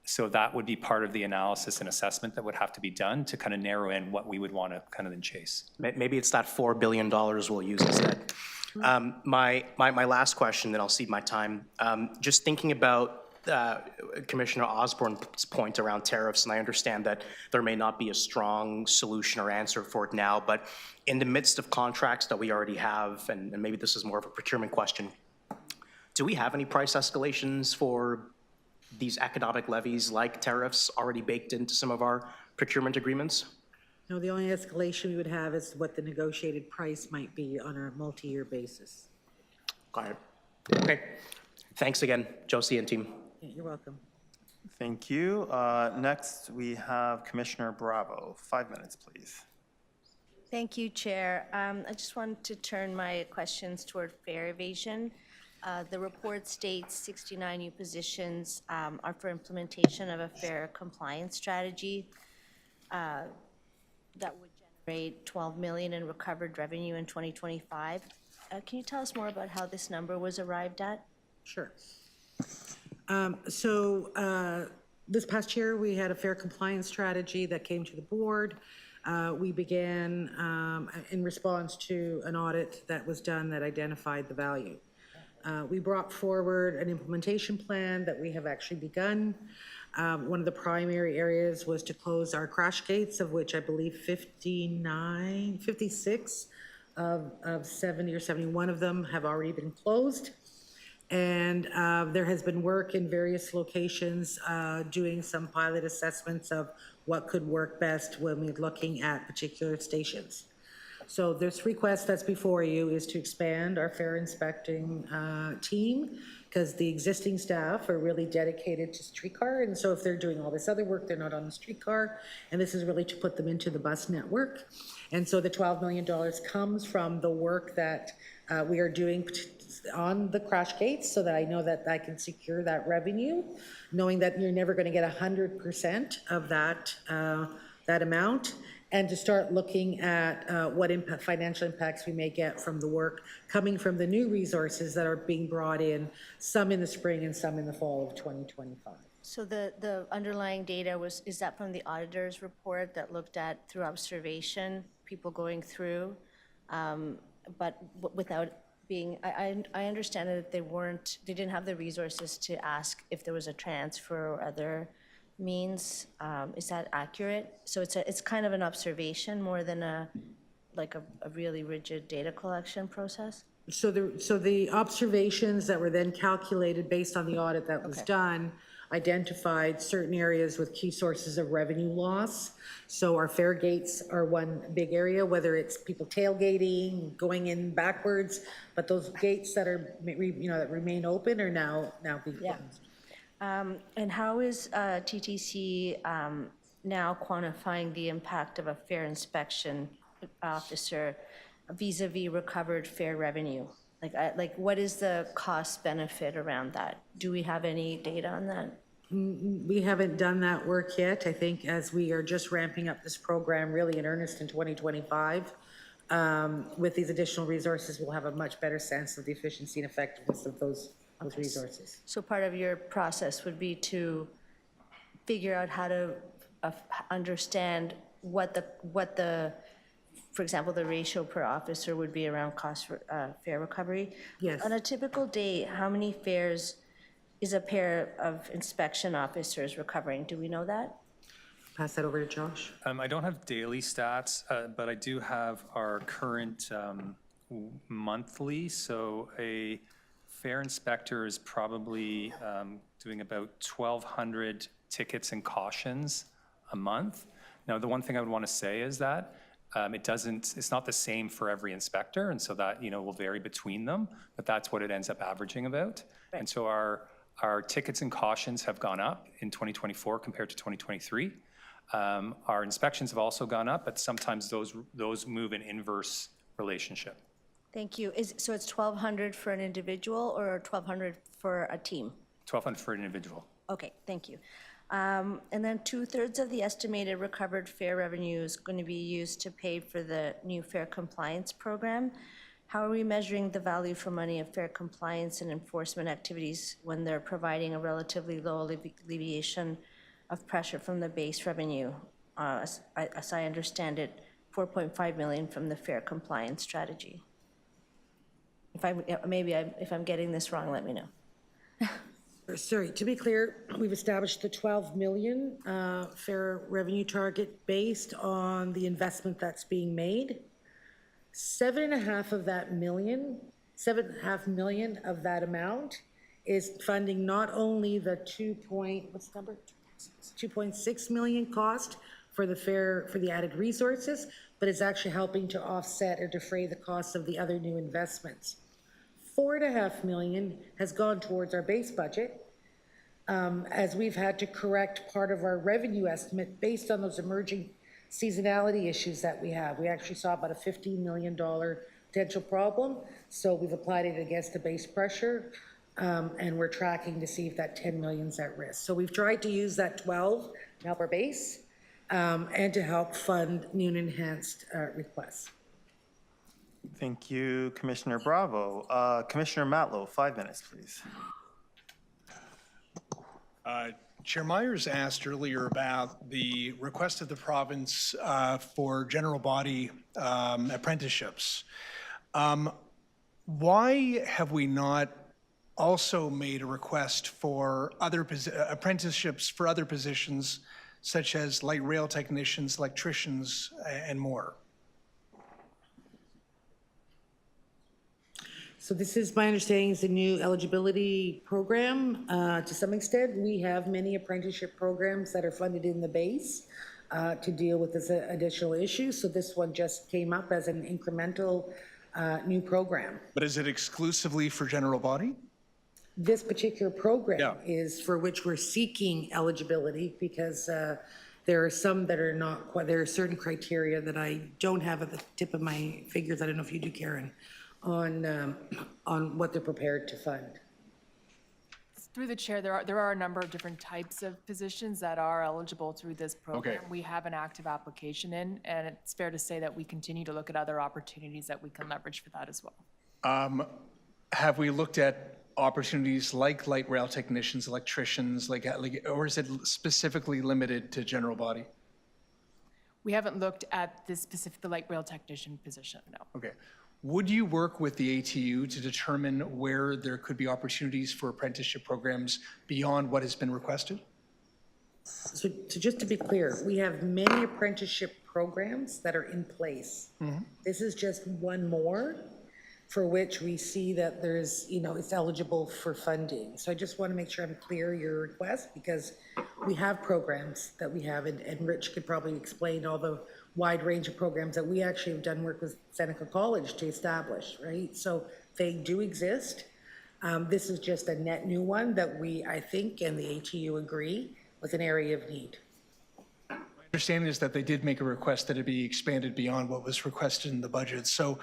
So that would be part of the analysis and assessment that would have to be done to kind of narrow in what we would want to kind of then chase. Maybe it's that $4 billion we'll use instead. My last question, then I'll cede my time. Just thinking about Commissioner Osborne's point around tariffs, and I understand that there may not be a strong solution or answer for it now, but in the midst of contracts that we already have, and maybe this is more of a procurement question, do we have any price escalations for these economic levies like tariffs already baked into some of our procurement agreements? No, the only escalation we would have is what the negotiated price might be on a multi-year basis. Got it. Okay. Thanks again, Josie and team. You're welcome. Thank you. Next, we have Commissioner Bravo. 5 minutes, please. Thank you, Chair. I just wanted to turn my questions toward fare evasion. The report states 69 new positions are for implementation of a fare compliance strategy that would generate $12 million in recovered revenue in 2025. Can you tell us more about how this number was arrived at? Sure. This past year, we had a fare compliance strategy that came to the board. We began in response to an audit that was done that identified the value. We brought forward an implementation plan that we have actually begun. One of the primary areas was to close our crash gates, of which I believe 56 of 70 or 71 of them have already been closed. And there has been work in various locations doing some pilot assessments of what could work best when we're looking at particular stations. So this request that's before you is to expand our fare inspecting team, because the existing staff are really dedicated to streetcar. And so if they're doing all this other work, they're not on the streetcar. And this is really to put them into the bus network. And so the $12 million comes from the work that we are doing on the crash gates, so that I know that I can secure that revenue, knowing that you're never going to get 100% of that amount, and to start looking at what financial impacts we may get from the work coming from the new resources that are being brought in, some in the spring and some in the fall of 2025. So the underlying data is that from the auditor's report that looked at through observation, people going through, but without being, I understand that they didn't have the resources to ask if there was a transfer or other means. Is that accurate? So it's kind of an observation more than a really rigid data collection process? So the observations that were then calculated based on the audit that was done identified certain areas with key sources of revenue loss. So our fare gates are one big area, whether it's people tailgating, going in backwards, but those gates that are, that remain open are now being closed. And how is TTC now quantifying the impact of a fare inspection officer vis-a-vis recovered fare revenue? What is the cost benefit around that? Do we have any data on that? We haven't done that work yet. I think as we are just ramping up this program really in earnest in 2025, with these additional resources, we'll have a much better sense of the efficiency and effectiveness of those resources. So part of your process would be to figure out how to understand what the, for example, the ratio per officer would be around cost for fare recovery. Yes. On a typical day, how many fares is a pair of inspection officers recovering? Do we know that? Pass that over to Josh. I don't have daily stats, but I do have our current monthly. So a fare inspector is probably doing about 1,200 tickets and cautions a month. Now, the one thing I would want to say is that it's not the same for every inspector, and so that will vary between them, but that's what it ends up averaging about. Right. And so our tickets and cautions have gone up in 2024 compared to 2023. Our inspections have also gone up, but sometimes those move in inverse relationship. Thank you. So it's 1,200 for an individual or 1,200 for a team? 1,200 for an individual. Okay, thank you. And then 2/3 of the estimated recovered fare revenue is going to be used to pay for the new fare compliance program. How are we measuring the value for money of fair compliance and enforcement activities when they're providing a relatively low alleviation of pressure from the base revenue? As I understand it, 4.5 million from the fair compliance strategy. If I'm getting this wrong, let me know. Sorry, to be clear, we've established the 12 million fair revenue target based on the investment that's being made. 7.5 million of that amount is funding not only the 2.6 million cost for the added resources, but it's actually helping to offset or defray the costs of the other new investments. 4.5 million has gone towards our base budget, as we've had to correct part of our revenue estimate based on those emerging seasonality issues that we have. We actually saw about a $15 million potential problem, so we've applied it against the base pressure, and we're tracking to see if that 10 million's at risk. So we've tried to use that 12 to help our base, and to help fund new and enhanced requests. Thank you, Commissioner Bravo. Commissioner Matlow, 5 minutes, please. Chair Myers asked earlier about the request of the province for general body apprenticeships. Why have we not also made a request for other apprenticeships for other positions, such as light rail technicians, electricians, and more? So this is, my understanding, is the new eligibility program. To some extent, we have many apprenticeship programs that are funded in the base to deal with this additional issue. So this one just came up as an incremental new program. But is it exclusively for general body? This particular program is for which we're seeking eligibility, because there are some that are not quite, there are certain criteria that I don't have at the tip of my fingers. I don't know if you do, Karen, on what they're prepared to fund. Through the chair, there are a number of different types of positions that are eligible through this program. Okay. We have an active application in, and it's fair to say that we continue to look at other opportunities that we can leverage for that as well. Have we looked at opportunities like light rail technicians, electricians, or is it specifically limited to general body? We haven't looked at the light rail technician position, no. Okay. Would you work with the ATU to determine where there could be opportunities for apprenticeship programs beyond what has been requested? So just to be clear, we have many apprenticeship programs that are in place. Mm-hmm. This is just one more for which we see that there's, it's eligible for funding. So I just want to make sure I'm clear your request, because we have programs that we have, and Rich could probably explain all the wide range of programs that we actually have done work with Seneca College to establish, right? So they do exist. This is just a net new one that I think, and the ATU agree, was an area of need. My understanding is that they did make a request that it be expanded beyond what was requested in the budget. So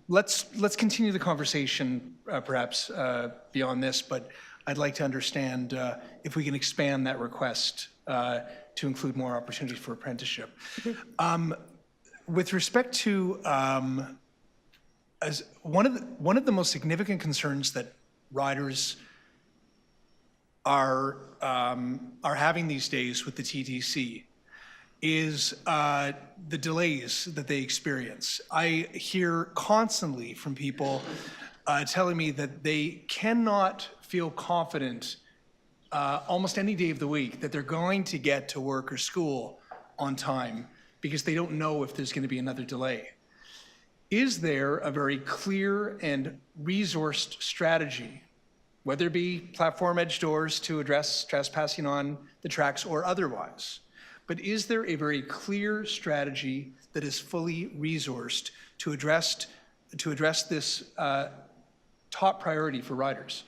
let's continue the conversation perhaps beyond this, but I'd like to understand if we can expand that request to include more opportunities for apprenticeship. With respect to as one of the most significant concerns that riders are having these days with the TTC is the delays that they experience. I hear constantly from people telling me that they cannot feel confident almost any day of the week that they're going to get to work or school on time because they don't know if there's going to be another delay. Is there a very clear and resourced strategy, whether it be platform edge doors to address trespassing on the tracks or otherwise, but is there a very clear strategy that is fully resourced to address this top priority for riders?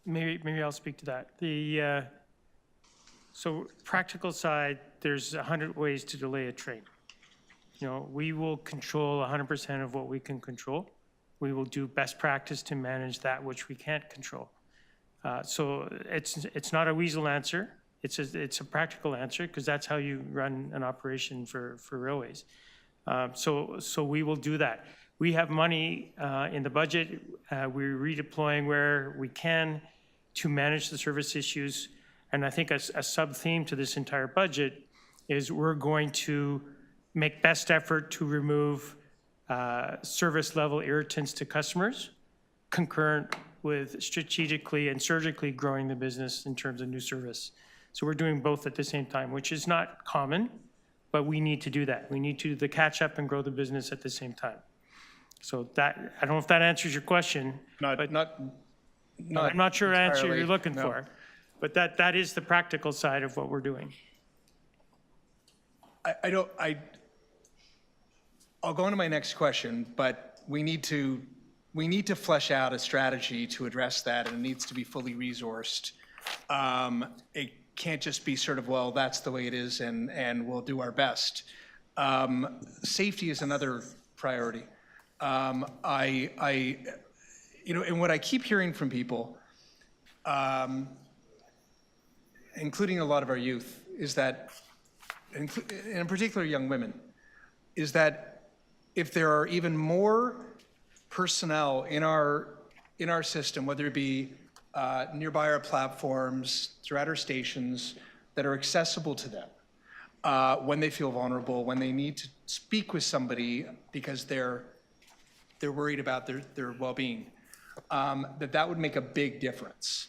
Maybe I'll speak to that. So practical side, there's 100 ways to delay a train. We will control 100% of what we can control. We will do best practice to manage that which we can't control. So it's not a weasel answer. It's a practical answer, because that's how you run an operation for railways. So we will do that. We have money in the budget. We're redeploying where we can to manage the service issues. And I think a sub-theme to this entire budget is we're going to make best effort to remove service level irritants to customers, concurrent with strategically and surgically growing the business in terms of new service. So we're doing both at the same time, which is not common, but we need to do that. We need to do the catch up and grow the business at the same time. So that, I don't know if that answers your question. I'm not sure answer you're looking for, but that is the practical side of what we're doing. I'll go on to my next question, but we need to flesh out a strategy to address that, and it needs to be fully resourced. It can't just be sort of, well, that's the way it is, and we'll do our best. Safety is another priority. And what I keep hearing from people, including a lot of our youth, is that, and in particular young women, is that if there are even more personnel in our system, whether it be nearby our platforms, throughout our stations, that are accessible to them when they feel vulnerable, when they need to speak with somebody because they're worried about their well-being, that would make a big difference.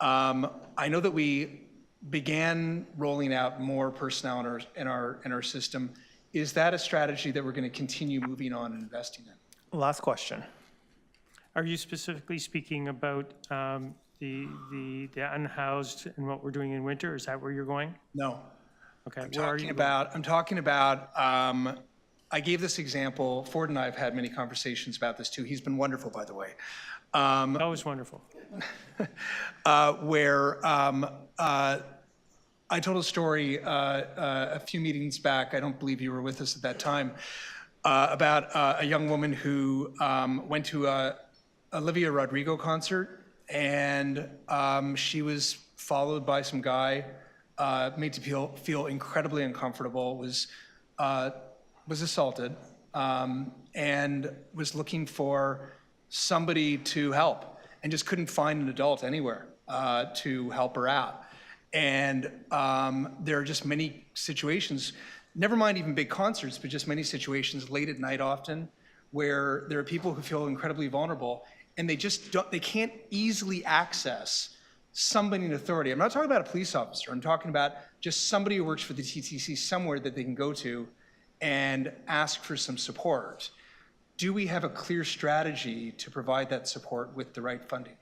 I know that we began rolling out more personnel in our system. Is that a strategy that we're going to continue moving on and investing in? Last question. Are you specifically speaking about the unhoused and what we're doing in winter? Is that where you're going? No. Okay. I'm talking about, I gave this example. Ford and I have had many conversations about this too. He's been wonderful, by the way. Always wonderful. Where I told a story a few meetings back, I don't believe you were with us at that time, about a young woman who went to a Olivia Rodrigo concert, and she was followed by some guy, made to feel incredibly uncomfortable, was assaulted, and was looking for somebody to help, and just couldn't find an adult anywhere to help her out. And there are just many situations, never mind even big concerts, but just many situations late at night often, where there are people who feel incredibly vulnerable, and they can't easily access somebody in authority. I'm not talking about a police officer. I'm talking about just somebody who works for the TTC somewhere that they can go to and ask for some support. Do we have a clear strategy to provide that support with the right funding?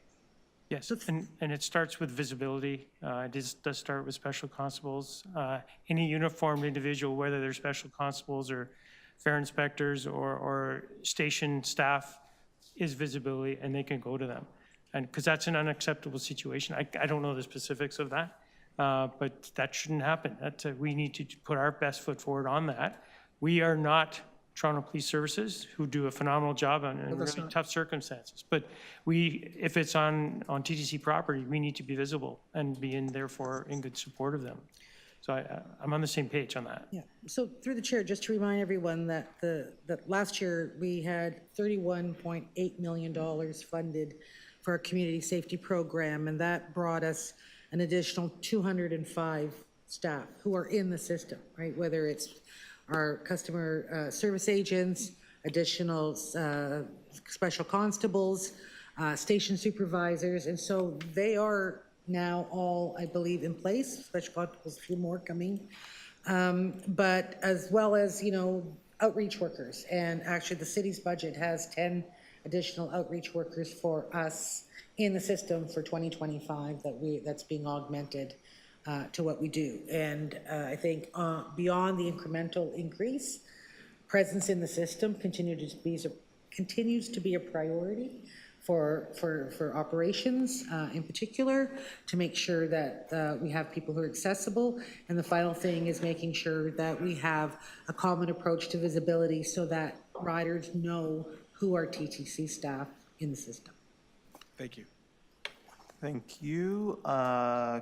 Yes, and it starts with visibility. It does start with special constables. Any uniformed individual, whether they're special constables or fare inspectors or station staff, is visibility, and they can go to them. And because that's an unacceptable situation. I don't know the specifics of that, but that shouldn't happen. We need to put our best foot forward on that. We are not Toronto Police Services, who do a phenomenal job in really tough circumstances. But if it's on TTC property, we need to be visible and be in good support of them. So I'm on the same page on that. Yeah. So through the chair, just to remind everyone that that last year we had $31.8 million funded for our community safety program, and that brought us an additional 205 staff who are in the system, right? Whether it's our customer service agents, additional special constables, station supervisors, and so they are now all, I believe, in place. Special constables, a few more coming, but as well as outreach workers. And actually, the city's budget has 10 additional outreach workers for us in the system for 2025 that's being augmented to what we do. And I think beyond the incremental increase, presence in the system continues to be a priority for operations in particular, to make sure that we have people who are accessible. And the final thing is making sure that we have a common approach to visibility so that riders know who are TTC staff in the system. Thank you. Thank you.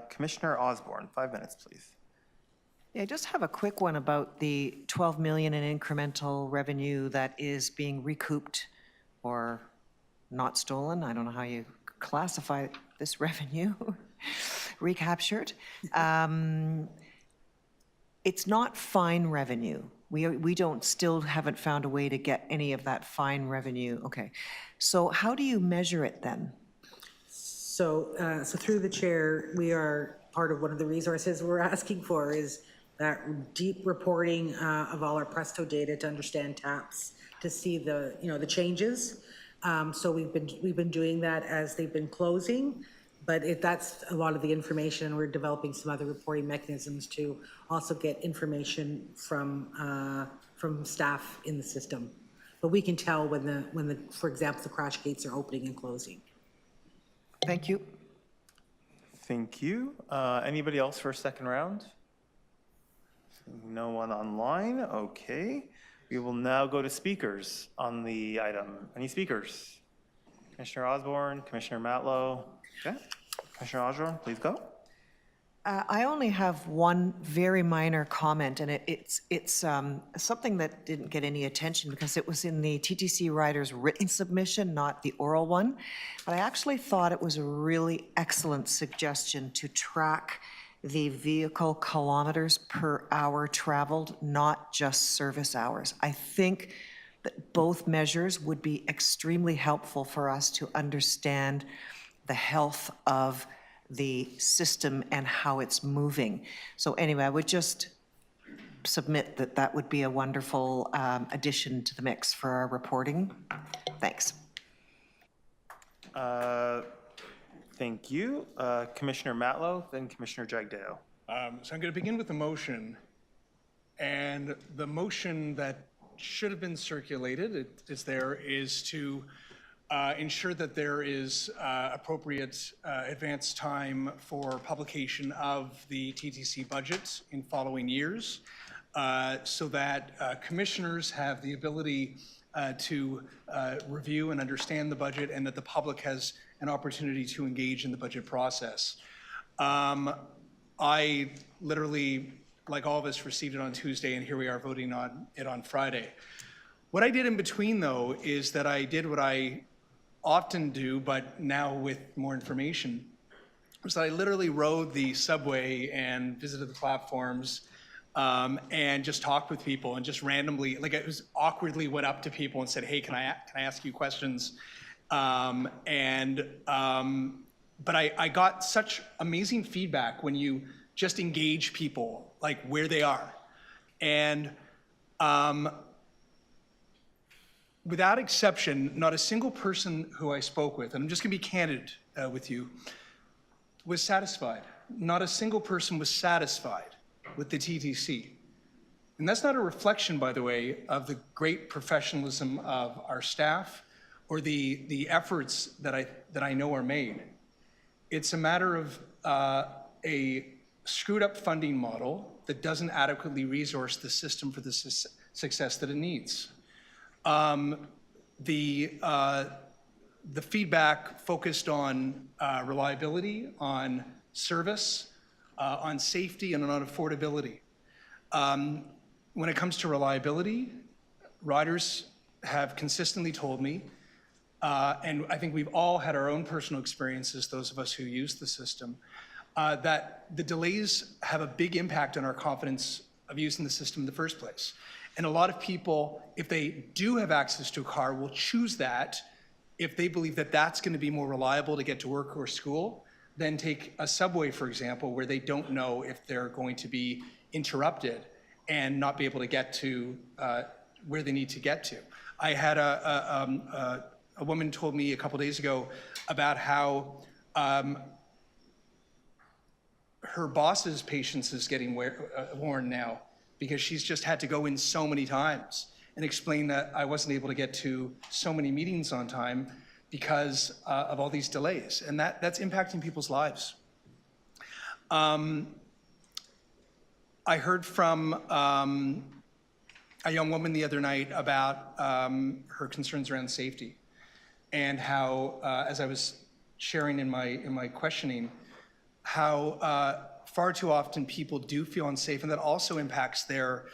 Commissioner Osborne, 5 minutes, please. Yeah, I just have a quick one about the 12 million in incremental revenue that is being recouped or not stolen. I don't know how you classify this revenue, recaptured. It's not fine revenue. We haven't found a way to get any of that fine revenue. Okay. So how do you measure it then? So through the chair, we are part of one of the resources we're asking for is that deep reporting of all our Presto data to understand TAPs, to see the changes. So we've been doing that as they've been closing, but that's a lot of the information. We're developing some other reporting mechanisms to also get information from staff in the system. But we can tell when for example, the crash gates are opening and closing. Thank you. Thank you. Anybody else for a second round? No one online. Okay. We will now go to speakers on the item. Any speakers? Commissioner Osborne, Commissioner Matlow. Okay. Commissioner Osborne, please go. I only have one very minor comment, and it's something that didn't get any attention because it was in the TTC Riders written submission, not the oral one. But I actually thought it was a really excellent suggestion to track the vehicle kilometers per hour traveled, not just service hours. I think that both measures would be extremely helpful for us to understand the health of the system and how it's moving. So anyway, I would just submit that would be a wonderful addition to the mix for our reporting. Thanks. Thank you. Commissioner Matlow, then Commissioner Jagdeo. So I'm going to begin with the motion. And the motion that should have been circulated, is to ensure that there is appropriate advance time for publication of the TTC budget in following years, so that commissioners have the ability to review and understand the budget, and that the public has an opportunity to engage in the budget process. I literally, like all of us, received it on Tuesday, and here we are voting on it on Friday. What I did in between, though, is that I did what I often do, but now with more information, was that I literally rode the subway and visited the platforms and just talked with people and just randomly, like it was awkwardly went up to people and said, hey, can I ask you questions? But I got such amazing feedback when you just engage people, like where they are. And without exception, not a single person who I spoke with, and I'm just gonna be candid with you, was satisfied. Not a single person was satisfied with the TTC. And that's not a reflection, by the way, of the great professionalism of our staff or the efforts that I know are made. It's a matter of a screwed up funding model that doesn't adequately resource the system for the success that it needs. The feedback focused on reliability, on service, on safety, and on affordability. When it comes to reliability, riders have consistently told me, and I think we've all had our own personal experiences, those of us who use the system, that the delays have a big impact on our confidence of using the system in the first place. And a lot of people, if they do have access to a car, will choose that if they believe that that's going to be more reliable to get to work or school than take a subway, for example, where they don't know if they're going to be interrupted and not be able to get to where they need to get to. I had a woman told me a couple days ago about how her boss's patience is getting worn now, because she's just had to go in so many times and explain that I wasn't able to get to so many meetings on time because of all these delays. And that's impacting people's lives. I heard from a young woman the other night about her concerns around safety, and how, as I was sharing in my questioning, how far too often people do feel unsafe, and that also impacts their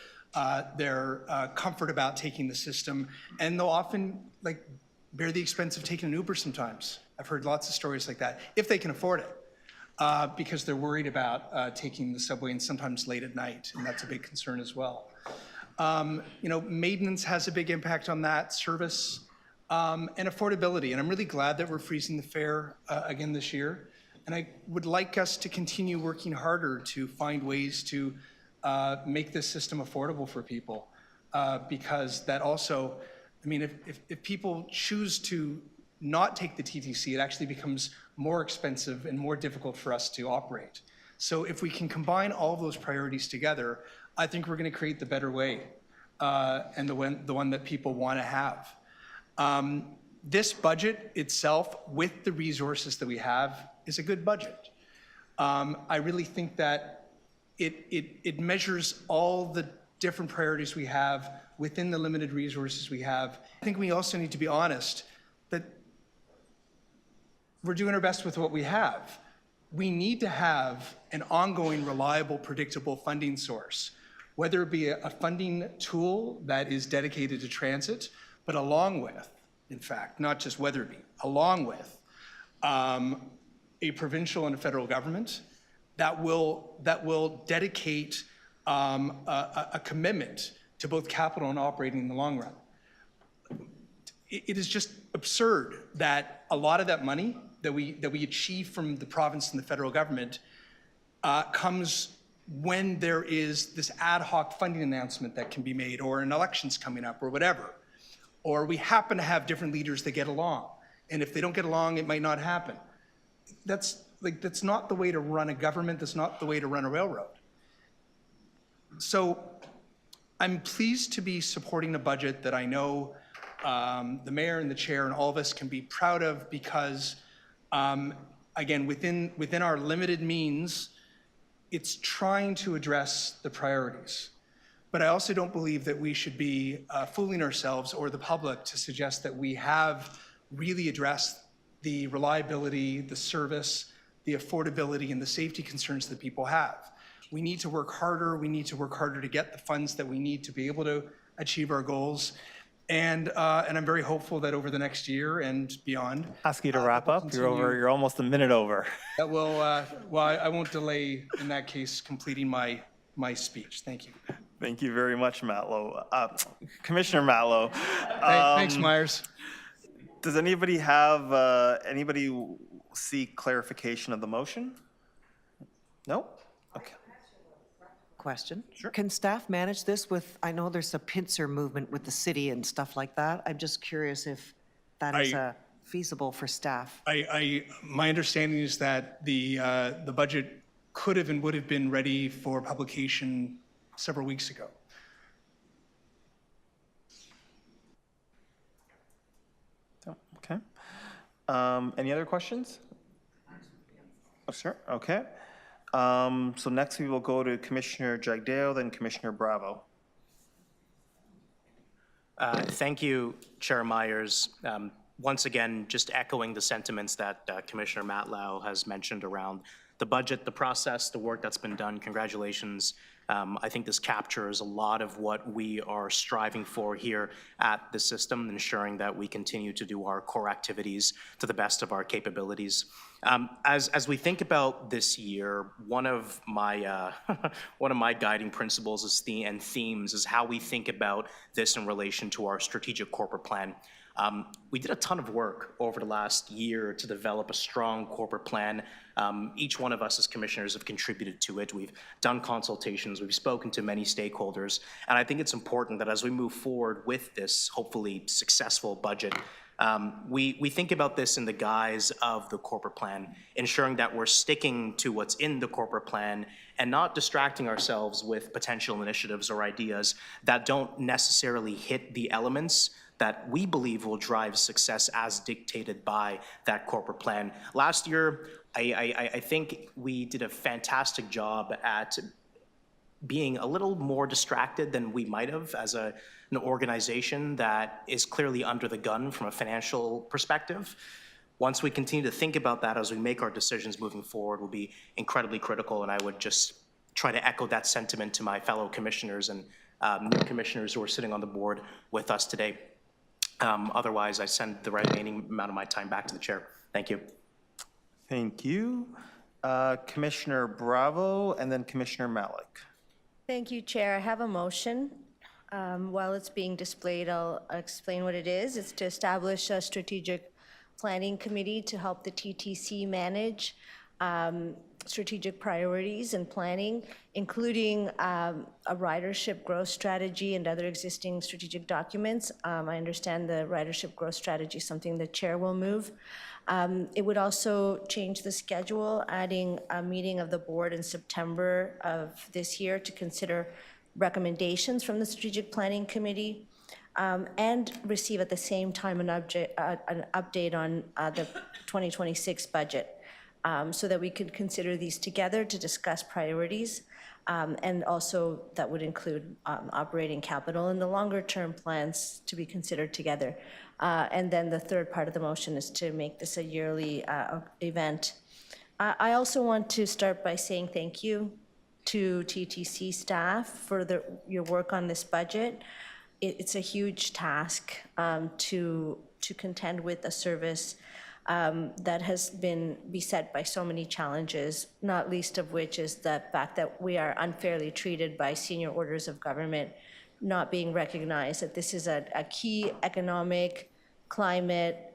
comfort about taking the system, and they'll often like bear the expense of taking an Uber sometimes. I've heard lots of stories like that, if they can afford it, because they're worried about taking the subway and sometimes late at night, and that's a big concern as well. You know, maintenance has a big impact on that, service, and affordability, and I'm really glad that we're freezing the fare again this year, and I would like us to continue working harder to find ways to make this system affordable for people, because that also, I mean, if people choose to not take the TTC, it actually becomes more expensive and more difficult for us to operate. So if we can combine all of those priorities together, I think we're going to create the better way, and the one that people want to have. This budget itself, with the resources that we have, is a good budget. I really think that it measures all the different priorities we have within the limited resources we have. I think we also need to be honest that we're doing our best with what we have. We need to have an ongoing, reliable, predictable funding source, whether it be a funding tool that is dedicated to transit, but along with, in fact, not just whether it be, along with a provincial and a federal government that will dedicate a commitment to both capital and operating in the long run. It is just absurd that a lot of that money that we achieve from the province and the federal government comes when there is this ad hoc funding announcement that can be made, or an election's coming up, or whatever, or we happen to have different leaders that get along, and if they don't get along, it might not happen. That's not the way to run a government. That's not the way to run a railroad. So I'm pleased to be supporting a budget that I know the mayor and the chair and all of us can be proud of, because again, within our limited means, it's trying to address the priorities. But I also don't believe that we should be fooling ourselves or the public to suggest that we have really addressed the reliability, the service, the affordability, and the safety concerns that people have. We need to work harder. We need to work harder to get the funds that we need to be able to achieve our goals. And I'm very hopeful that over the next year and beyond. Ask you to wrap up. You're almost a minute over. That will, well, I won't delay, in that case, completing my speech. Thank you. Thank you very much, Matlow. Commissioner Matlow. Thanks, Myers. Does anybody seek clarification of the motion? No? Okay. Question. Sure. Can staff manage this with, I know there's a pincer movement with the city and stuff like that. I'm just curious if that is feasible for staff. My understanding is that the budget could have and would have been ready for publication several weeks ago. Okay. Any other questions? Oh, sure. Okay. So next we will go to Commissioner Jagdeo, then Commissioner Bravo. Thank you, Chair Myers. Once again, just echoing the sentiments that Commissioner Matlow has mentioned around the budget, the process, the work that's been done. Congratulations. I think this captures a lot of what we are striving for here at the system, ensuring that we continue to do our core activities to the best of our capabilities. As we think about this year, one of my guiding principles and themes is how we think about this in relation to our strategic corporate plan. We did a ton of work over the last year to develop a strong corporate plan. Each one of us as commissioners have contributed to it. We've done consultations, we've spoken to many stakeholders, and I think it's important that as we move forward with this hopefully successful budget, we think about this in the guise of the corporate plan, ensuring that we're sticking to what's in the corporate plan and not distracting ourselves with potential initiatives or ideas that don't necessarily hit the elements that we believe will drive success as dictated by that corporate plan. Last year, I think we did a fantastic job at being a little more distracted than we might have as an organization that is clearly under the gun from a financial perspective. once we continue to think about that as we make our decisions moving forward will be incredibly critical, and I would just try to echo that sentiment to my fellow commissioners and new commissioners who are sitting on the board with us today. Otherwise, I send the remaining amount of my time back to the chair. Thank you. Thank you. Commissioner Bravo and then Commissioner Malik. Thank you, Chair. I have a motion. While it's being displayed, I'll explain what it is. It's to establish a strategic planning committee to help the TTC manage strategic priorities and planning, including a ridership growth strategy and other existing strategic documents. I understand the ridership growth strategy is something the chair will move. It would also change the schedule, adding a meeting of the board in September of this year to consider recommendations from the strategic planning committee, and receive at the same time an update on the 2026 budget, so that we could consider these together to discuss priorities, and also that would include operating capital and the longer term plans to be considered together. And then the third part of the motion is to make this a yearly event. I also want to start by saying thank you to TTC staff for your work on this budget. It's a huge task to contend with a service that has been beset by so many challenges, not least of which is the fact that we are unfairly treated by senior orders of government, not being recognized that this is a key economic, climate,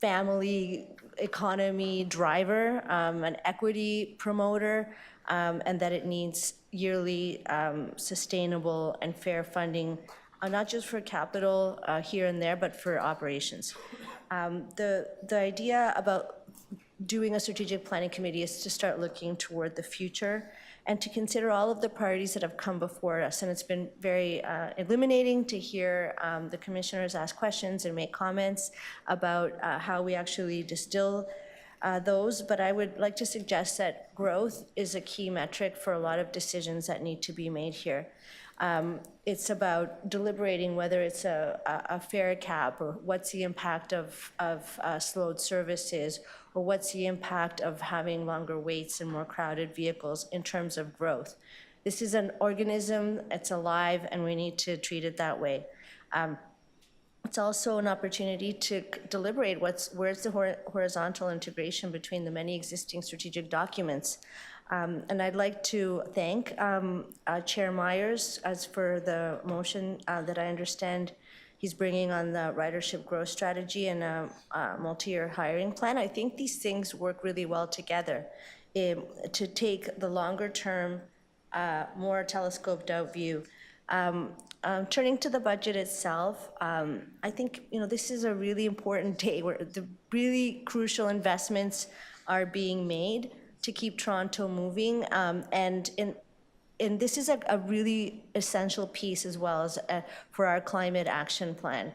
family economy driver, an equity promoter, and that it needs yearly sustainable and fair funding, not just for capital here and there, but for operations. The idea about doing a strategic planning committee is to start looking toward the future and to consider all of the priorities that have come before us. And it's been very illuminating to hear the commissioners ask questions and make comments about how we actually distill those. But I would like to suggest that growth is a key metric for a lot of decisions that need to be made here. It's about deliberating whether it's a fare cap, or what's the impact of slowed services, or what's the impact of having longer waits and more crowded vehicles in terms of growth. This is an organism, it's alive, and we need to treat it that way. It's also an opportunity to deliberate where's the horizontal integration between the many existing strategic documents. And I'd like to thank Chair Myers as for the motion that I understand he's bringing on the ridership growth strategy and a multi-year hiring plan. I think these things work really well together to take the longer term, more telescoped out view. Turning to the budget itself, I think this is a really important day where the really crucial investments are being made to keep Toronto moving, and this is a really essential piece as well as for our climate action plan.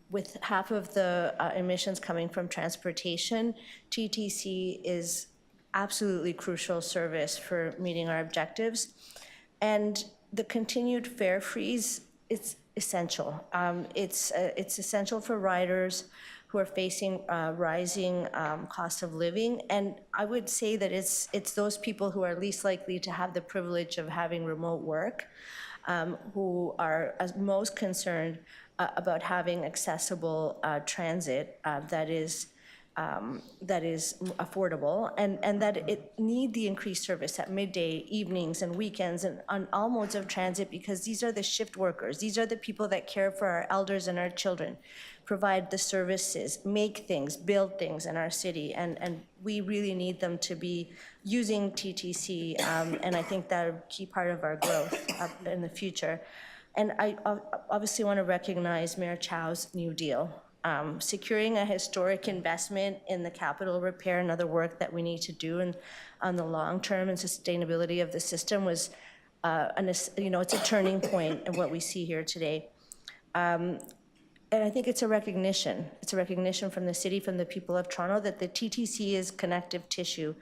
With half of the emissions coming from transportation, TTC is absolutely crucial service for meeting our objectives, and the continued fare freeze is essential. It's essential for riders who are facing rising cost of living. And I would say that it's those people who are least likely to have the privilege of having remote work, who are most concerned about having accessible transit that is affordable, and that it need the increased service at midday, evenings, and weekends, and on all modes of transit, because these are the shift workers. These are the people that care for our elders and our children, provide the services, make things, build things in our city, and we really need them to be using TTC, and I think that a key part of our growth in the future. And I obviously want to recognize Mayor Chow's New Deal. Securing a historic investment in the capital repair and other work that we need to do on the long term and sustainability of the system was, it's a turning point in what we see here today. And I think it's a recognition. It's a recognition from the city, from the people of Toronto, that the TTC is connective tissue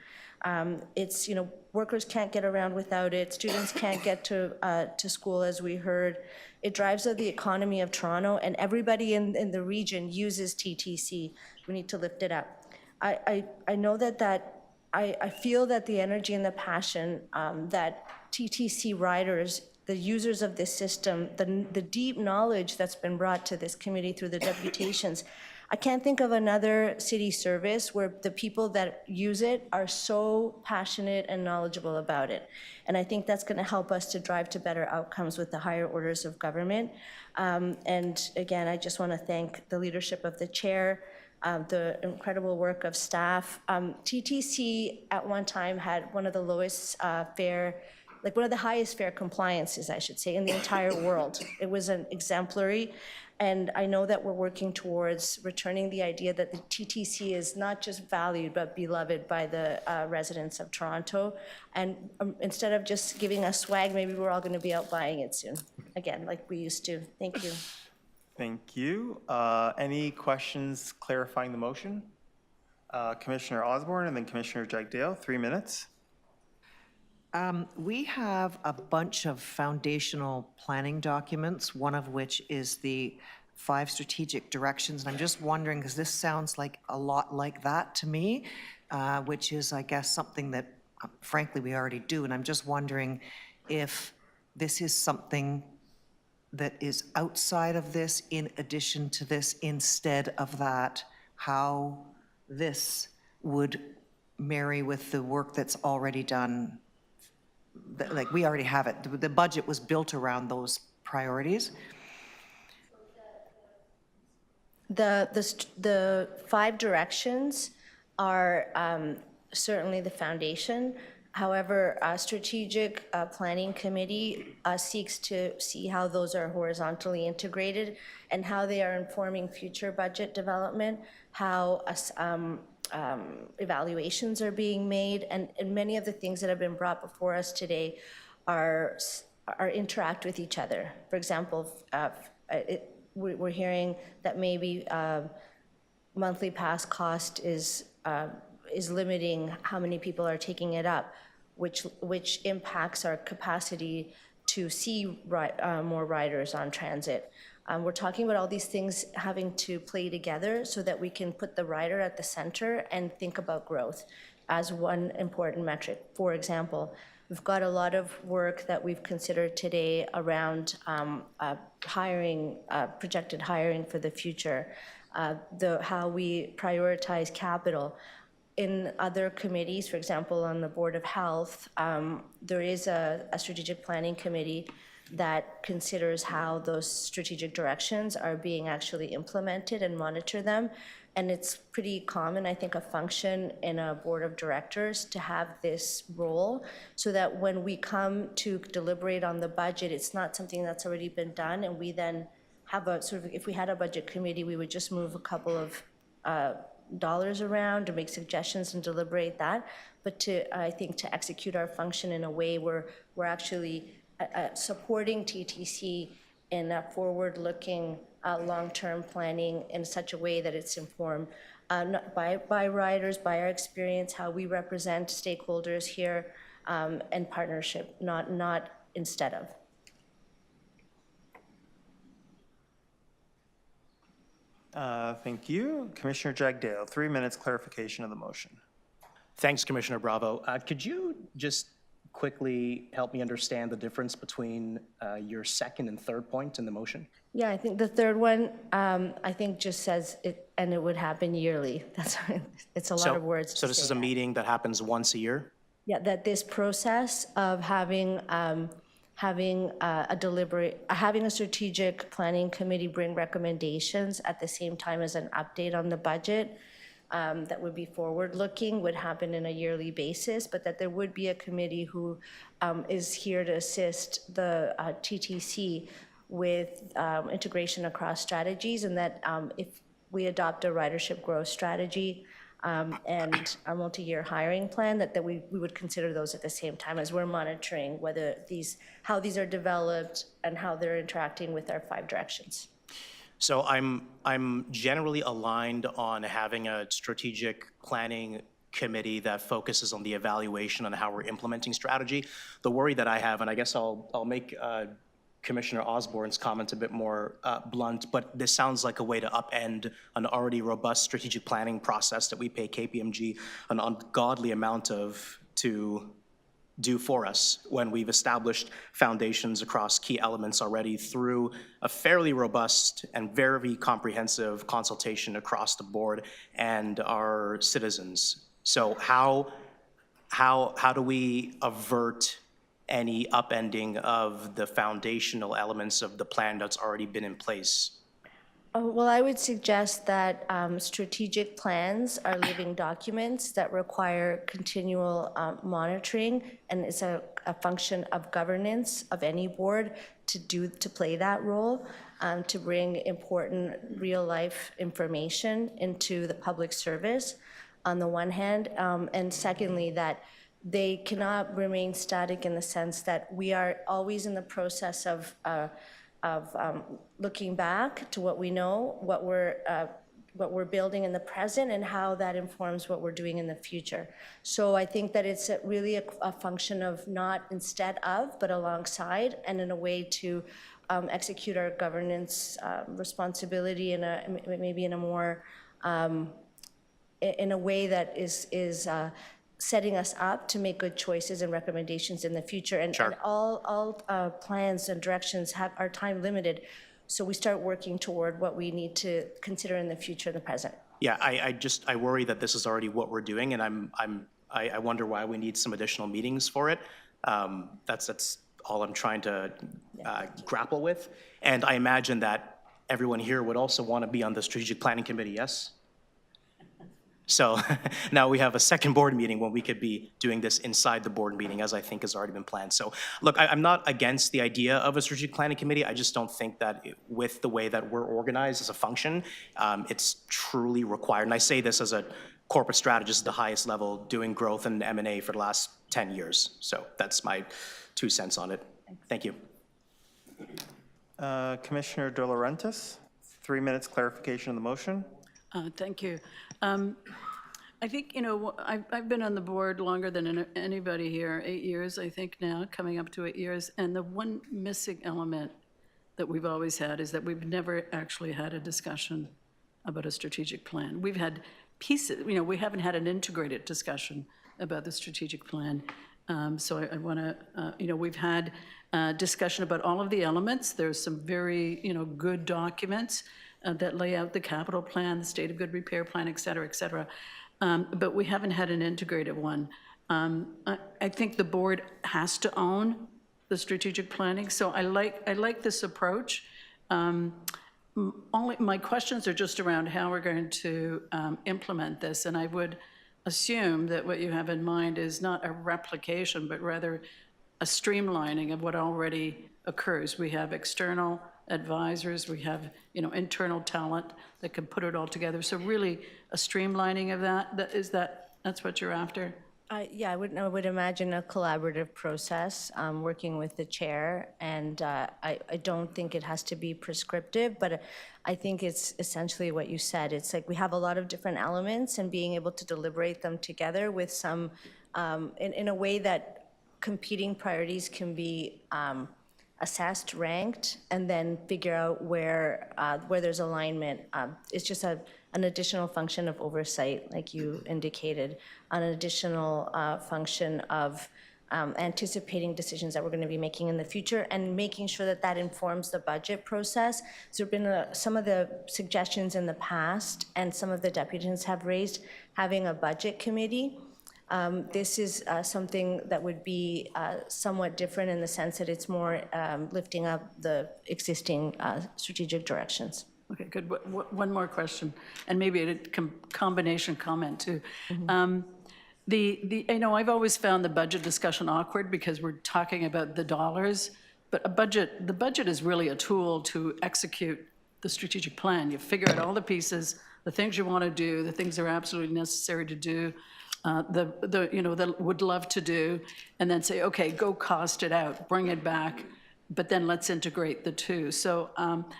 It's, workers can't get around without it. Students can't get to school, as we heard. It drives up the economy of Toronto, and everybody in the region uses TTC. We need to lift it up. I know I feel that the energy and the passion that TTC riders, the users of this system, the deep knowledge that's been brought to this committee through the deputations, I can't think of another city service where the people that use it are so passionate and knowledgeable about it. And I think that's going to help us to drive to better outcomes with the higher orders of government. And again, I just want to thank the leadership of the chair, the incredible work of staff. TTC at one time had one of the lowest one of the highest fare compliances, I should say, in the entire world. It was an exemplary. And I know that we're working towards returning the idea that the TTC is not just valued, but beloved by the residents of Toronto. And instead of just giving us swag, maybe we're all going to be out buying it soon, again, like we used to. Thank you. Thank you. Any questions clarifying the motion? Commissioner Osborne and then Commissioner Jagdale, 3 minutes. We have a bunch of foundational planning documents, one of which is the 5 strategic directions. And I'm just wondering, because this sounds like a lot like that to me, which is, I guess, something that, frankly, we already do. And I'm just wondering if this is something that is outside of this, in addition to this, instead of that, how this would marry with the work that's already done. Like, we already have it. The budget was built around those priorities. The 5 directions are certainly the foundation. However, a strategic planning committee seeks to see how those are horizontally integrated and how they are informing future budget development, how evaluations are being made, and many of the things that have been brought before us today are interact with each other. For example, we're hearing that maybe monthly pass cost is limiting how many people are taking it up, which impacts our capacity to see more riders on transit. We're talking about all these things having to play together so that we can put the rider at the center and think about growth as one important metric. For example, we've got a lot of work that we've considered today around hiring, projected hiring for the future, how we prioritize capital. In other committees, for example, on the Board of Health, there is a strategic planning committee that considers how those strategic directions are being actually implemented and monitor them. And it's pretty common, I think, a function in a board of directors to have this role so that when we come to deliberate on the budget, it's not something that's already been done. And we then have a sort of, if we had a budget committee, we would just move a couple of dollars around or make suggestions and deliberate that. But I think to execute our function in a way where we're actually supporting TTC in a forward-looking long-term planning in such a way that it's informed by riders, by our experience, how we represent stakeholders here, and partnership, not instead of. Thank you. Commissioner Jagdale, 3 minutes clarification of the motion. Thanks, Commissioner Bravo. Could you just quickly help me understand the difference between your second and third point in the motion? Yeah, I think the third one, I think just says it, and it would happen yearly. That's it's a lot of words. So this is a meeting that happens once a year? Yeah, that this process of having a strategic planning committee bring recommendations at the same time as an update on the budget that would be forward-looking would happen in a yearly basis, but that there would be a committee who is here to assist the TTC with integration across strategies, and that if we adopt a ridership growth strategy and a multi-year hiring plan, that we would consider those at the same time as we're monitoring whether how these are developed and how they're interacting with our 5 directions. So I'm generally aligned on having a strategic planning committee that focuses on the evaluation on how we're implementing strategy. The worry that I have, and I guess I'll make Commissioner Osborne's comment a bit more blunt, but this sounds like a way to upend an already robust strategic planning process that we pay KPMG an ungodly amount of to do for us when we've established foundations across key elements already through a fairly robust and very comprehensive consultation across the board and our citizens. So how do we avert any upending of the foundational elements of the plan that's already been in place? Well, I would suggest that strategic plans are living documents that require continual monitoring, and it's a function of governance of any board to play that role, to bring important real-life information into the public service on the one hand, and secondly, that they cannot remain static in the sense that we are always in the process of looking back to what we know, what we're building in the present, and how that informs what we're doing in the future. So I think that it's really a function of not instead of, but alongside, and in a way to execute our governance responsibility in maybe in a more in a way that is setting us up to make good choices and recommendations in the future. And, sure. and all plans and directions are time limited. So we start working toward what we need to consider in the future and the present. Yeah, I worry that this is already what we're doing, and I wonder why we need some additional meetings for it. That's all I'm trying to grapple with. And I imagine that everyone here would also want to be on the strategic planning committee, yes? So now we have a second board meeting when we could be doing this inside the board meeting, as I think has already been planned. So look, I'm not against the idea of a strategic planning committee. I just don't think that with the way that we're organized as a function, it's truly required. And I say this as a corporate strategist at the highest level, doing growth and M&A for the last 10 years. So that's my 2 cents on it. Thank you. Commissioner De Laurentiis, 3 minutes clarification of the motion. Thank you. I think, I've been on the board longer than anybody here, 8 years, I think now, coming up to 8 years. And the one missing element that we've always had is that we've never actually had a discussion about a strategic plan. We've had pieces, we haven't had an integrated discussion about the strategic plan. So I want to, we've had discussion about all of the elements. There's some very, good documents that lay out the capital plan, the state of good repair plan, et cetera, et cetera. But we haven't had an integrated one. I think the board has to own the strategic planning. So I like this approach. My questions are just around how we're going to implement this. And I would assume that what you have in mind is not a replication, but rather a streamlining of what already occurs. We have external advisors, we have internal talent that can put it all together. So really a streamlining of that's what you're after? Yeah, I would imagine a collaborative process, working with the chair, and I don't think it has to be prescriptive, but I think it's essentially what you said. It's like we have a lot of different elements, and being able to deliberate them together with some, in a way that competing priorities can be assessed, ranked, and then figure out where there's alignment. It's just an additional function of oversight, like you indicated, an additional function of anticipating decisions that we're going to be making in the future and making sure that that informs the budget process. So there have been some of the suggestions in the past, and some of the deputies have raised having a budget committee. This is something that would be somewhat different in the sense that it's more lifting up the existing strategic directions. Okay, good. One more question, and maybe a combination comment too. I've always found the budget discussion awkward because we're talking about the dollars, but the budget is really a tool to execute the strategic plan. You figure out all the pieces, the things you want to do, the things that are absolutely necessary to do, that would love to do, and then say, okay, go cost it out, bring it back, but then let's integrate the two. So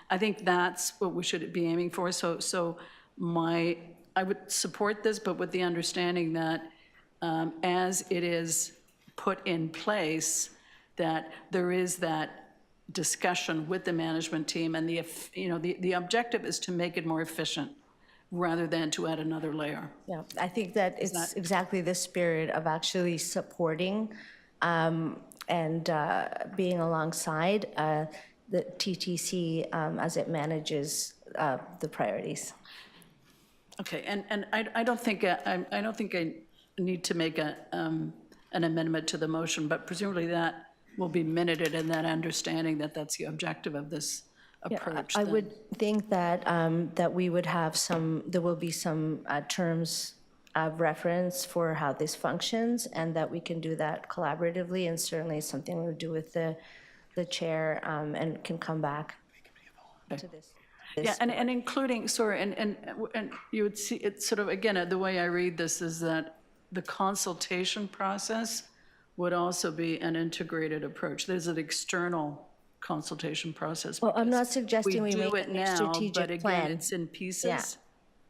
I think that's what we should be aiming for. So my I would support this, but with the understanding that as it is put in place, that there is that discussion with the management team, and the objective is to make it more efficient rather than to add another layer. Yeah, I think that it's exactly the spirit of actually supporting and being alongside the TTC as it manages the priorities. Okay, and I don't think I need to make an amendment to the motion, but presumably that will be minuted in that understanding that that's the objective of this approach. I would think that that we would have there will be some terms of reference for how this functions, and that we can do that collaboratively, and certainly something we'll do with the chair and can come back to this. Yeah, and including, sorry, and you would see, it's sort of, again, the way I read this is that the consultation process would also be an integrated approach. There's an external consultation process. Well, I'm not suggesting we make do it a now, strategic but again, plan. it's in pieces. Yeah.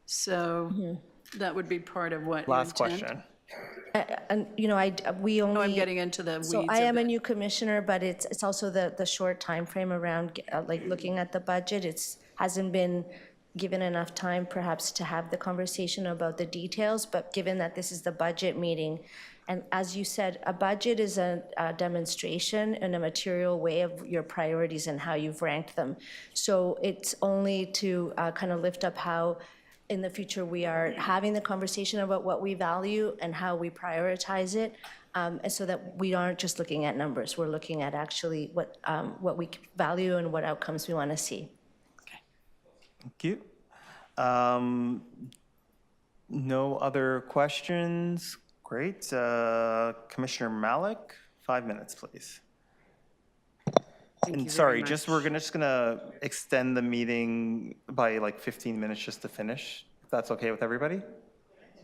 So that would be part of what. Last question. And, we only. No, I'm getting into the weeds. So I am a new commissioner, but it's also the short time frame around, like, looking at the budget. Hasn't been given enough time perhaps to have the conversation about the details, but given that this is the budget meeting, and as you said, a budget is a demonstration in a material way of your priorities and how you've ranked them. So it's only to kind of lift up how in the future we are having the conversation about what we value and how we prioritize it, and so that we aren't just looking at numbers. We're looking at actually what we value and what outcomes we want to see. Thank you. No other questions? Great. Commissioner Malik, 5 minutes, please. And sorry, we're just gonna extend the meeting by like 15 minutes just to finish, if that's okay with everybody?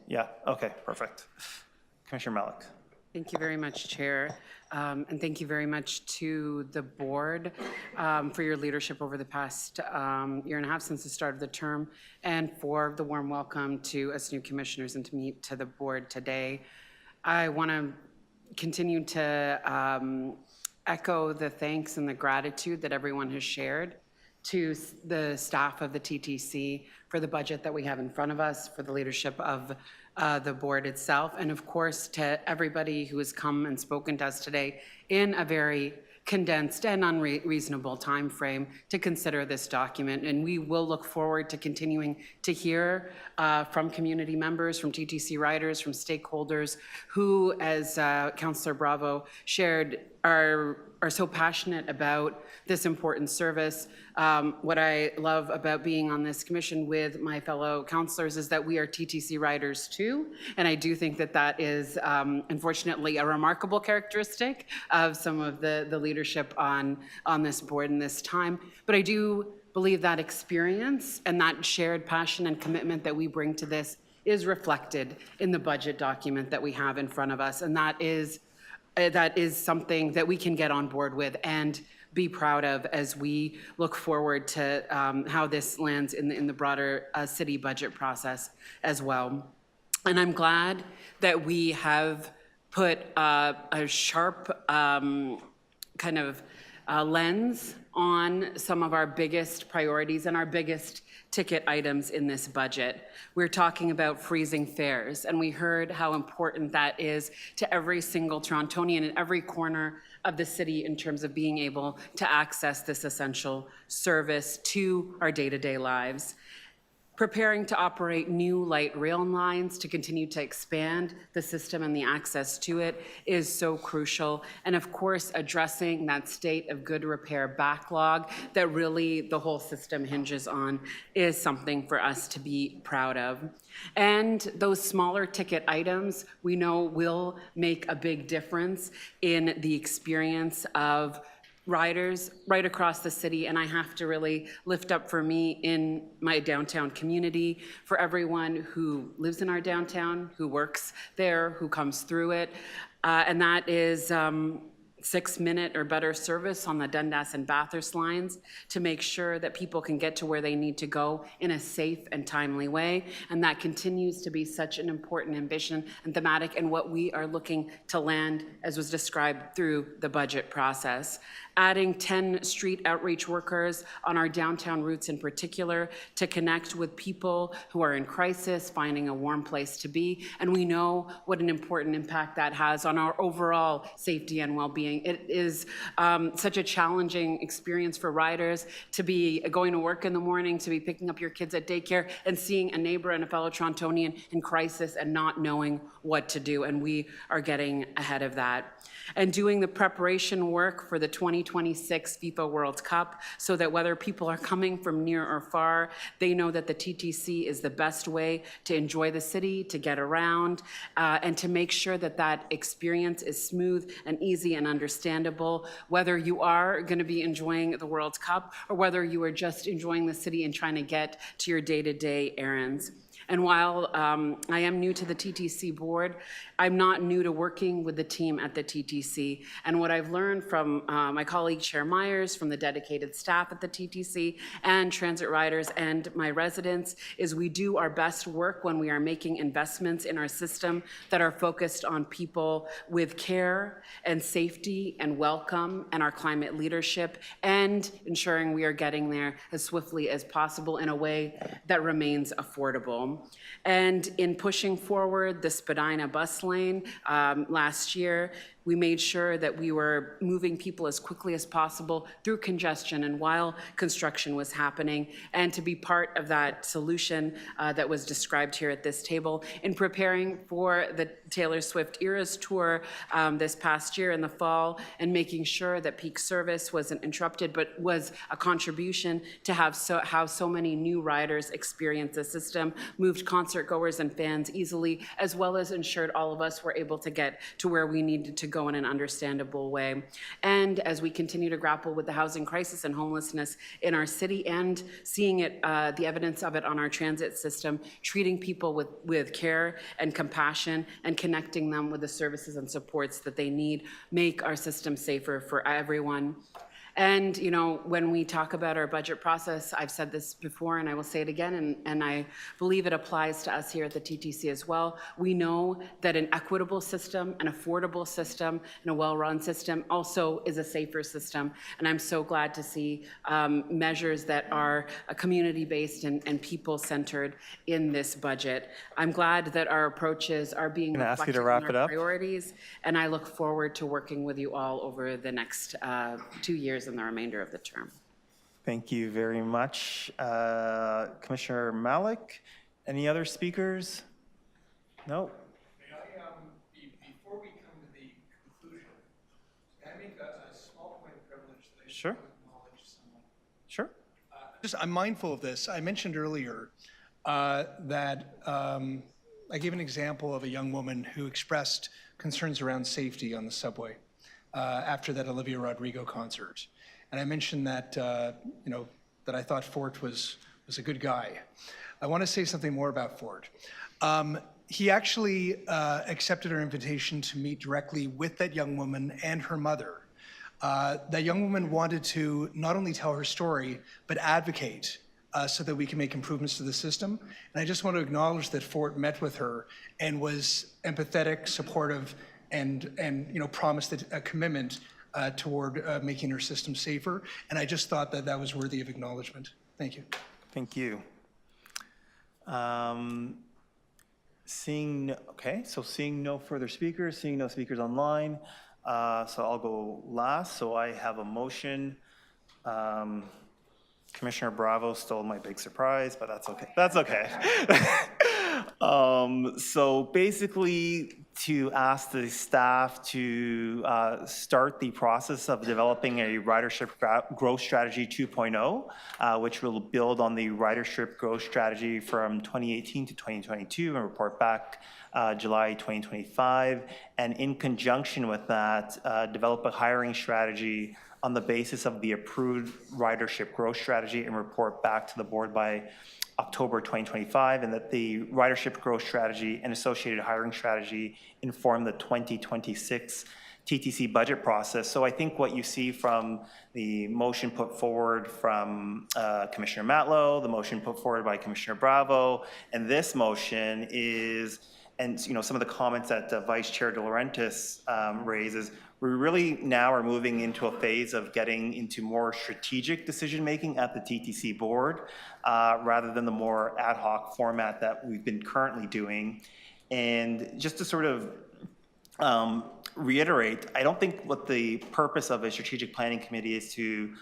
Yeah, okay, perfect. Commissioner Malik. Thank you very much, Chair. And thank you very much to the board for your leadership over the past year and a half since the start of the term, and for the warm welcome to us new commissioners and to meet to the board today. I want to continue to echo the thanks and the gratitude that everyone has shared to the staff of the TTC for the budget that we have in front of us, for the leadership of the board itself, and of course to everybody who has come and spoken to us today in a very condensed and unreasonable time frame to consider this document. And we will look forward to continuing to hear from community members, from TTC riders, from stakeholders who, as Councillor Bravo shared, are so passionate about this important service. What I love about being on this commission with my fellow councillors is that we are TTC riders too, and I do think that that is unfortunately a remarkable characteristic of some of the leadership on this board in this time. But I do believe that experience and that shared passion and commitment that we bring to this is reflected in the budget document that we have in front of us, and that is something that we can get on board with and be proud of as we look forward to how this lands in the broader city budget process as well. And I'm glad that we have put a sharp kind of lens on some of our biggest priorities and our biggest ticket items in this budget. We're talking about freezing fares, and we heard how important that is to every single Torontonian in every corner of the city in terms of being able to access this essential service to our day-to-day lives. Preparing to operate new light rail lines to continue to expand the system and the access to it is so crucial. And of course, addressing that state of good repair backlog that really the whole system hinges on is something for us to be proud of. And those smaller ticket items we know will make a big difference in the experience of riders right across the city. And I have to really lift up for me in my downtown community, for everyone who lives in our downtown, who works there, who comes through it. And that is 6-minute or better service on the Dundas and Bathurst lines to make sure that people can get to where they need to go in a safe and timely way. And that continues to be such an important ambition and thematic, and what we are looking to land, as was described through the budget process. Adding 10 street outreach workers on our downtown routes in particular to connect with people who are in crisis, finding a warm place to be. And we know what an important impact that has on our overall safety and well-being. It is such a challenging experience for riders to be going to work in the morning, to be picking up your kids at daycare and seeing a neighbor and a fellow Torontonian in crisis and not knowing what to do. And we are getting ahead of that. And doing the preparation work for the 2026 FIFA World Cup so that whether people are coming from near or far, they know that the TTC is the best way to enjoy the city, to get around, and to make sure that that experience is smooth and easy and understandable, whether you are going to be enjoying the World Cup or whether you are just enjoying the city and trying to get to your day-to-day errands. And while I am new to the TTC board, I'm not new to working with the team at the TTC. And what I've learned from my colleague Chair Myers, from the dedicated staff at the TTC, and transit riders and my residents, is we do our best work when we are making investments in our system that are focused on people with care and safety and welcome and our climate leadership, and ensuring we are getting there as swiftly as possible in a way that remains affordable. And in pushing forward the Spadina bus lane last year, we made sure that we were moving people as quickly as possible through congestion and while construction was happening, and to be part of that solution that was described here at this table in preparing for the Taylor Swift Eras Tour this past year in the fall, and making sure that peak service wasn't interrupted, but was a contribution to how so many new riders experience the system, moved concert goers and fans easily, as well as ensured all of us were able to get to where we needed to go in an understandable way. And as we continue to grapple with the housing crisis and homelessness in our city, and seeing it, the evidence of it on our transit system, treating people with care and compassion and connecting them with the services and supports that they need, make our system safer for everyone. And, you know, when we talk about our budget process, I've said this before and I will say it again, and I believe it applies to us here at the TTC as well. We know that an equitable system, an affordable system, and a well-run system also is a safer system. And I'm so glad to see measures that are community-based and people-centered in this budget. I'm glad that our approaches are being reflected in our priorities, and I look forward to working with you all over the next 2 years in the remainder of the term. Thank you very much. Commissioner Malik, any other speakers? No? May I, before we come to the conclusion, can I make a small point of privilege that I Sure. want to acknowledge someone? Sure. I'm mindful of this. I mentioned earlier that I gave an example of a young woman who expressed concerns around safety on the subway after that Olivia Rodrigo concert. And I mentioned that, that I thought Fort was a good guy. I want to say something more about Fort. He actually accepted our invitation to meet directly with that young woman and her mother. That young woman wanted to not only tell her story, but advocate so that we can make improvements to the system. And I just want to acknowledge that Fort met with her and was empathetic, supportive, and promised a commitment toward making her system safer. And I just thought that that was worthy of acknowledgement. Thank you. Thank you. Seeing no further speakers, seeing no speakers online, so I'll go last. So I have a motion. Commissioner Bravo stole my big surprise, but that's okay. That's okay. So basically, to ask the staff to start the process of developing a ridership growth strategy 2.0, which will build on the ridership growth strategy from 2018 to 2022 and report back July 2025. And in conjunction with that, develop a hiring strategy on the basis of the approved ridership growth strategy and report back to the board by October 2025, and that the ridership growth strategy and associated hiring strategy inform the 2026 TTC budget process. So I think what you see from the motion put forward from Commissioner Matlow, the motion put forward by Commissioner Bravo, and this motion is, and some of the comments that Vice Chair De Laurentiis raises, we really now are moving into a phase of getting into more strategic decision-making at the TTC board, rather than the more ad hoc format that we've been currently doing. And just to sort of reiterate, I don't think what the purpose of a strategic planning committee is to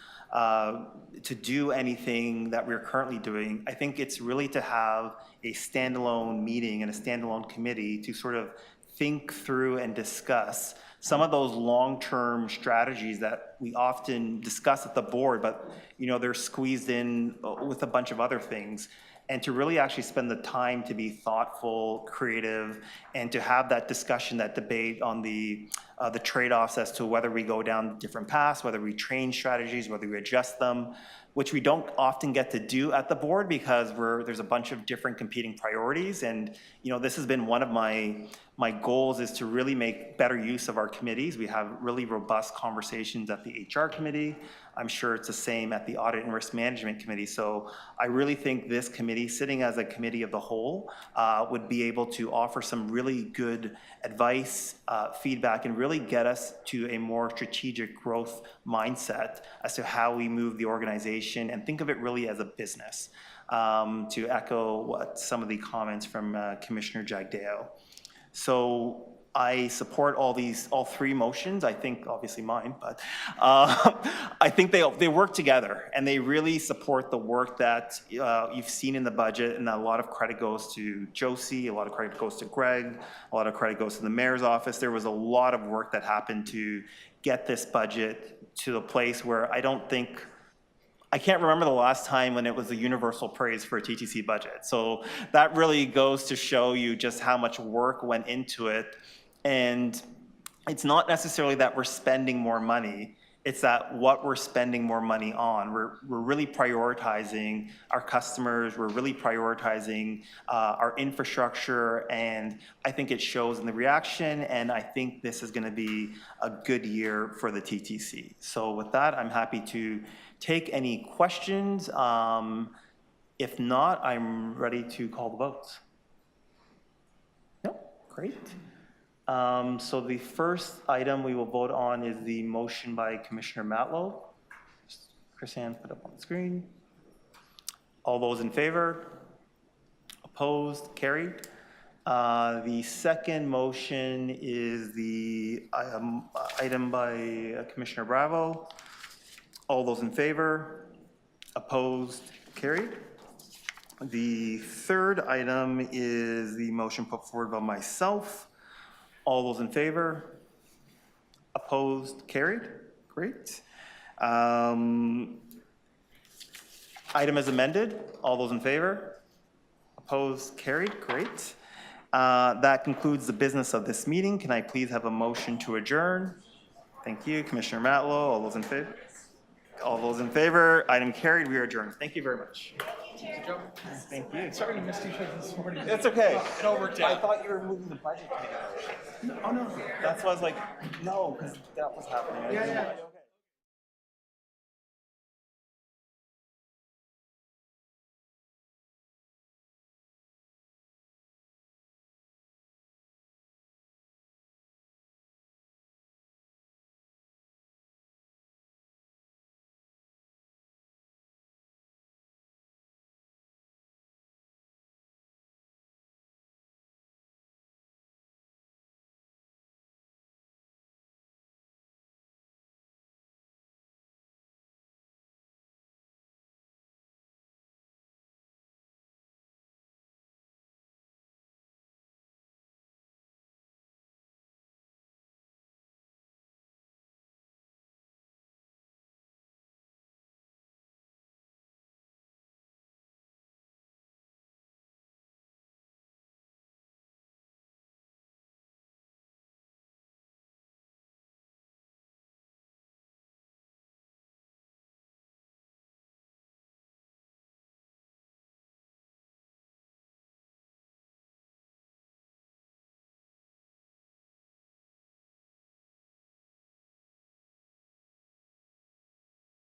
do anything that we're currently doing. I think it's really to have a standalone meeting and a standalone committee to sort of think through and discuss some of those long-term strategies that we often discuss at the board, but they're squeezed in with a bunch of other things. And to really actually spend the time to be thoughtful, creative, and to have that discussion, that debate on the trade-offs as to whether we go down different paths, whether we change strategies, whether we adjust them, which we don't often get to do at the board because there's a bunch of different competing priorities. And this has been one of my goals, is to really make better use of our committees. We have really robust conversations at the HR committee. I'm sure it's the same at the Audit and Risk Management Committee. So I really think this committee, sitting as a committee of the whole, would be able to offer some really good advice, feedback, and really get us to a more strategic growth mindset as to how we move the organization and think of it really as a business, to echo what some of the comments from Commissioner Jagdeo. So I support all three motions. I think obviously mine, but I think they work together and they really support the work that you've seen in the budget, and a lot of credit goes to Josie, a lot of credit goes to Greg, a lot of credit goes to the mayor's office. There was a lot of work that happened to get this budget to the place where I can't remember the last time when it was a universal praise for a TTC budget. So that really goes to show you just how much work went into it. And it's not necessarily that we're spending more money, it's that what we're spending more money on. We're really prioritizing our customers, we're really prioritizing our infrastructure, and I think it shows in the reaction, and I think this is gonna be a good year for the TTC. So with that, I'm happy to take any questions. If not, I'm ready to call the votes. No, great. So the first item we will vote on is the motion by Commissioner Matlow. Chris-Ann, put up on the screen. All those in favor? Opposed? Carried. The second motion is the item by Commissioner Bravo. All those in favor? Opposed? Carried. The third item is the motion put forward by myself. All those in favor? Opposed? Carried. Great. Item as amended. All those in favor? Opposed? Carried. Great. That concludes the business of this meeting. Can I please have a motion to adjourn? Thank you. Commissioner Matlow. All those in favor? All those in favor? Item carried. We are adjourned. Thank you very much. Thank you. Sorry we missed each other this morning. It's okay. It all worked out. I thought you were moving the budget together. Oh, no. That's why I was like, no, because that was happening. I didn't know.